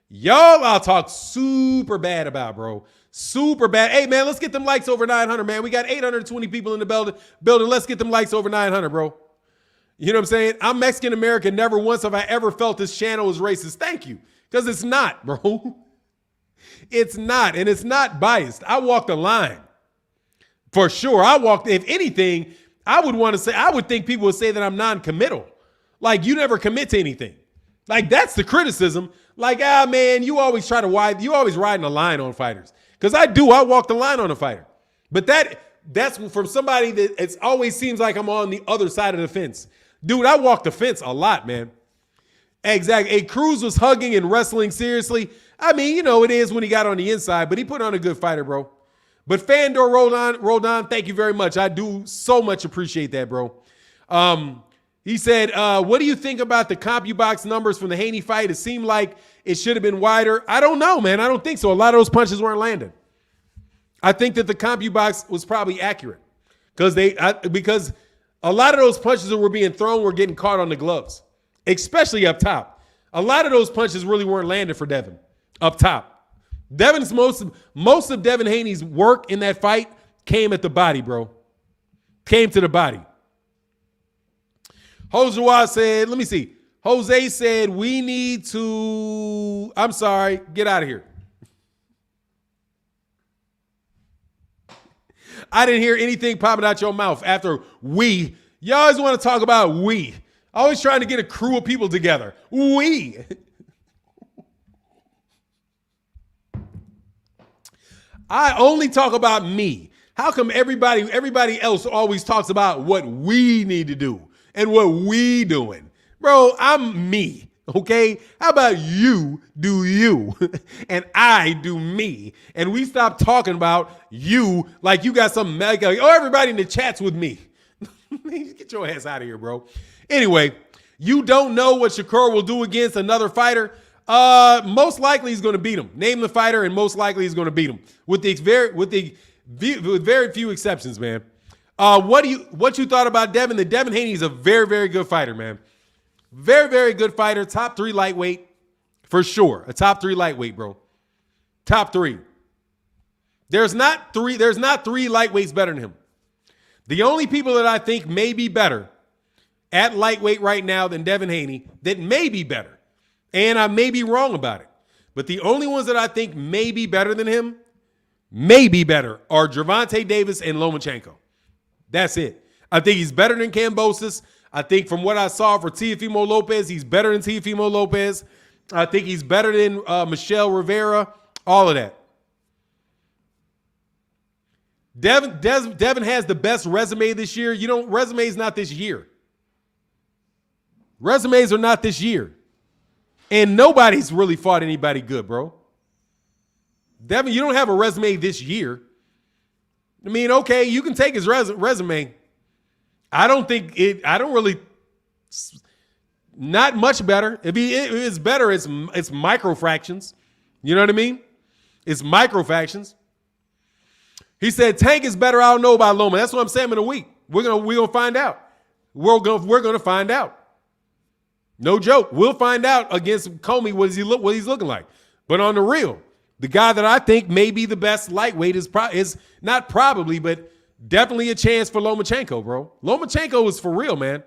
[SPEAKER 1] Y'all, I'll talk super bad about, bro. Super bad. Hey, man, let's get them likes over 900, man. We got 820 people in the building. Let's get them likes over 900, bro. You know what I'm saying? I'm Mexican American. Never once have I ever felt this channel was racist. Thank you. Because it's not, bro. It's not. And it's not biased. I walked the line. For sure. If anything, I would think people would say that I'm non-committal. Like, you never commit to anything. Like, that's the criticism. Like, man, you always riding a line on fighters. Because I walk the line on a fighter. But that's from somebody that it always seems like I'm on the other side of the fence. Dude, I walk the fence a lot, man. Exactly. Hey, Cruz was hugging and wrestling seriously. I mean, it is when he got on the inside, but he put on a good fighter, bro. But Fandor rolled on. Thank you very much. I do so much appreciate that, bro. He said, what do you think about the CompuBox numbers from the Haney fight? It seemed like it should have been wider. I don't know, man. I don't think so. A lot of those punches weren't landing. I think that the CompuBox was probably accurate because a lot of those punches that were being thrown were getting caught on the gloves, especially up top. A lot of those punches really weren't landing for Devin up top. Most of Devin Haney's work in that fight came at the body, bro. Came to the body. Jose said, let me see. Jose said, we need to, I'm sorry, get out of here. I didn't hear anything popping out your mouth after we. You always want to talk about we. Always trying to get a crew of people together. We. I only talk about me. How come everybody else always talks about what we need to do and what we doing? Bro, I'm me, okay? How about you do you and I do me? And we stop talking about you like you got something like, oh, everybody in the chat's with me. Get your ass out of here, bro. Anyway, you don't know what Shakur will do against another fighter. Most likely he's going to beat him. Name the fighter, and most likely he's going to beat him with very few exceptions, man. What you thought about Devin? The Devin Haney is a very, very good fighter, man. Very, very good fighter. Top 3 lightweight for sure. A top 3 lightweight, bro. Top 3. There's not three lightweights better than him. The only people that I think may be better at lightweight right now than Devin Haney, that may be better, and I may be wrong about it, but the only ones that I think may be better than him, may be better, are Gervonta Davis and Lomachenko. That's it. I think he's better than Kambosos. I think from what I saw for Teofimo Lopez, he's better than Teofimo Lopez. I think he's better than Michelle Rivera. All of that. Devin has the best resume this year. Resumes not this year. Resumes are not this year. And nobody's really fought anybody good, bro. Devin, you don't have a resume this year. I mean, okay, you can take his resume. Not much better. If it's better, it's micro fractions. You know what I mean? It's micro fractions. He said Tank is better. I don't know about Loma. That's what I'm saying in a week. We're gonna find out. We're gonna find out. No joke. We'll find out against Comey what he's looking like. But on the real, the guy that I think may be the best lightweight is not probably, but definitely a chance for Lomachenko, bro. Lomachenko is for real, man.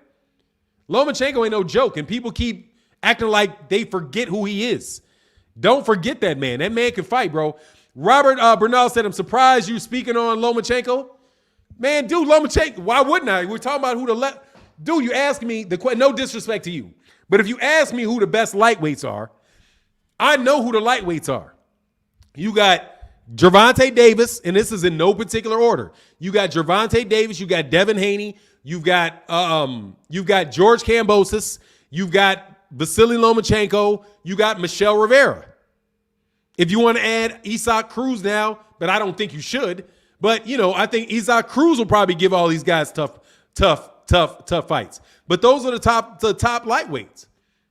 [SPEAKER 1] Lomachenko ain't no joke, and people keep acting like they forget who he is. Don't forget that man. That man can fight, bro. Robert Bernal said, I'm surprised you speaking on Lomachenko. Man, dude, Lomachenko, why wouldn't I? We're talking about who the left. Dude, you ask me the question, no disrespect to you, but if you ask me who the best lightweights are, I know who the lightweights are. You got Gervonta Davis, and this is in no particular order. You got Gervonta Davis, you got Devin Haney, you've got George Kambosos, you've got Vasily Lomachenko, you got Michelle Rivera. If you want to add Isaac Cruz now, but I don't think you should. But I think Isaac Cruz will probably give all these guys tough fights. But those are the top lightweights.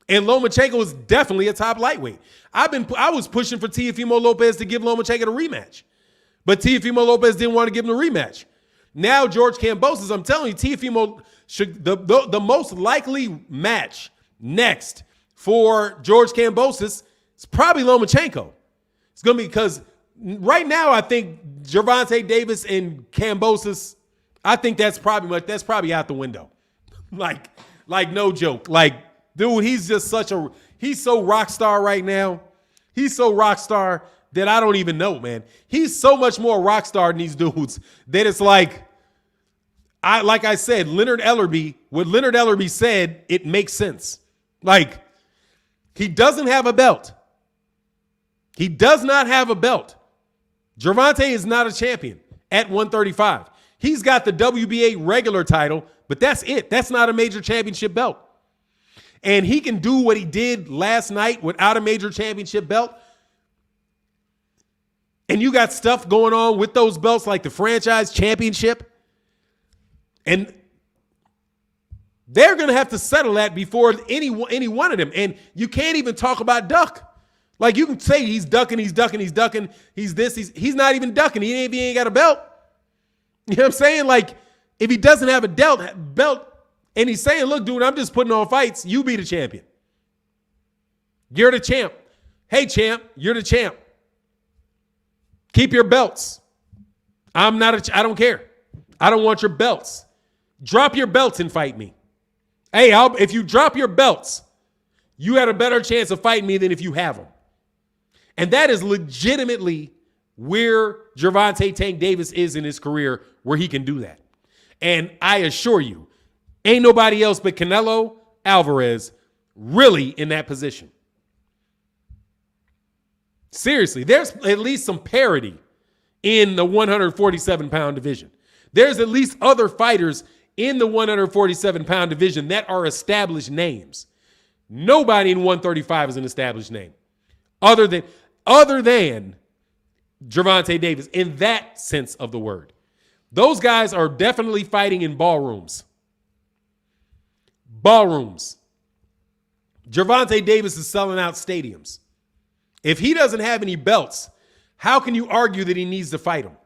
[SPEAKER 1] And Lomachenko is definitely a top lightweight. I was pushing for Teofimo Lopez to give Lomachenko a rematch, but Teofimo Lopez didn't want to give him a rematch. Now George Kambosos, I'm telling you, Teofimo should the most likely match next for George Kambosos is probably Lomachenko. It's gonna be because right now, I think Gervonta Davis and Kambosos, I think that's probably out the window. like no joke. Like, dude, he's just he's so rock star right now. He's so rock star that I don't even know, man. He's so much more rock star than these dudes that it's like I said, what Leonard Ellerby said, it makes sense. Like, he doesn't have a belt. He does not have a belt. Gervonta is not a champion at 135. He's got the WBA regular title, but that's it. That's not a major championship belt. And he can do what he did last night without a major championship belt. And you got stuff going on with those belts like the franchise championship. And they're going to have to settle that before any one of them. And you can't even talk about duck. Like, you can say he's ducking, he's this, he's not even ducking. He ain't got a belt. You know what I'm saying? Like, if he doesn't have a belt and he's saying, look, dude, I'm just putting on fights, you be the champion. You're the champ. Hey, champ, you're the champ. Keep your belts. I don't care. I don't want your belts. Drop your belts and fight me. Hey, if you drop your belts, you had a better chance of fighting me than if you have them. And that is legitimately where Gervonta Tank Davis is in his career, where he can do that. And I assure you, ain't nobody else but Canelo Alvarez really in that position. Seriously, there's at least some parity in the 147-pound division. There's at least other fighters in the 147-pound division that are established names. Nobody in 135 is an established name other than Gervonta Davis in that sense of the word. Those guys are definitely fighting in ballrooms. Ballrooms. Gervonta Davis is selling out stadiums. If he doesn't have any belts, how can you argue that he needs to fight him?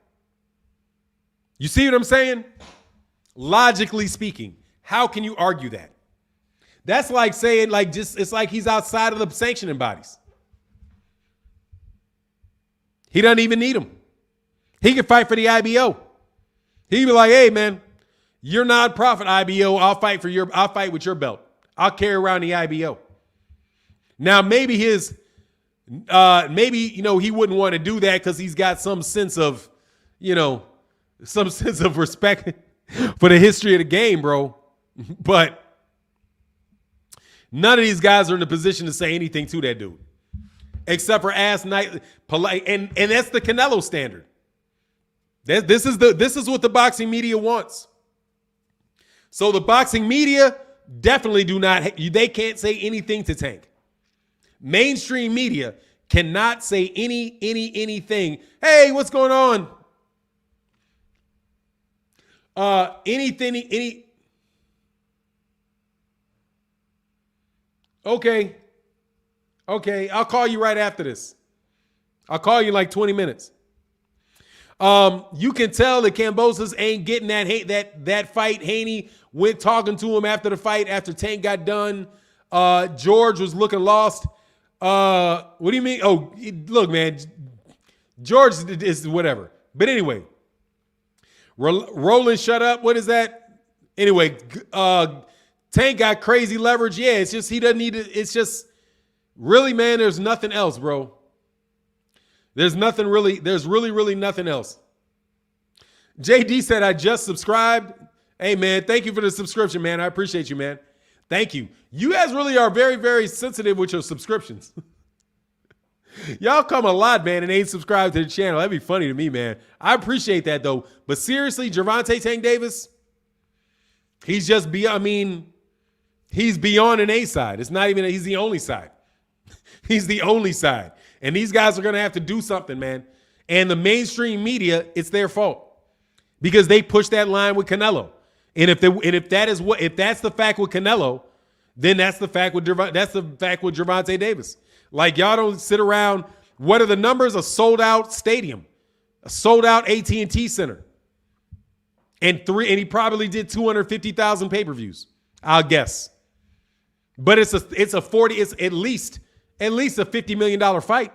[SPEAKER 1] You see what I'm saying? Logically speaking, how can you argue that? That's like saying, it's like he's outside of the sanctioning bodies. He doesn't even need them. He can fight for the IBO. He'd be like, hey, man, you're non-profit IBO. I'll fight with your belt. I'll carry around the IBO. Now, maybe he wouldn't want to do that because he's got some sense of respect for the history of the game, bro. But none of these guys are in a position to say anything to that dude, except for ass night, polite, and that's the Canelo standard. This is what the boxing media wants. So the boxing media definitely they can't say anything to Tank. Mainstream media cannot say anything. Hey, what's going on? Okay, I'll call you right after this. I'll call you in like 20 minutes. You can tell that Kambosos ain't getting that fight. Haney went talking to him after the fight, after Tank got done. George was looking lost. What do you mean? Oh, look, man, George is whatever. But anyway, Roland, shut up. What is that? Anyway, Tank got crazy leverage. Yeah, it's just he doesn't need it. It's just really, man, there's nothing else, bro. There's really nothing else. JD said, I just subscribed. Hey, man, thank you for the subscription, man. I appreciate you, man. Thank you. You guys really are very, very sensitive with your subscriptions. Y'all come a lot, man, and ain't subscribed to the channel. That'd be funny to me, man. I appreciate that, though. But seriously, Gervonta Tank Davis, he's just he's beyond an A side. It's not even, he's the only side. He's the only side. And these guys are going to have to do something, man. And the mainstream media, it's their fault because they push that line with Canelo. And if that's the fact with Canelo, then that's the fact with Gervonta Davis. Like, y'all don't sit around. What are the numbers? A sold out stadium, a sold out AT&T Center, and he probably did 250,000 pay-per-views, I'll guess. But it's at least a $50 million fight.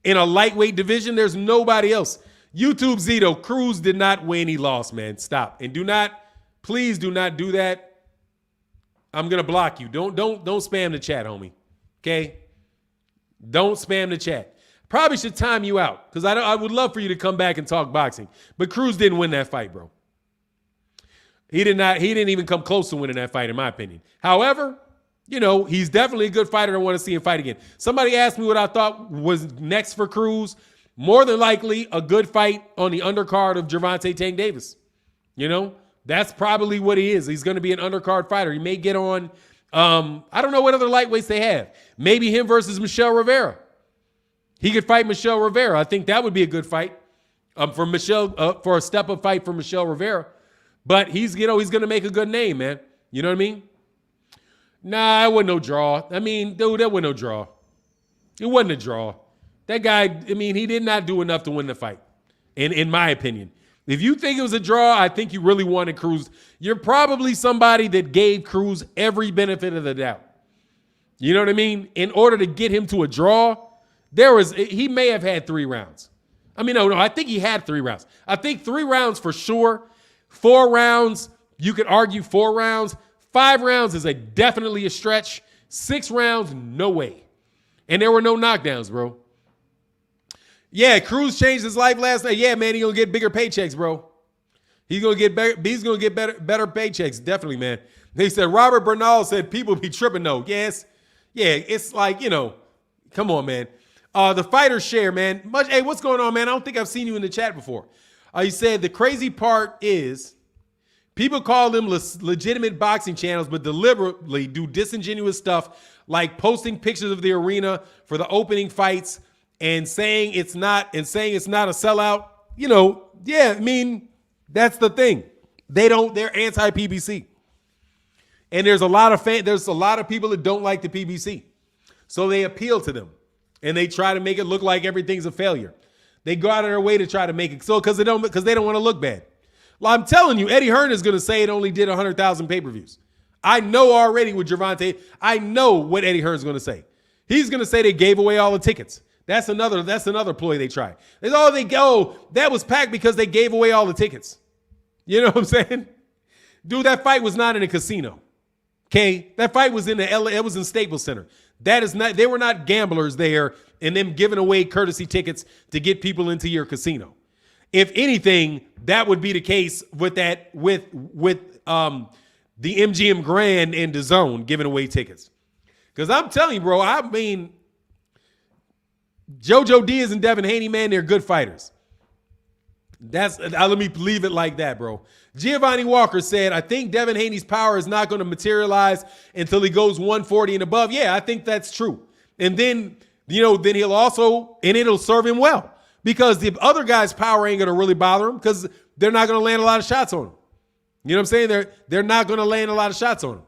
[SPEAKER 1] in a lightweight division. There's nobody else. YouTube Zito, Cruz did not win. He lost, man. Stop. And please do not do that. I'm going to block you. Don't spam the chat, homie. Okay? Don't spam the chat. Probably should time you out because I would love for you to come back and talk boxing. But Cruz didn't win that fight, bro. He didn't even come close to winning that fight, in my opinion. However, he's definitely a good fighter. I want to see him fight again. Somebody asked me what I thought was next for Cruz. More than likely, a good fight on the undercard of Gervonta Tank Davis. That's probably what he is. He's going to be an undercard fighter. He may get on, I don't know what other lightweights they have. Maybe him versus Michelle Rivera. He could fight Michelle Rivera. I think that would be a good fight for a step-up fight for Michelle Rivera. But he's going to make a good name, man. You know what I mean? Nah, it wasn't no draw. I mean, dude, that wasn't no draw. It wasn't a draw. That guy, he did not do enough to win the fight, in my opinion. If you think it was a draw, I think you really wanted Cruz. You're probably somebody that gave Cruz every benefit of the doubt. You know what I mean? In order to get him to a draw, he may have had 3 rounds. No, I think he had 3 rounds. I think 3 rounds for sure. 4 rounds, you could argue 4 rounds. 5 rounds is definitely a stretch. 6 rounds, no way. And there were no knockdowns, bro. Yeah, Cruz changed his life last night. Yeah, man, he's gonna get bigger paychecks, bro. He's gonna get better. He's gonna get better paychecks, definitely, man. They said Robert Bernal said people be tripping though. Yes, yeah, it's like come on, man. The fighter share, man. Hey, what's going on, man? I don't think I've seen you in the chat before. He said the crazy part is people call them legitimate boxing channels, but deliberately do disingenuous stuff like posting pictures of the arena for the opening fights and saying it's not a sellout. Yeah, that's the thing. They're anti-PBC. And there's a lot of people that don't like the PBC. So they appeal to them and they try to make it look like everything's a failure. They go out of their way to try to make it so because they don't want to look bad. Well, I'm telling you, Eddie Hearn is going to say it only did 100,000 pay-per-views. I know already with Gervonta. I know what Eddie Hearn is going to say. He's going to say they gave away all the tickets. That's another ploy they try. That was packed because they gave away all the tickets. You know what I'm saying? Dude, that fight was not in a casino. Okay? That fight was in it was in Staples Center. They were not gamblers there and them giving away courtesy tickets to get people into your casino. If anything, that would be the case with the MGM Grand and the Zone giving away tickets. Because I'm telling you, bro, JoJo Diaz and Devin Haney, man, they're good fighters. Let me leave it like that, bro. Giovanni Walker said, I think Devin Haney's power is not going to materialize until he goes 140 and above. Yeah, I think that's true. And then, then it'll serve him well because the other guy's power ain't going to really bother him because they're not going to land a lot of shots on him. You know what I'm saying? They're not going to land a lot of shots on him.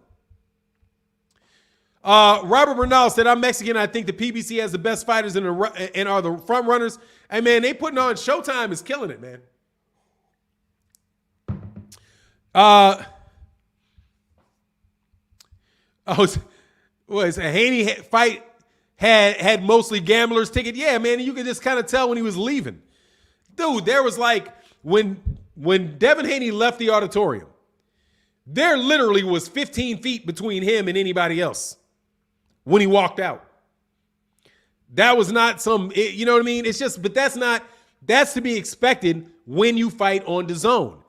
[SPEAKER 1] Robert Bernal said, I'm Mexican. I think the PBC has the best fighters and are the front runners. Hey, man, they putting on Showtime is killing it, man. Was a Haney fight had mostly gamblers ticket? Yeah, man, you could just kind of tell when he was leaving. Dude, there was like when Devin Haney left the auditorium, there literally was 15 feet between him and anybody else when he walked out. That was not you know what I mean? It's just, but that's to be expected when you fight on the Zone.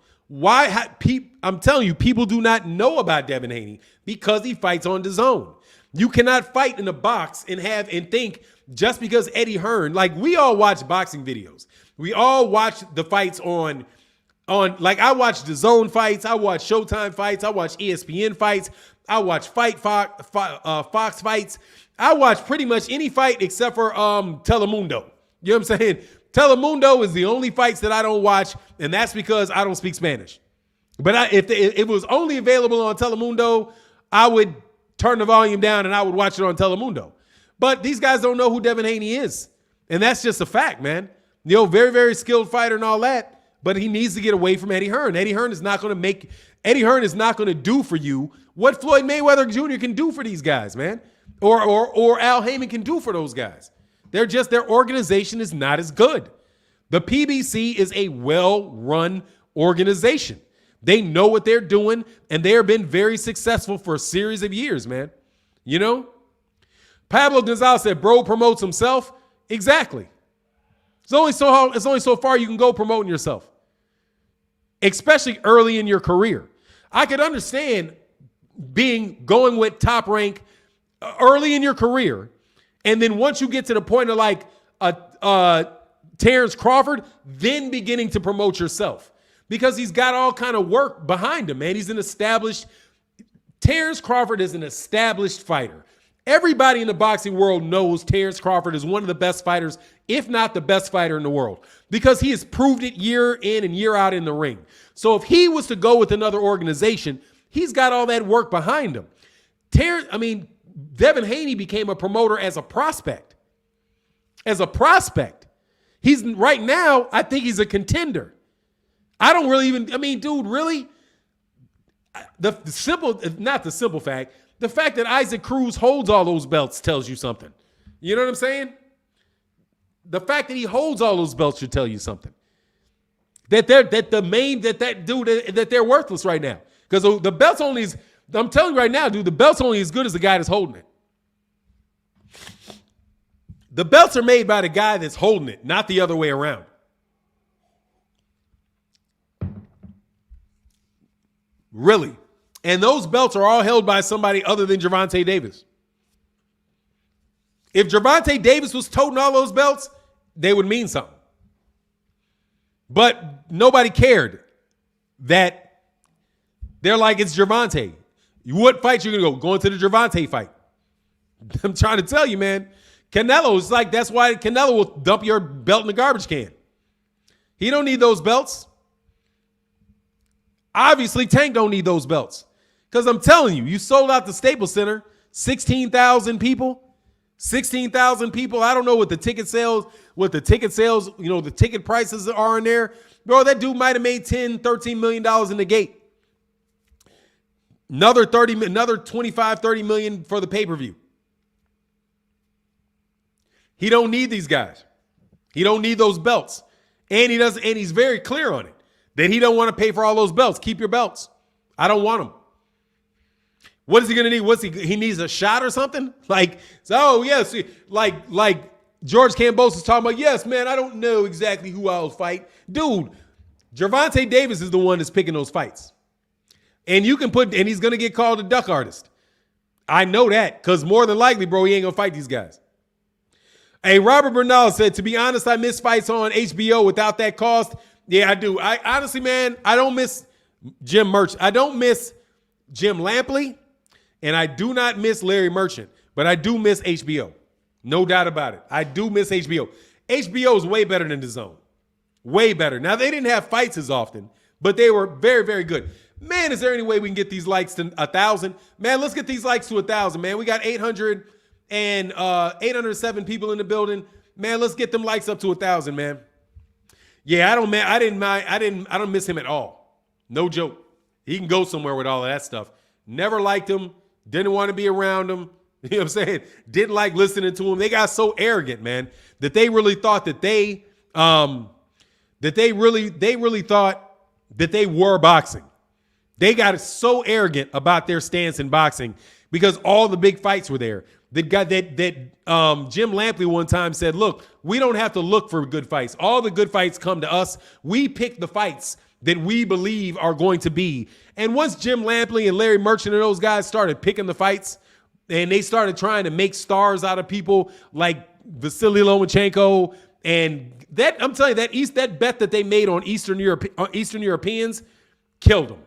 [SPEAKER 1] I'm telling you, people do not know about Devin Haney because he fights on the Zone. You cannot fight in a box and think just because Eddie Hearn, like we all watch boxing videos. We all watch the fights on like I watch the Zone fights, I watch Showtime fights, I watch ESPN fights, I watch Fox fights. I watch pretty much any fight except for Telemundo. You know what I'm saying? Telemundo is the only fights that I don't watch, and that's because I don't speak Spanish. But if it was only available on Telemundo, I would turn the volume down and I would watch it on Telemundo. But these guys don't know who Devin Haney is. And that's just a fact, man. Very, very skilled fighter and all that. But he needs to get away from Eddie Hearn. Eddie Hearn is not going to do for you what Floyd Mayweather Jr. can do for these guys, man. Or Al Heyman can do for those guys. Their organization is not as good. The PBC is a well-run organization. They know what they're doing, and they have been very successful for a series of years, man. You know? Pablo Gonzalez said, bro promotes himself. Exactly. It's only so far you can go promoting yourself, especially early in your career. I could understand going with Top Rank early in your career, and then once you get to the point of like Terrence Crawford, then beginning to promote yourself, because he's got all kind of work behind him, man. Terrence Crawford is an established fighter. Everybody in the boxing world knows Terrence Crawford is one of the best fighters, if not the best fighter in the world, because he has proved it year in and year out in the ring. So if he was to go with another organization, he's got all that work behind him. Devin Haney became a promoter as a prospect. He's right now, I think he's a contender. I don't really dude, really? The fact that Isaac Cruz holds all those belts tells you something. You know what I'm saying? The fact that he holds all those belts should tell you something. That they're worthless right now. Because the belt's only, I'm telling you right now, dude, the belt's only as good as the guy that's holding it. The belts are made by the guy that's holding it, not the other way around. Really. And those belts are all held by somebody other than Gervonta Davis. If Gervonta Davis was toting all those belts, they would mean something. But nobody cared that they're like, it's Gervonta. What fight you going to go? Going to the Gervonta fight. I'm trying to tell you, man. Canelo's like, that's why Canelo will dump your belt in the garbage can. He don't need those belts. Obviously, Tank don't need those belts. Because I'm telling you, you sold out the Staples Center, 16,000 people. 16,000 people. I don't know what the ticket sales, the ticket prices are in there. Bro, that dude might have made $10, $13 million in the gate. Another 25, 30 million for the pay-per-view. He don't need these guys. He don't need those belts. And he's very clear on it. That he don't want to pay for all those belts. Keep your belts. I don't want them. What is he going to need? He needs a shot or something? Like George Campos is talking about, yes, man, I don't know exactly who I'll fight. Dude, Gervonta Davis is the one that's picking those fights. And he's going to get called a duck artist. I know that, because more than likely, bro, he ain't going to fight these guys. Hey, Robert Bernal said, to be honest, I miss fights on HBO without that cost. Yeah, I do. I honestly, man, I don't miss Jim Merchant. I don't miss Jim Lampley, and I do not miss Larry Merchant, but I do miss HBO. No doubt about it. I do miss HBO. HBO is way better than DAZN. Way better. Now, they didn't have fights as often, but they were very, very good. Man, is there any way we can get these likes to 1,000? Man, let's get these likes to 1,000, man. We got 807 people in the building. Man, let's get them likes up to 1,000, man. Yeah, I don't miss him at all. No joke. He can go somewhere with all of that stuff. Never liked him. Didn't want to be around him. You know what I'm saying? Didn't like listening to him. They got so arrogant, man, that they really thought that they really thought that they were boxing. They got so arrogant about their stance in boxing because all the big fights were there. Jim Lampley one time said, look, we don't have to look for good fights. All the good fights come to us. We pick the fights that we believe are going to be. And once Jim Lampley and Larry Merchant and those guys started picking the fights and they started trying to make stars out of people like Vasily Lomachenko, and that, I'm telling you, that bet that they made on Eastern Europeans killed them.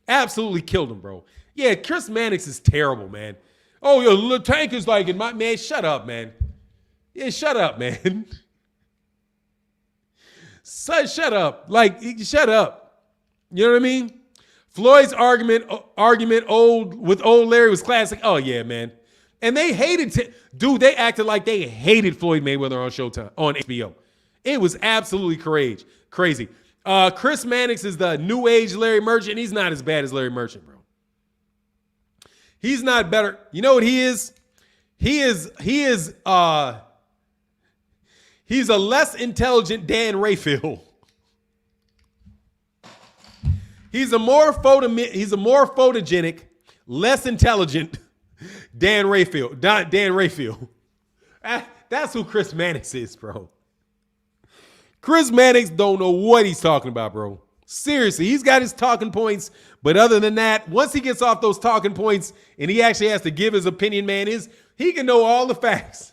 [SPEAKER 1] Absolutely killed them, bro. Yeah, Chris Mannix is terrible, man. Oh, your Tank is like, man, shut up, man. Yeah, shut up, man. Shut up. Like, shut up. You know what I mean? Floyd's argument with old Larry was classic. Oh, yeah, man. And they hated, dude, they acted like they hated Floyd Mayweather on Showtime, on HBO. It was absolutely crazy. Chris Mannix is the new age Larry Merchant. He's not as bad as Larry Merchant, bro. He's not better. You know what he is? He is He's a less intelligent Dan Rayfield. He's a more photogenic, less intelligent Dan Rayfield. Dan Rayfield. That's who Chris Mannix is, bro. Chris Mannix don't know what he's talking about, bro. Seriously, he's got his talking points, but other than that, once he gets off those talking points and he actually has to give his opinion, man, he can know all the facts.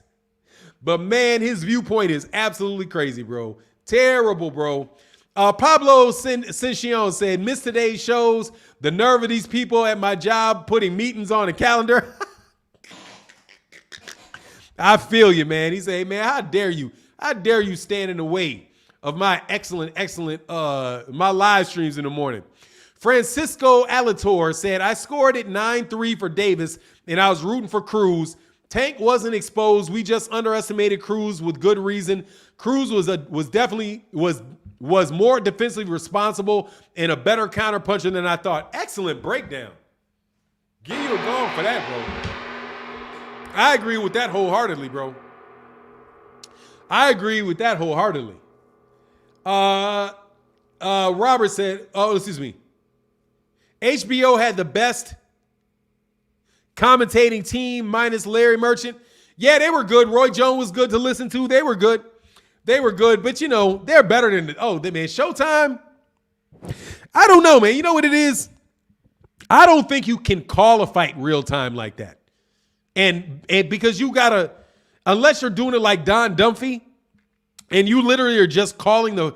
[SPEAKER 1] But man, his viewpoint is absolutely crazy, bro. Terrible, bro. Pablo Cincion said, "Missed today's shows. The nerve of these people at my job putting meetings on a calendar." I feel you, man. He said, "Hey, man, how dare you? How dare you stand in the way of my excellent, my live streams in the morning?" Francisco Alator said, "I scored at 9-3 for Davis, and I was rooting for Cruz. Tank wasn't exposed. We just underestimated Cruz with good reason. Cruz was more defensively responsible and a better counterpuncher than I thought." Excellent breakdown. Give you a gong for that, bro. I agree with that wholeheartedly, bro. I agree with that wholeheartedly. Robert said, HBO had the best commentating team minus Larry Merchant. Yeah, they were good. Roy Jones was good to listen to. They were good. But you know, they're better than Showtime. I don't know, man. You know what it is? I don't think you can call a fight real time like that. And because you gotta, unless you're doing it like Don Dumphy, and you literally are just calling the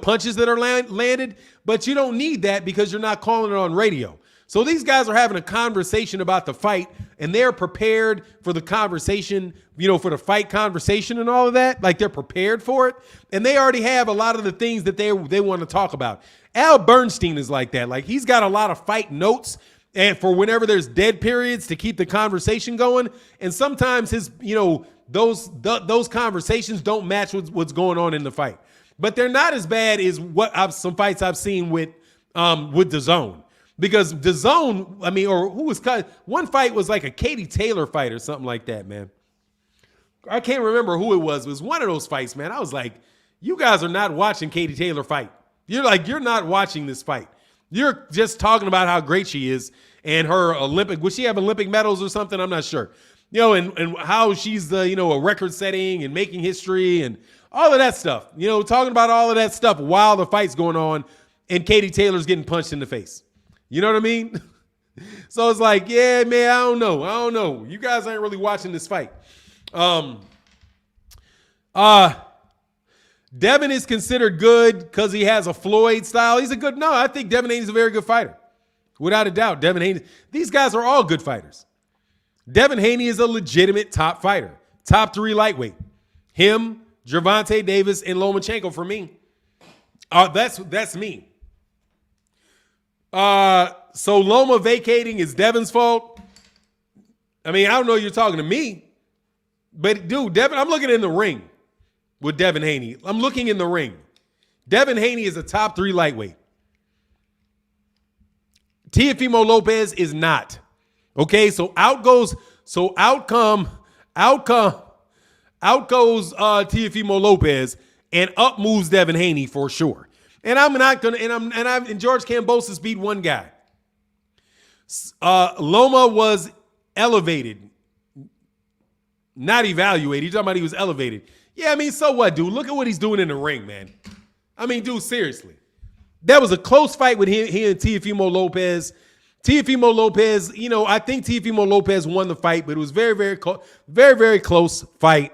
[SPEAKER 1] punches that are landed, but you don't need that because you're not calling it on radio. So these guys are having a conversation about the fight, and they're prepared for the conversation, for the fight conversation and all of that. Like, they're prepared for it, and they already have a lot of the things that they want to talk about. Al Bernstein is like that. Like, he's got a lot of fight notes, and for whenever there's dead periods to keep the conversation going. And sometimes his, those conversations don't match with what's going on in the fight. But they're not as bad as some fights I've seen with DAZN. Because DAZN, one fight was like a Katie Taylor fight or something like that, man. I can't remember who it was. It was one of those fights, man. I was like, you guys are not watching Katie Taylor fight. You're not watching this fight. You're just talking about how great she is and her Olympic. Would she have Olympic medals or something? I'm not sure. And how she's a record setting and making history and all of that stuff. Talking about all of that stuff while the fight's going on and Katie Taylor's getting punched in the face. You know what I mean? So it's like, yeah, man, I don't know. You guys ain't really watching this fight. Devin is considered good because he has a Floyd style. I think Devin Haney's a very good fighter. Without a doubt, Devin Haney. These guys are all good fighters. Devin Haney is a legitimate top fighter. Top 3 lightweight. Him, Gervonta Davis, and Lomachenko for me. That's me. So Loma vacating is Devin's fault. I don't know you're talking to me. But dude, Devin, I'm looking in the ring with Devin Haney. I'm looking in the ring. Devin Haney is a top 3 lightweight. Teofimo Lopez is not. Okay, so out goes Teofimo Teofimo Lopez, and up moves Devin Haney for sure. And I'm not gonna. And George Kambosos beat one guy. Loma was elevated, not evaluated. You're talking about he was elevated. Yeah, so what, dude? Look at what he's doing in the ring, man. Dude, seriously. That was a close fight with him and Teofimo Lopez. Teofimo Lopez, I think Teofimo Lopez won the fight, but it was very, very, very, very close fight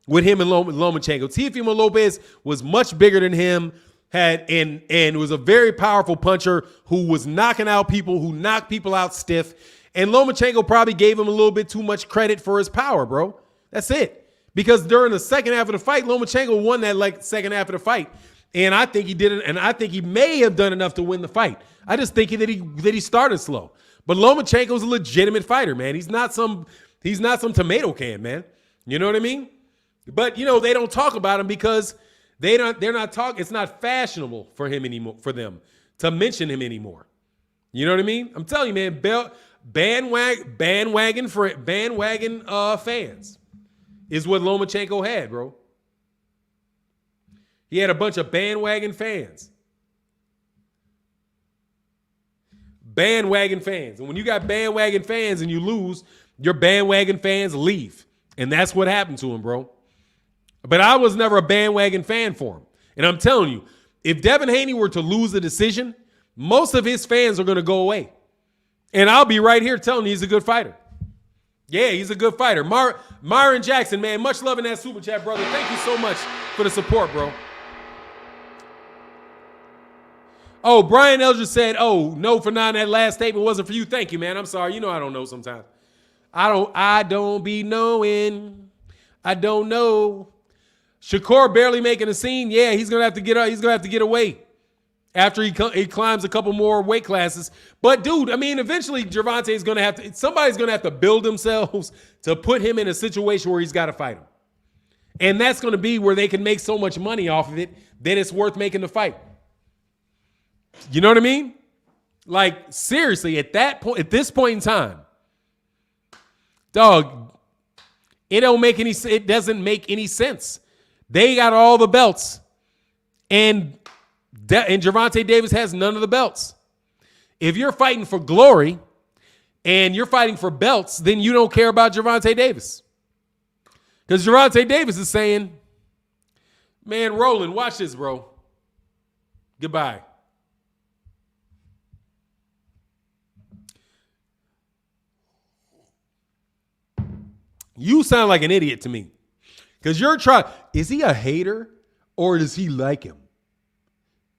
[SPEAKER 1] with him and Lomachenko. Teofimo Lopez was much bigger than him, and was a very powerful puncher who was knocking out people, who knocked people out stiff. And Lomachenko probably gave him a little bit too much credit for his power, bro. That's it. Because during the second half of the fight, Lomachenko won that second half of the fight. And I think he did it, and I think he may have done enough to win the fight. I just think that he started slow. But Lomachenko's a legitimate fighter, man. He's not some tomato can, man. You know what I mean? But they don't talk about him because they're not talking. It's not fashionable for him anymore, for them to mention him anymore. You know what I mean? I'm telling you, man. Bandwagon fans is what Lomachenko had, bro. He had a bunch of bandwagon fans. Bandwagon fans. And when you got bandwagon fans and you lose, your bandwagon fans leave. And that's what happened to him, bro. But I was never a bandwagon fan for him. And I'm telling you, if Devin Haney were to lose the decision, most of his fans are going to go away. And I'll be right here telling you he's a good fighter. Yeah, he's a good fighter. Myron Jackson, man, much love in that super chat, brother. Thank you so much for the support, bro. Oh, Brian Eldridge said, oh, no for nine. That last statement wasn't for you. Thank you, man. I'm sorry. You know I don't know sometimes. I don't be knowing. I don't know. Shakur barely making a scene. Yeah, he's gonna have to get up. He's gonna have to get away after he climbs a couple more weight classes. But dude, I mean, eventually Gervonta is gonna have to. Somebody's gonna have to build themselves to put him in a situation where he's got to fight him, and that's gonna be where they can make so much money off of it that it's worth making the fight. You know what I mean? Like seriously, at this point in time, dog, it doesn't make any sense. They got all the belts, and Gervonta Davis has none of the belts. If you're fighting for glory and you're fighting for belts, then you don't care about Gervonta Davis. Because Gervonta Davis is saying, man, Roland, watch this, bro. Goodbye. You sound like an idiot to me. Because you're trying, is he a hater or does he like him?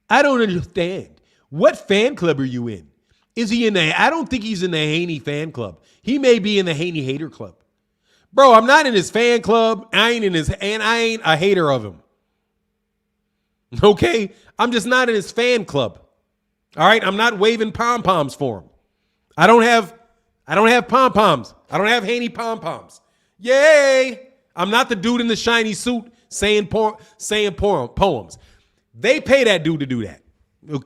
[SPEAKER 1] I don't understand. What fan club are you in? Is he in I don't think he's in the Haney fan club. He may be in the Haney hater club. Bro, I'm not in his fan club. I ain't a hater of him. Okay? I'm just not in his fan club. All right? I'm not waving pom-poms for him. I don't have pom-poms. I don't have Haney pom-poms. Yay! I'm not the dude in the shiny suit saying poems. They pay that dude to do that.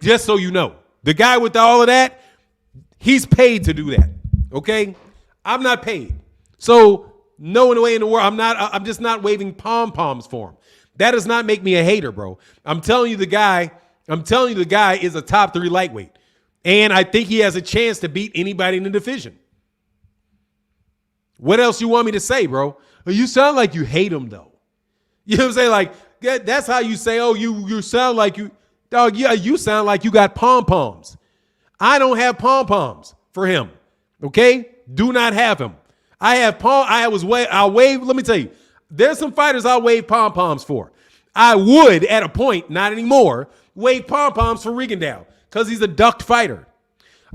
[SPEAKER 1] Just so you know. The guy with all of that, he's paid to do that. Okay? I'm not paid. So, no way in the world, I'm just not waving pom-poms for him. That does not make me a hater, bro. I'm telling you the guy is a top 3 lightweight. And I think he has a chance to beat anybody in the division. What else you want me to say, bro? You sound like you hate him, though. You know what I'm saying? Like, that's how you say, oh, you sound like you, dog, yeah, you sound like you got pom-poms. I don't have pom-poms for him, okay? Do not have him. I'll wave, let me tell you, there's some fighters I'll wave pom-poms for. I would, at a point, not anymore, wave pom-poms for Rigondeaux because he's a ducked fighter.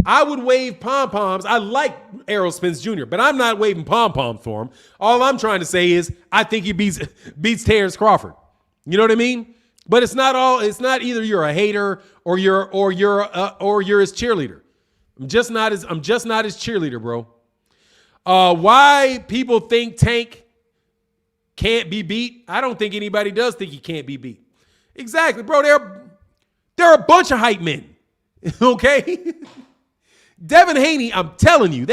[SPEAKER 1] I would wave pom-poms. I like Errol Spence Jr., but I'm not waving pom-poms for him. All I'm trying to say is I think he beats Terrence Crawford. You know what I mean? But it's not either you're a hater or you're his cheerleader. I'm just not his cheerleader, bro. Why people think Tank can't be beat? I don't think anybody does think he can't be beat. Exactly, bro. They're a bunch of hype men. Okay? Devin Haney, I'm telling you,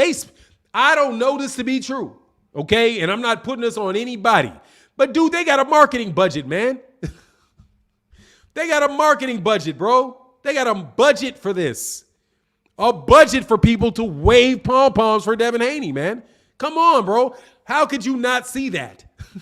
[SPEAKER 1] I don't know this to be true, okay? And I'm not putting this on anybody. But, dude, they got a marketing budget, man. They got a marketing budget, bro. They got a budget for this. A budget for people to wave pom-poms for Devin Haney, man. Come on, bro. How could you not see that? You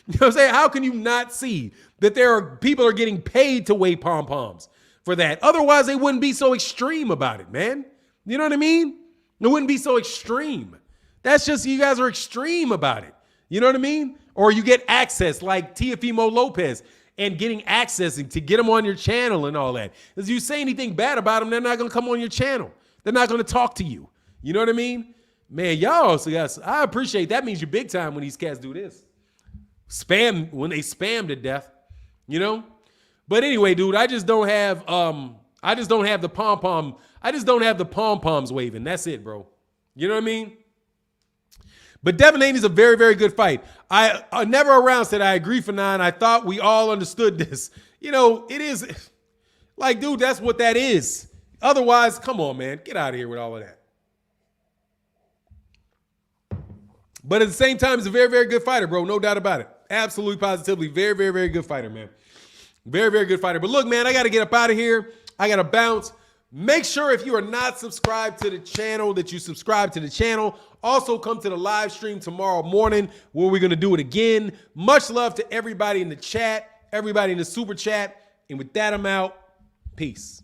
[SPEAKER 1] know what I'm saying? How can you not see that people are getting paid to wave pom-poms for that? Otherwise, they wouldn't be so extreme about it, man. You know what I mean? It wouldn't be so extreme. That's just, you guys are extreme about it. You know what I mean? Or you get access like Teofimo Lopez and getting access to get them on your channel and all that. If you say anything bad about them, they're not going to come on your channel. They're not going to talk to you. You know what I mean? Man, y'all also guys, I appreciate that. Means you're big time when these cats do this. When they spam to death, you know? But anyway, dude, I just don't have the pom-pom. I just don't have the pom-poms waving. That's it, bro. You know what I mean? But Devin Haney's a very, very good fight. I never around said I agree for 9. I thought we all understood this. You know, it is like, dude, that's what that is. Otherwise, come on, man. Get out of here with all of that. But at the same time, he's a very, very good fighter, bro. No doubt about it. Absolutely, positively. Very, very, very good fighter, man. Very, very good fighter. But look, man, I got to get up out of here. I got to bounce. Make sure if you are not subscribed to the channel that you subscribe to the channel. Also, come to the live stream tomorrow morning where we're going to do it again. Much love to everybody in the chat, everybody in the super chat. And with that, I'm out. Peace.